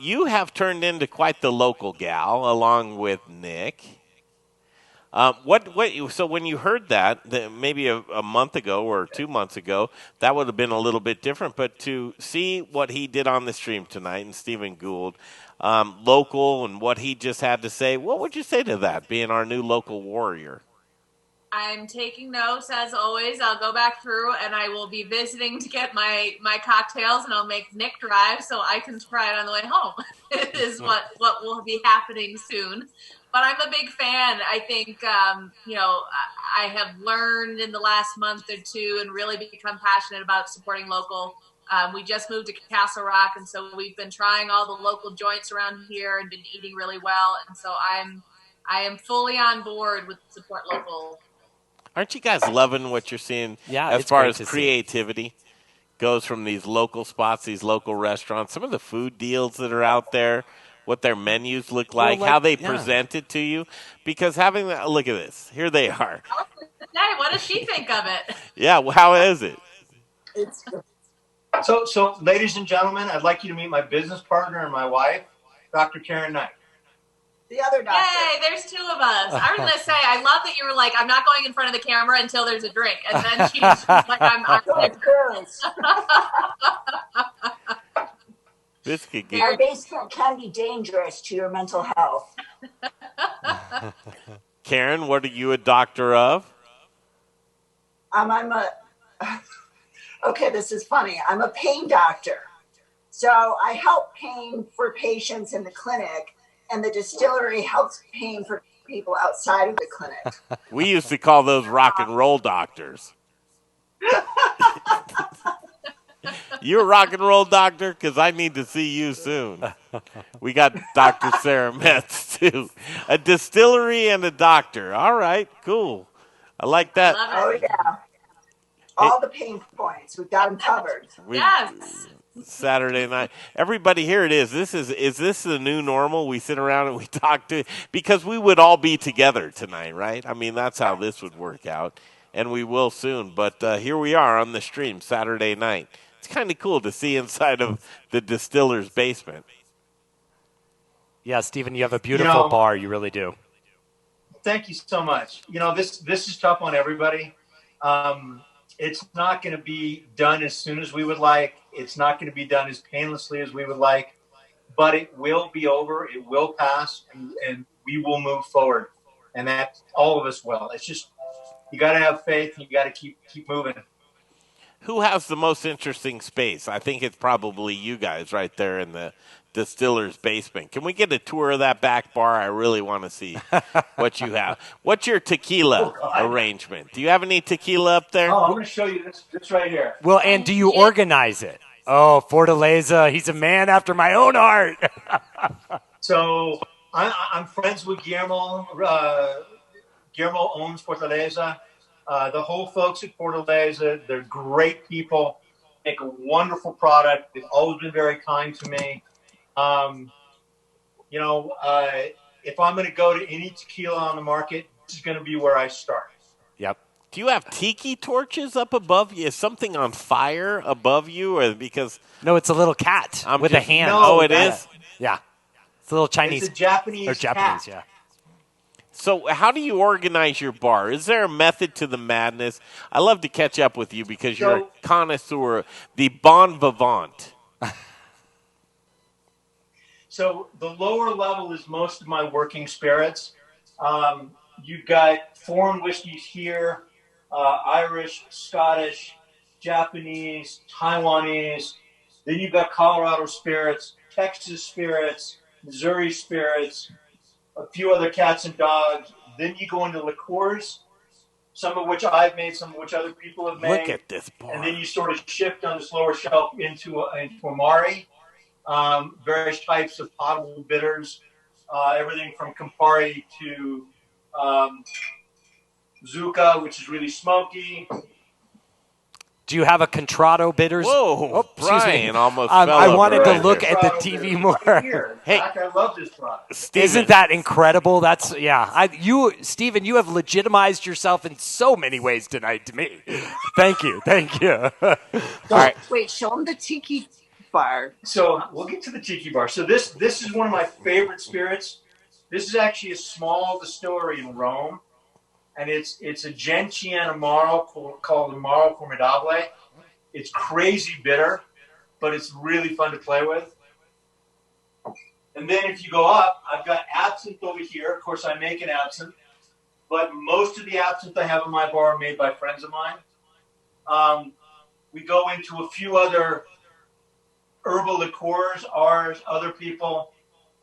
You have turned into quite the local gal, along with Nick. So when you heard that maybe a month ago or 2 months ago, that would have been a little bit different. But to see what he did on the stream tonight, and Stephen Gould, local, and what he just had to say, what would you say to that, being our new local warrior? I'm taking notes as always. I'll go back through and I will be visiting to get my cocktails, and I'll make Nick drive so I can try it on the way home. Is what will be happening soon. But I'm a big fan. I think I have learned in the last month or two and really become passionate about supporting local. We just moved to Castle Rock, and so we've been trying all the local joints around here and been eating really well. And so I am fully on board with support local. Aren't you guys loving what you're seeing as it's far great as to see. creativity goes from these local spots, these local restaurants, some of the food deals that are out there, what their menus look like, how they present it to you? Because having that, look at this. Here they are. Hey, what does she think of it? Yeah, well, how is it? So, ladies and gentlemen, I'd like you to meet my business partner and my wife, Dr. Karen Knight. The other doctor. Yay, there's two of us. I was going to say, I love that you were like, I'm not going in front of the camera until there's a drink. And then she's like, I'm This could get... Our basement can be dangerous to your mental health. Karen, what are you a doctor of? Okay, this is funny. I'm a pain doctor. So I help pain for patients in the clinic, and the distillery helps pain for people outside of the clinic. We used to call those rock and roll doctors. You a rock and roll doctor? Because I need to see you soon. We got Dr. Sarah Metz, too. A distillery and a doctor. All right, cool. I like that. Oh, yeah. All the pain points. We've got them covered. Yes. Saturday night. Everybody, here it is. Is this the new normal? We sit around and we talk to, because we would all be together tonight, right? I mean, that's how this would work out, and we will soon. But here we are on the stream Saturday night. It's kind of cool to see inside of the distiller's basement. Yeah, Stephen, you have a beautiful bar. You really do. Thank you so much. This is tough on everybody. It's not going to be done as soon as we would like. It's not going to be done as painlessly as we would like, but it will be over. It will pass, and we will move forward. And that all of us will. It's just, you got to have faith. You got to keep moving. Who has the most interesting space? I think it's probably you guys right there in the distiller's basement. Can we get a tour of that back bar? I really want to see what you have. What's your tequila arrangement? Do you have any tequila up there? Oh, I'm going to show you this right here. Well, and do you organize it? Oh, Fortaleza, he's a man after my own heart. So I'm friends with Guillermo. Guillermo owns Fortaleza. The whole folks at Fortaleza, they're great people, make a wonderful product. They've always been very kind to me. If I'm going to go to any tequila on the market, this is going to be where I start. Yep. Do you have tiki torches up above you? Is something on fire above you? Or because no, it's a little cat with a hand. No, it is? Yeah. It's a little Chinese. It's a Japanese cat. Yeah. So how do you organize your bar? Is there a method to the madness? I love to catch up with you because you're a connoisseur, the bon vivant. So the lower level is most of my working spirits. You've got foreign whiskeys here, Irish, Scottish, Japanese, Taiwanese. Then you've got Colorado spirits, Texas spirits, Missouri spirits, a few other cats and dogs. Then you go into liqueurs, some of which I've made, some of which other people have made. Look at this bar. And then you sort of shift on this lower shelf into Amari, various types of potable bitters, everything from Campari to Zucca, which is really smoky. Do you have a Contrado bitters? Whoa, Brian almost fell I wanted to right look there. at the TV more. Hey, I love this product. Steven. Isn't that incredible? That's Stephen, you have legitimized yourself in so many ways tonight to me. Thank you. All right. Wait, show them the tiki bar. So we'll get to the tiki bar. So this is one of my favorite spirits. This is actually a small distillery in Rome. And it's a Gentian Amaro called Amaro Formidable. It's crazy bitter, but it's really fun to play with. And then if you go up, I've got absinthe over here. Of course, I make an absinthe. but most of the absinthe I have in my bar are made by friends of mine. We go into a few other herbal liqueurs, ours, other people.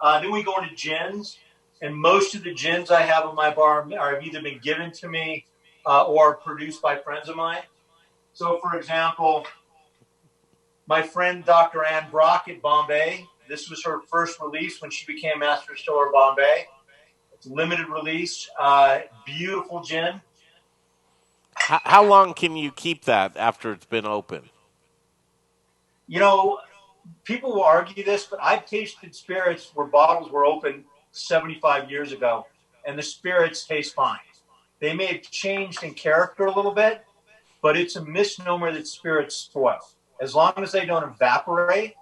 Then we go into gins, and most of the gins I have in my bar have either been given to me or produced by friends of mine. So, for example, my friend Dr. Ann Brock at Bombay, this was her first release when she became Master Distiller of Bombay. It's limited release, beautiful gin. How long can you keep that after it's been open? You know, people will argue this, but I've tasted spirits where bottles were open 75 years ago, and the spirits taste fine. They may have changed in character a little bit, but it's a misnomer that spirits spoil. As long as they don't evaporate,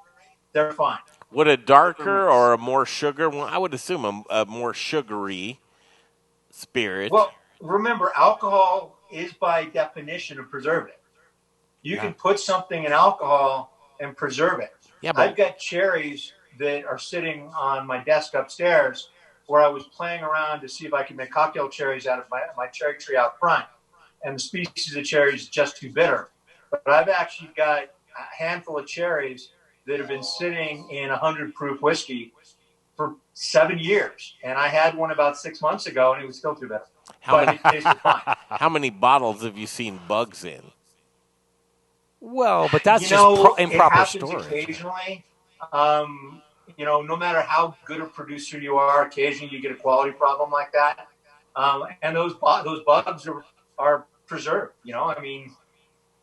they're fine. Would a darker or a more sugar? Well, I would assume a more sugary spirit. Well, remember, alcohol is by definition a preservative. You can put something in alcohol and preserve it. Yeah, but I've got cherries that are sitting on my desk upstairs where I was playing around to see if I could make cocktail cherries out of my cherry tree out front. And the species of cherries is just too bitter. But I've actually got a handful of cherries that have been sitting in 100 proof whiskey for 7 years. And I had one about 6 months ago, and it was still too bitter. But it tasted fine. How many bottles have you seen bugs in? Well, but that's improper improper storage. storage. Occasionally, no matter how good a producer you are, occasionally you get a quality problem like that. And those bugs are preserved.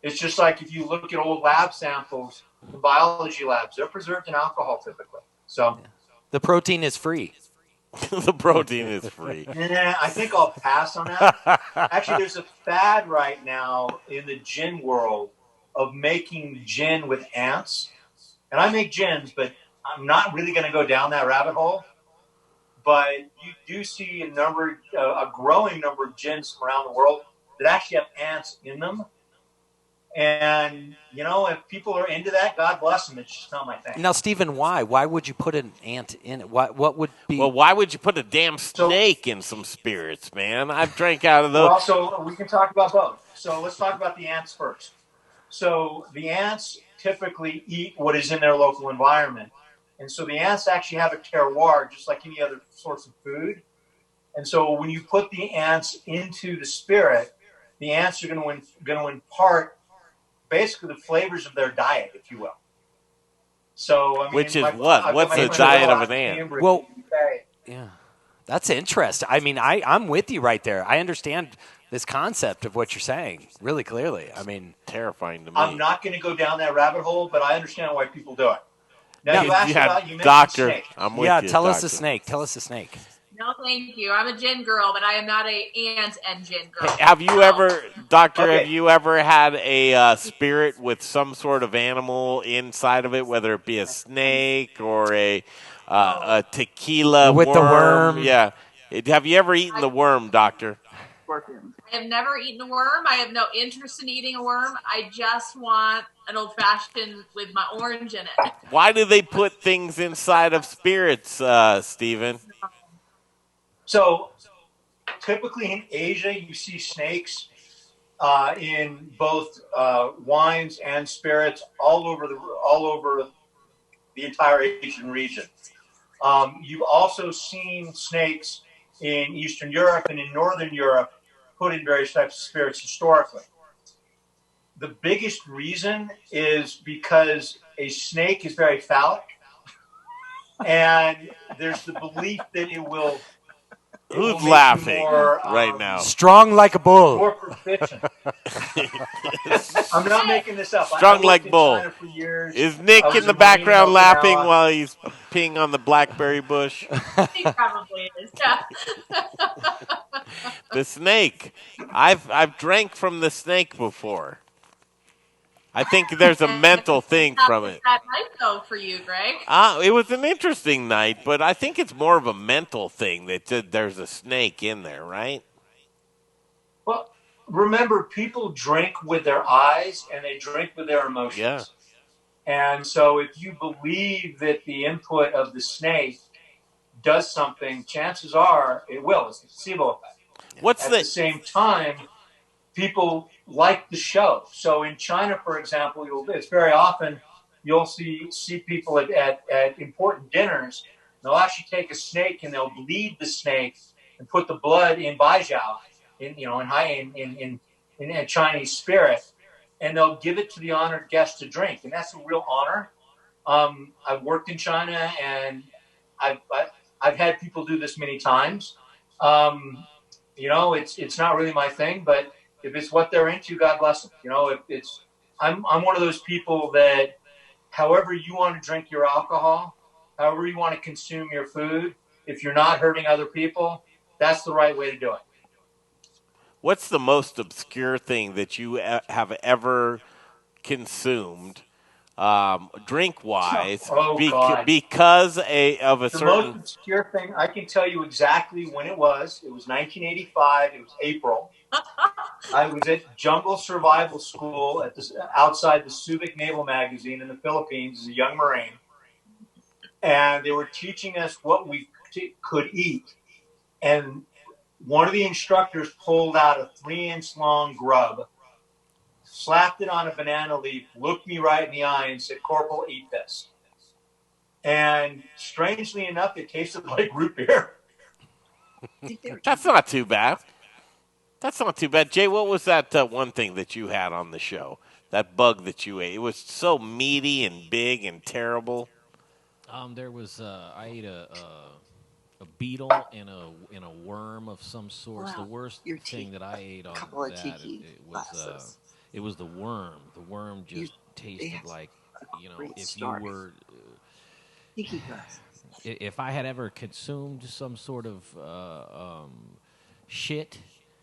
It's just like if you look at old lab samples, the biology labs, they're preserved in alcohol typically. So the protein is free. The protein is free. Yeah, I think I'll pass on that. Actually, there's a fad right now in the gin world of making gin with ants. And I make gins, but I'm not really going to go down that rabbit hole. But you do see a growing number of gins from around the world that actually have ants in them. And, if people are into that, God bless them. It's just not my thing. Now, Stephen, why? Why would you put an ant in it? What would be? Well, why would you put a damn snake in some spirits, man? I've drank out of those. Well, so we can talk about both. So let's talk about the ants first. So the ants typically eat what is in their local environment. And so the ants actually have a terroir, just like any other sorts of food. And so when you put the ants into the spirit, the ants are going to impart basically the flavors of their diet, if you will. So, which is what? What's the diet of an ant? Well, yeah, that's interesting. I mean, I'm with you right there. I understand this concept of what you're saying really clearly. I mean, terrifying to me. I'm not going to go down that rabbit hole, but I understand why people do it. Now, you mentioned Doctor, snake. I'm with you. Tell us the snake. Tell us the snake. No, thank you. I'm a gin girl, but I am not a ant and gin girl. Hey, have you ever, Doctor, have you ever had a spirit with some sort of animal inside of it, whether it be a snake or a tequila with the worm? Yeah. Have you ever eaten the worm, Doctor? I have never eaten a worm. I have no interest in eating a worm. I just want an old-fashioned with my orange in it. Why do they put things inside of spirits, Stephen? So typically in Asia, you see snakes in both wines and spirits all over the entire Asian region. You've also seen snakes in Eastern Europe and in Northern Europe put in various types of spirits historically. The biggest reason is because a snake is very phallic, and there's the belief that it will. Who's laughing right now? Strong like a bull. More proficient. I'm not making this up. Strong like bull. Is Nick in the background laughing while he's peeing on the blackberry bush? He probably is. Yeah. The snake. I've drank from the snake before. I think there's a mental thing from it. That night though for you, Greg. It was an interesting night, but I think it's more of a mental thing that there's a snake in there, right? Well, remember, people drink with their eyes and they drink with their emotions. Yeah. And so if you believe that the input of the snake does something, chances are it will. It's the placebo effect. At the same time, people like the show. So in China, for example, it's very often you'll see people at important dinners. They'll actually take a snake and they'll bleed the snake and put the blood in baijiao, in Chinese spirit, and they'll give it to the honored guest to drink, and that's a real honor. I've worked in China, and I've had people do this many times. It's not really my thing, but if it's what they're into, God bless them. I'm one of those people that, however you want to drink your alcohol, however you want to consume your food, if you're not hurting other people, that's the right way to do it. What's the most obscure thing that you have ever consumed, drink-wise, because of a certain... The most obscure thing, I can tell you exactly when it was. It was 1985. It was April. I was at Jungle Survival School outside the Subic Naval Magazine in the Philippines as a young Marine. And they were teaching us what we could eat. And one of the instructors pulled out a 3-inch long grub, slapped it on a banana leaf, looked me right in the eye and said, "Corporal, eat this." And strangely enough, it tasted like root beer. That's not too bad. That's not too bad. Jay, what was that one thing that you had on the show? That bug that you ate? It was so meaty and big and terrible. There was I ate a beetle and a worm of some sort. Wow. The worst thing that I ate on that it was the worm. The worm just tasted like, if you were if I had ever consumed some sort of shit,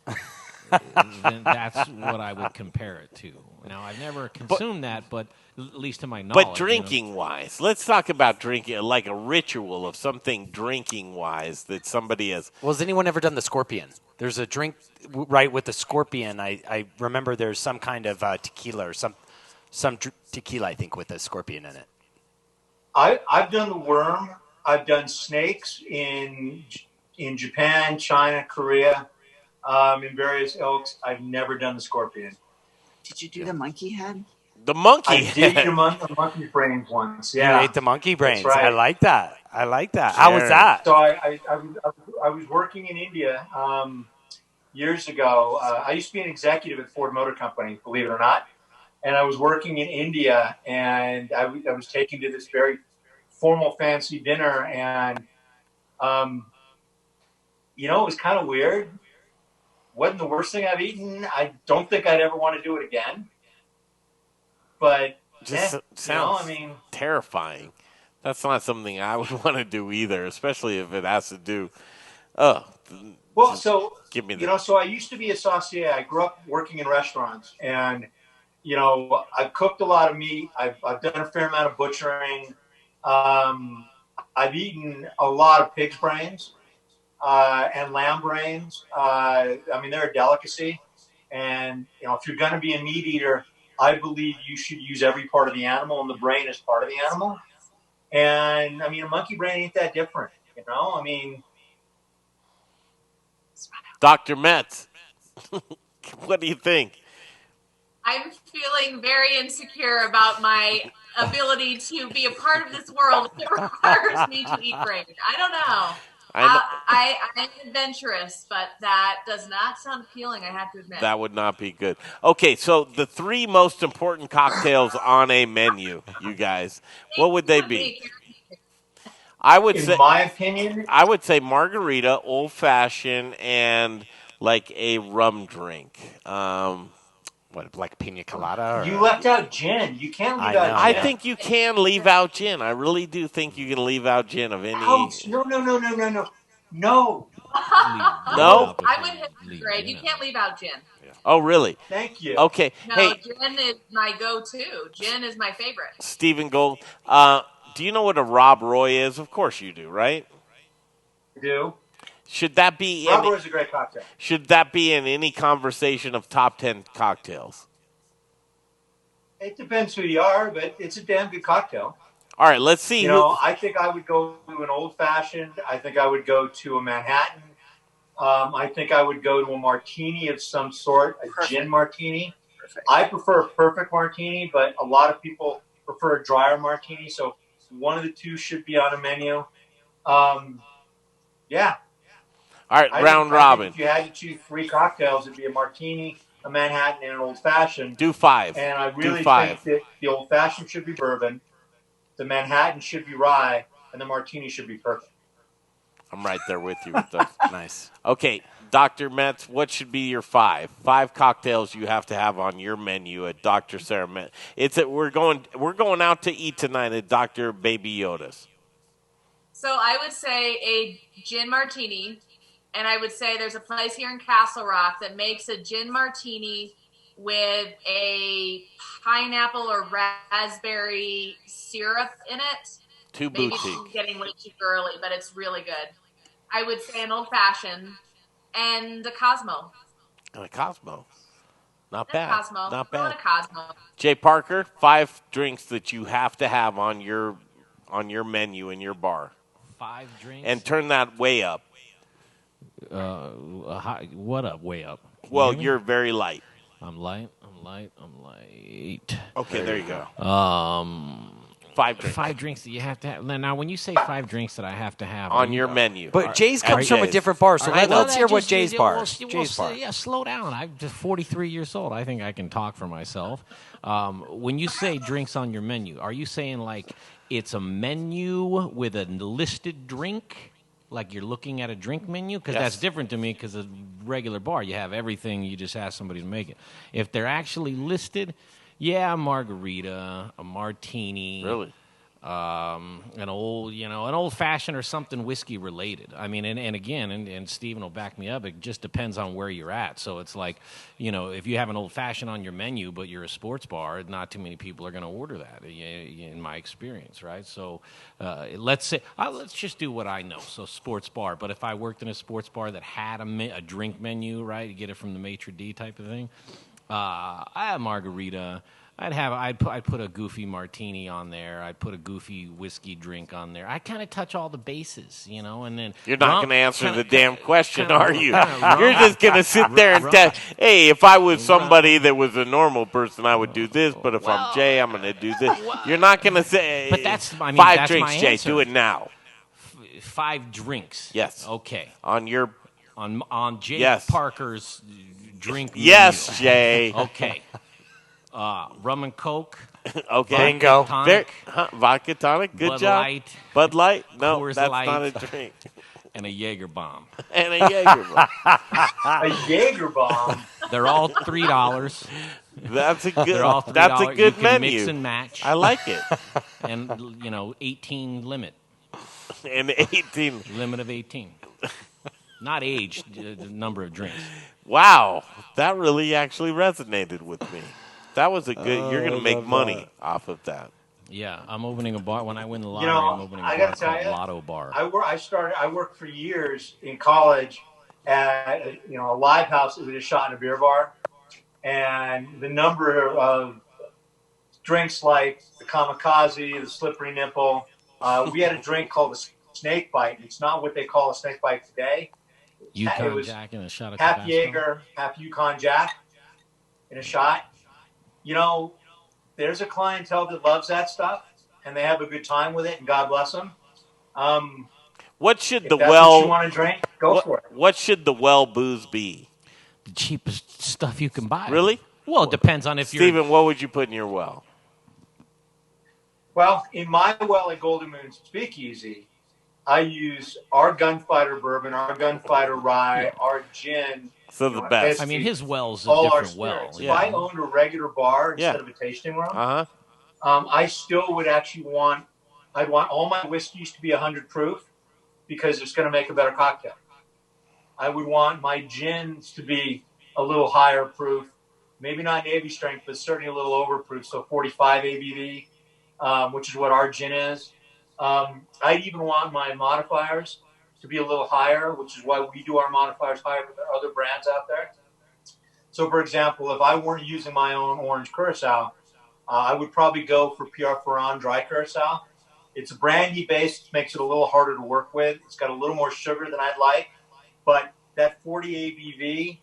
then that's what I would compare it to. Now, I've never consumed that, but at least to my knowledge. But drinking-wise, let's talk about drinking, like a ritual of something drinking-wise that somebody has. Well, has anyone ever done the scorpion? There's a drink, right, with the scorpion. I remember there's some kind of tequila or some tequila, I think, with a scorpion in it. I've done the worm. I've done snakes in Japan, China, Korea, in various ilks. I've never done the scorpion. Did you do the monkey head? The monkey I did the monkey brains once. Yeah, you ate the monkey brains. That's right. I like that. Sure. How was that? So I was working in India years ago. I used to be an executive at Ford Motor Company, believe it or not. And I was working in India, and I was taken to this very formal, fancy dinner, and it was kind of weird. Wasn't the worst thing I've eaten. I don't think I'd ever want to do it again. But sounds terrifying. That's not something I would want to do either, especially if it has to do. Give me so I used to be a saucier. I grew up working in restaurants, and I've cooked a lot of meat. I've done a fair amount of butchering. I've eaten a lot of pig's brains and lamb brains. They're a delicacy. And, if you're going to be a meat eater, I believe you should use every part of the animal, and the brain is part of the animal. And, a monkey brain ain't that different, Dr. Metz, what do you think? I'm feeling very insecure about my ability to be a part of this world if it requires me to eat brain. I don't know. I'm adventurous, but that does not sound appealing, I have to admit. That would not be good. Okay, so the 3 most important cocktails on a menu, you guys, what would they be? In my opinion, I would say margarita, old fashioned, and like a rum drink. Like pina colada? You left out gin. You can't leave out gin. I think you can leave out gin. I really do think you can leave out gin of any. Ouch. No. No? I would hit the grade. You can't leave out gin. Oh, really? Thank you. Okay. No, hey, gin is my go-to. Gin is my favorite. Stephen Gold, do you know what a Rob Roy is? Of course you do, right? I do. Should that be Rob Roy is a great cocktail. Should that be in any conversation of top 10 cocktails? It depends who you are, but it's a damn good cocktail. All right, let's see. I think I would go to an old fashioned. I think I would go to a Manhattan. I think I would go to a martini of some sort, a gin martini. I prefer a perfect martini, but a lot of people prefer a drier martini. So one of the two should be on a menu. Yeah. All right, I round think robin. if you had to choose 3 cocktails, it'd be a martini, a Manhattan, and an old fashioned. Do 5. And I really Do 5. think that the old fashioned should be bourbon, the Manhattan should be rye, and the martini should be perfect. I'm right there with you with those. Nice. Okay, Dr. Metz, what should be your 5? 5 cocktails you have to have on your menu at Dr. Sarah Metz. We're going out to eat tonight at Dr. Baby Yoda's. So I would say a gin martini, and I would say there's a place here in Castle Rock that makes a gin martini with a pineapple or raspberry syrup in it. Too Maybe boutique. it's getting way too girly, but it's really good. I would say an old fashioned and a Cosmo. And a Cosmo. Not And bad. a Cosmo. Not Go on bad. a Cosmo. Jay Parker, 5 drinks that you have to have on your menu in your bar. 5 drinks? And turn that way up. What up? Way up? Well, you're very light. I'm light. Okay, there you go. 5 drinks. 5 drinks that you have to have. Now, when you say 5 drinks that I have to have on your menu, But Jay's comes from a different bar, so let's hear what Jay's bar. Jay's bar. Yeah, slow down. I'm just 43 years old. I think I can talk for myself. When you say drinks on your menu, are you saying like it's a menu with a listed drink? Like you're looking at a drink menu? Because that's different to me because a regular bar, you have everything. You just ask somebody to make it. If they're actually listed, a margarita, a martini. Really? An old fashioned or something whiskey related. I mean, and again, and Steven will back me up. It just depends on where you're at. So it's like, if you have an old fashioned on your menu, but you're a sports bar, not too many people are going to order that. In my experience, right? So let's just do what I know. So sports bar. But if I worked in a sports bar that had a drink menu, right, you get it from the maitre d' type of thing. I have margarita. I'd put a goofy martini on there. I'd put a goofy whiskey drink on there. I kind of touch all the bases, and then you're not going to answer the damn question, are you? You're just going to sit there and tell, hey, if I was somebody that was a normal person, I would do this. But if I'm Jay, I'm going to do this. You're not going to say. But that's 5 drinks, Jay. Do it now. 5 drinks. Yes. Okay. On Jay Parker's drink. Yes, menu. Jay. Okay. Rum and Coke. Okay. Bingo. Vodka tonic. Good Bud job. Light. Bud Light. No, Coors that's Light. not a drink. And a Jaeger bomb. And a Jaeger bomb. A Jaeger bomb. They're all $3. That's a good. They're all $3. That's a good you can menu. Mix and match. I like it. And 18 limit. And 18 limit of 18. Not age, the number of drinks. Wow, that really actually resonated with me. That was a good. You're going to make money off of that. Yeah, I'm opening a bar. When I win the lottery, I'm opening a bar called Lotto Bar. I worked for years in college at a live house that we just shot in a beer bar, and the number of drinks like the kamikaze, the slippery nipple. We had a drink called the snake bite. It's not what they call a snake bite today. Yukon Jack and a shot of half Tabasco. Jaeger, half Yukon Jack in a shot. There's a clientele that loves that stuff, and they have a good time with it, and God bless them. What should the what you want to drink? Go for it. What should the well booze be? The cheapest stuff you can buy. Really? Well, it depends on if Steven, what would you put in your well? Well, in my well at Golden Moon Speakeasy, I use our Gunfighter bourbon, our Gunfighter rye, our gin. So the best. I mean, his well's a all different our well. spirits. Yeah. If I owned a regular bar instead of a tasting room, I still would actually I'd want all my whiskeys to be 100 proof because it's going to make a better cocktail. I would want my gins to be a little higher proof, maybe not Navy strength, but certainly a little overproof, so 45 ABV, which is what our gin is. I'd even want my modifiers to be a little higher, which is why we do our modifiers higher than other brands out there. So, for example, if I weren't using my own orange curacao, I would probably go for Pierre Ferrand dry curacao. It's brandy based, makes it a little harder to work with. It's got a little more sugar than I'd like, but that 40 ABV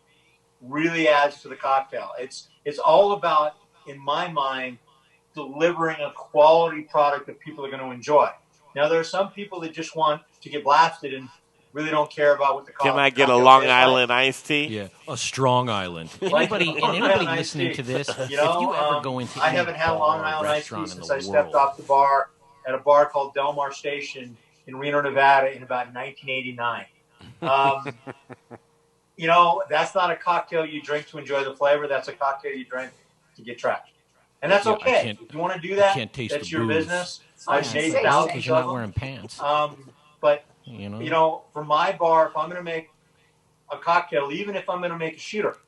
really adds to the cocktail. It's all about, in my mind, delivering a quality product that people are going to enjoy. Now, there are some people that just want to get blasted and really don't care about what the Can I get a cocktail Long tastes like. Island iced tea? Yeah, a Strong Island. Like Anybody Long Island iced listening tea. to this, You know, if you ever go into I any haven't had bar Long or Island iced tea restaurant in since the I stepped world, off the bar at a bar called Delmar Station in Reno, Nevada in about 1989. You know, that's not a cocktail you drink to enjoy the flavor. That's a cocktail you drink to get trashed. And that's Yeah, okay. If you want to do that, can't taste that's the your booze. business. Yeah, I've made because thousands you're of not them. wearing pants. But, You know? you know, for my bar, if I'm going to make a cocktail, even if I'm going to make a shooter,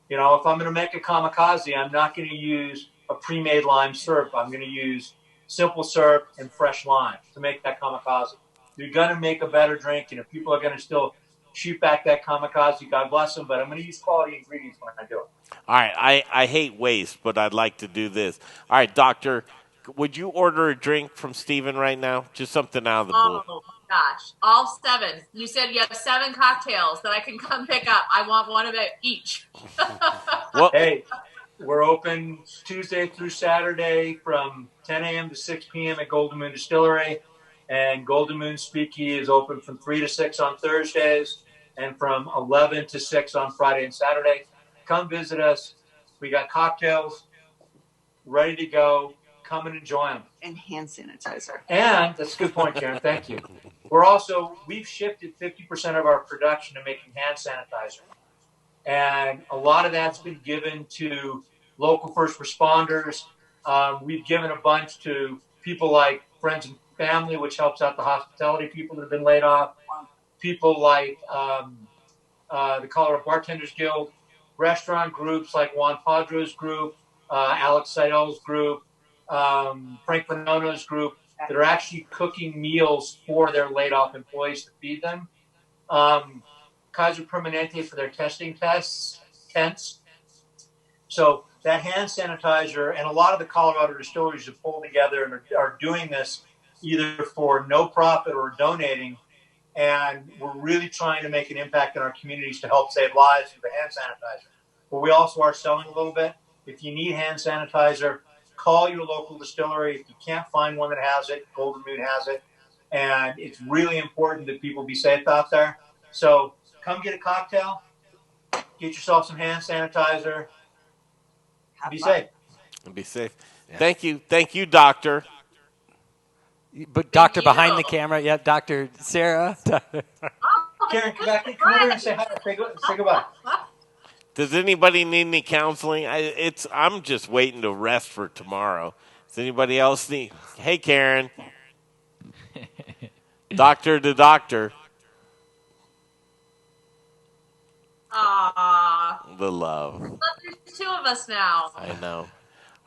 you know, if I'm going to make a kamikaze, I'm not going to use a pre-made lime syrup. I'm going to use simple syrup and fresh lime to make that kamikaze. You're going to make a better drink, and if people are going to still shoot back that kamikaze, God bless them, but I'm going to use quality ingredients when I do it. All right, I hate waste, but I'd like to do this. All right, Doctor, would you order a drink from Steven right now? Just something out of the blue. Oh, my gosh. All 7. You said you have 7 cocktails that I can come pick up. I want one of it each. Hey, we're open Tuesday through Saturday from 10 a.m. to 6 p.m. at Golden Moon Distillery. And Golden Moon Speakeasy is open from 3 to 6 on Thursdays and from 11 to 6 on Friday and Saturday. Come visit us. We got cocktails ready to go. Come and enjoy them. And hand sanitizer. And that's a good point, Karen. Thank you. We've shifted 50% of our production to making hand sanitizer. And a lot of that's been given to local first responders. We've given a bunch to people like Friends and Family, which helps out the hospitality people that have been laid off. People like the Colorado Bartenders Guild, restaurant groups like Juan Padro's group, Alex Seidel's group, Frank Bonono's group, that are actually cooking meals for their laid off employees to feed them. Kaiser Permanente for their testing tents. So that hand sanitizer, and a lot of the Colorado distilleries have pulled together and are doing this either for no profit or donating. And we're really trying to make an impact in our communities to help save lives with the hand sanitizer. But we also are selling a little bit. If you need hand sanitizer, call your local distillery. If you can't find one that has it, Golden Moon has it. And it's really important that people be safe out there. So come get a cocktail, get yourself some hand sanitizer, be safe. Be safe. Yeah. Thank you, Doctor. But Doctor behind the camera, yeah, Dr. Sarah. Karen, come over here and say hi. Say goodbye. Does anybody need any counseling? I'm just waiting to rest for tomorrow. Does anybody else need? Hey, Karen. Doctor to doctor. Aww. The love. Look, there's 2 of us now. I know.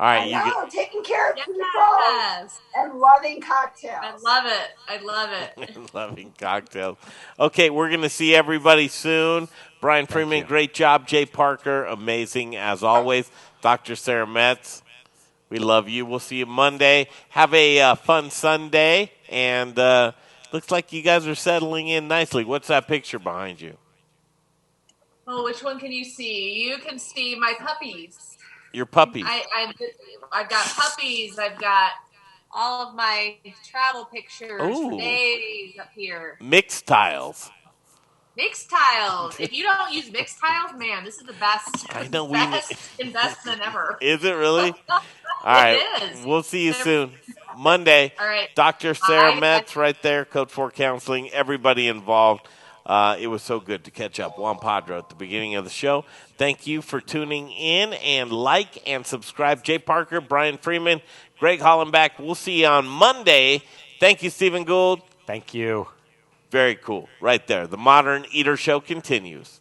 All right, I know, taking care of people Yes. and loving cocktails. I love it. I love it. Loving cocktails. Okay, we're going to see everybody soon. Brian Freeman, great job. Jay Parker, amazing as always. Dr. Sarah Metz, we love you. We'll see you Monday. Have a fun Sunday. And looks like you guys are settling in nicely. What's that picture behind you? Oh, which one can you see? You can see my puppies. Your puppies. I've got puppies. I've got all of my travel pictures for days up here. Mixed tiles. Mixed tiles. If you don't use mixed tiles, man, this is the best. I know best investment ever. Is it really? All right. It is. We'll see you soon. Monday. All right. Dr. Sarah Bye. Metz right there, Code 4 Counseling, everybody involved. It was so good to catch up. Juan Padro at the beginning of the show. Thank you for tuning in, and like and subscribe. Jay Parker, Brian Freeman, Greg Hollenbach. We'll see you on Monday. Thank you, Stephen Gould. Thank you. Very cool. Right there. The Modern Eater Show continues.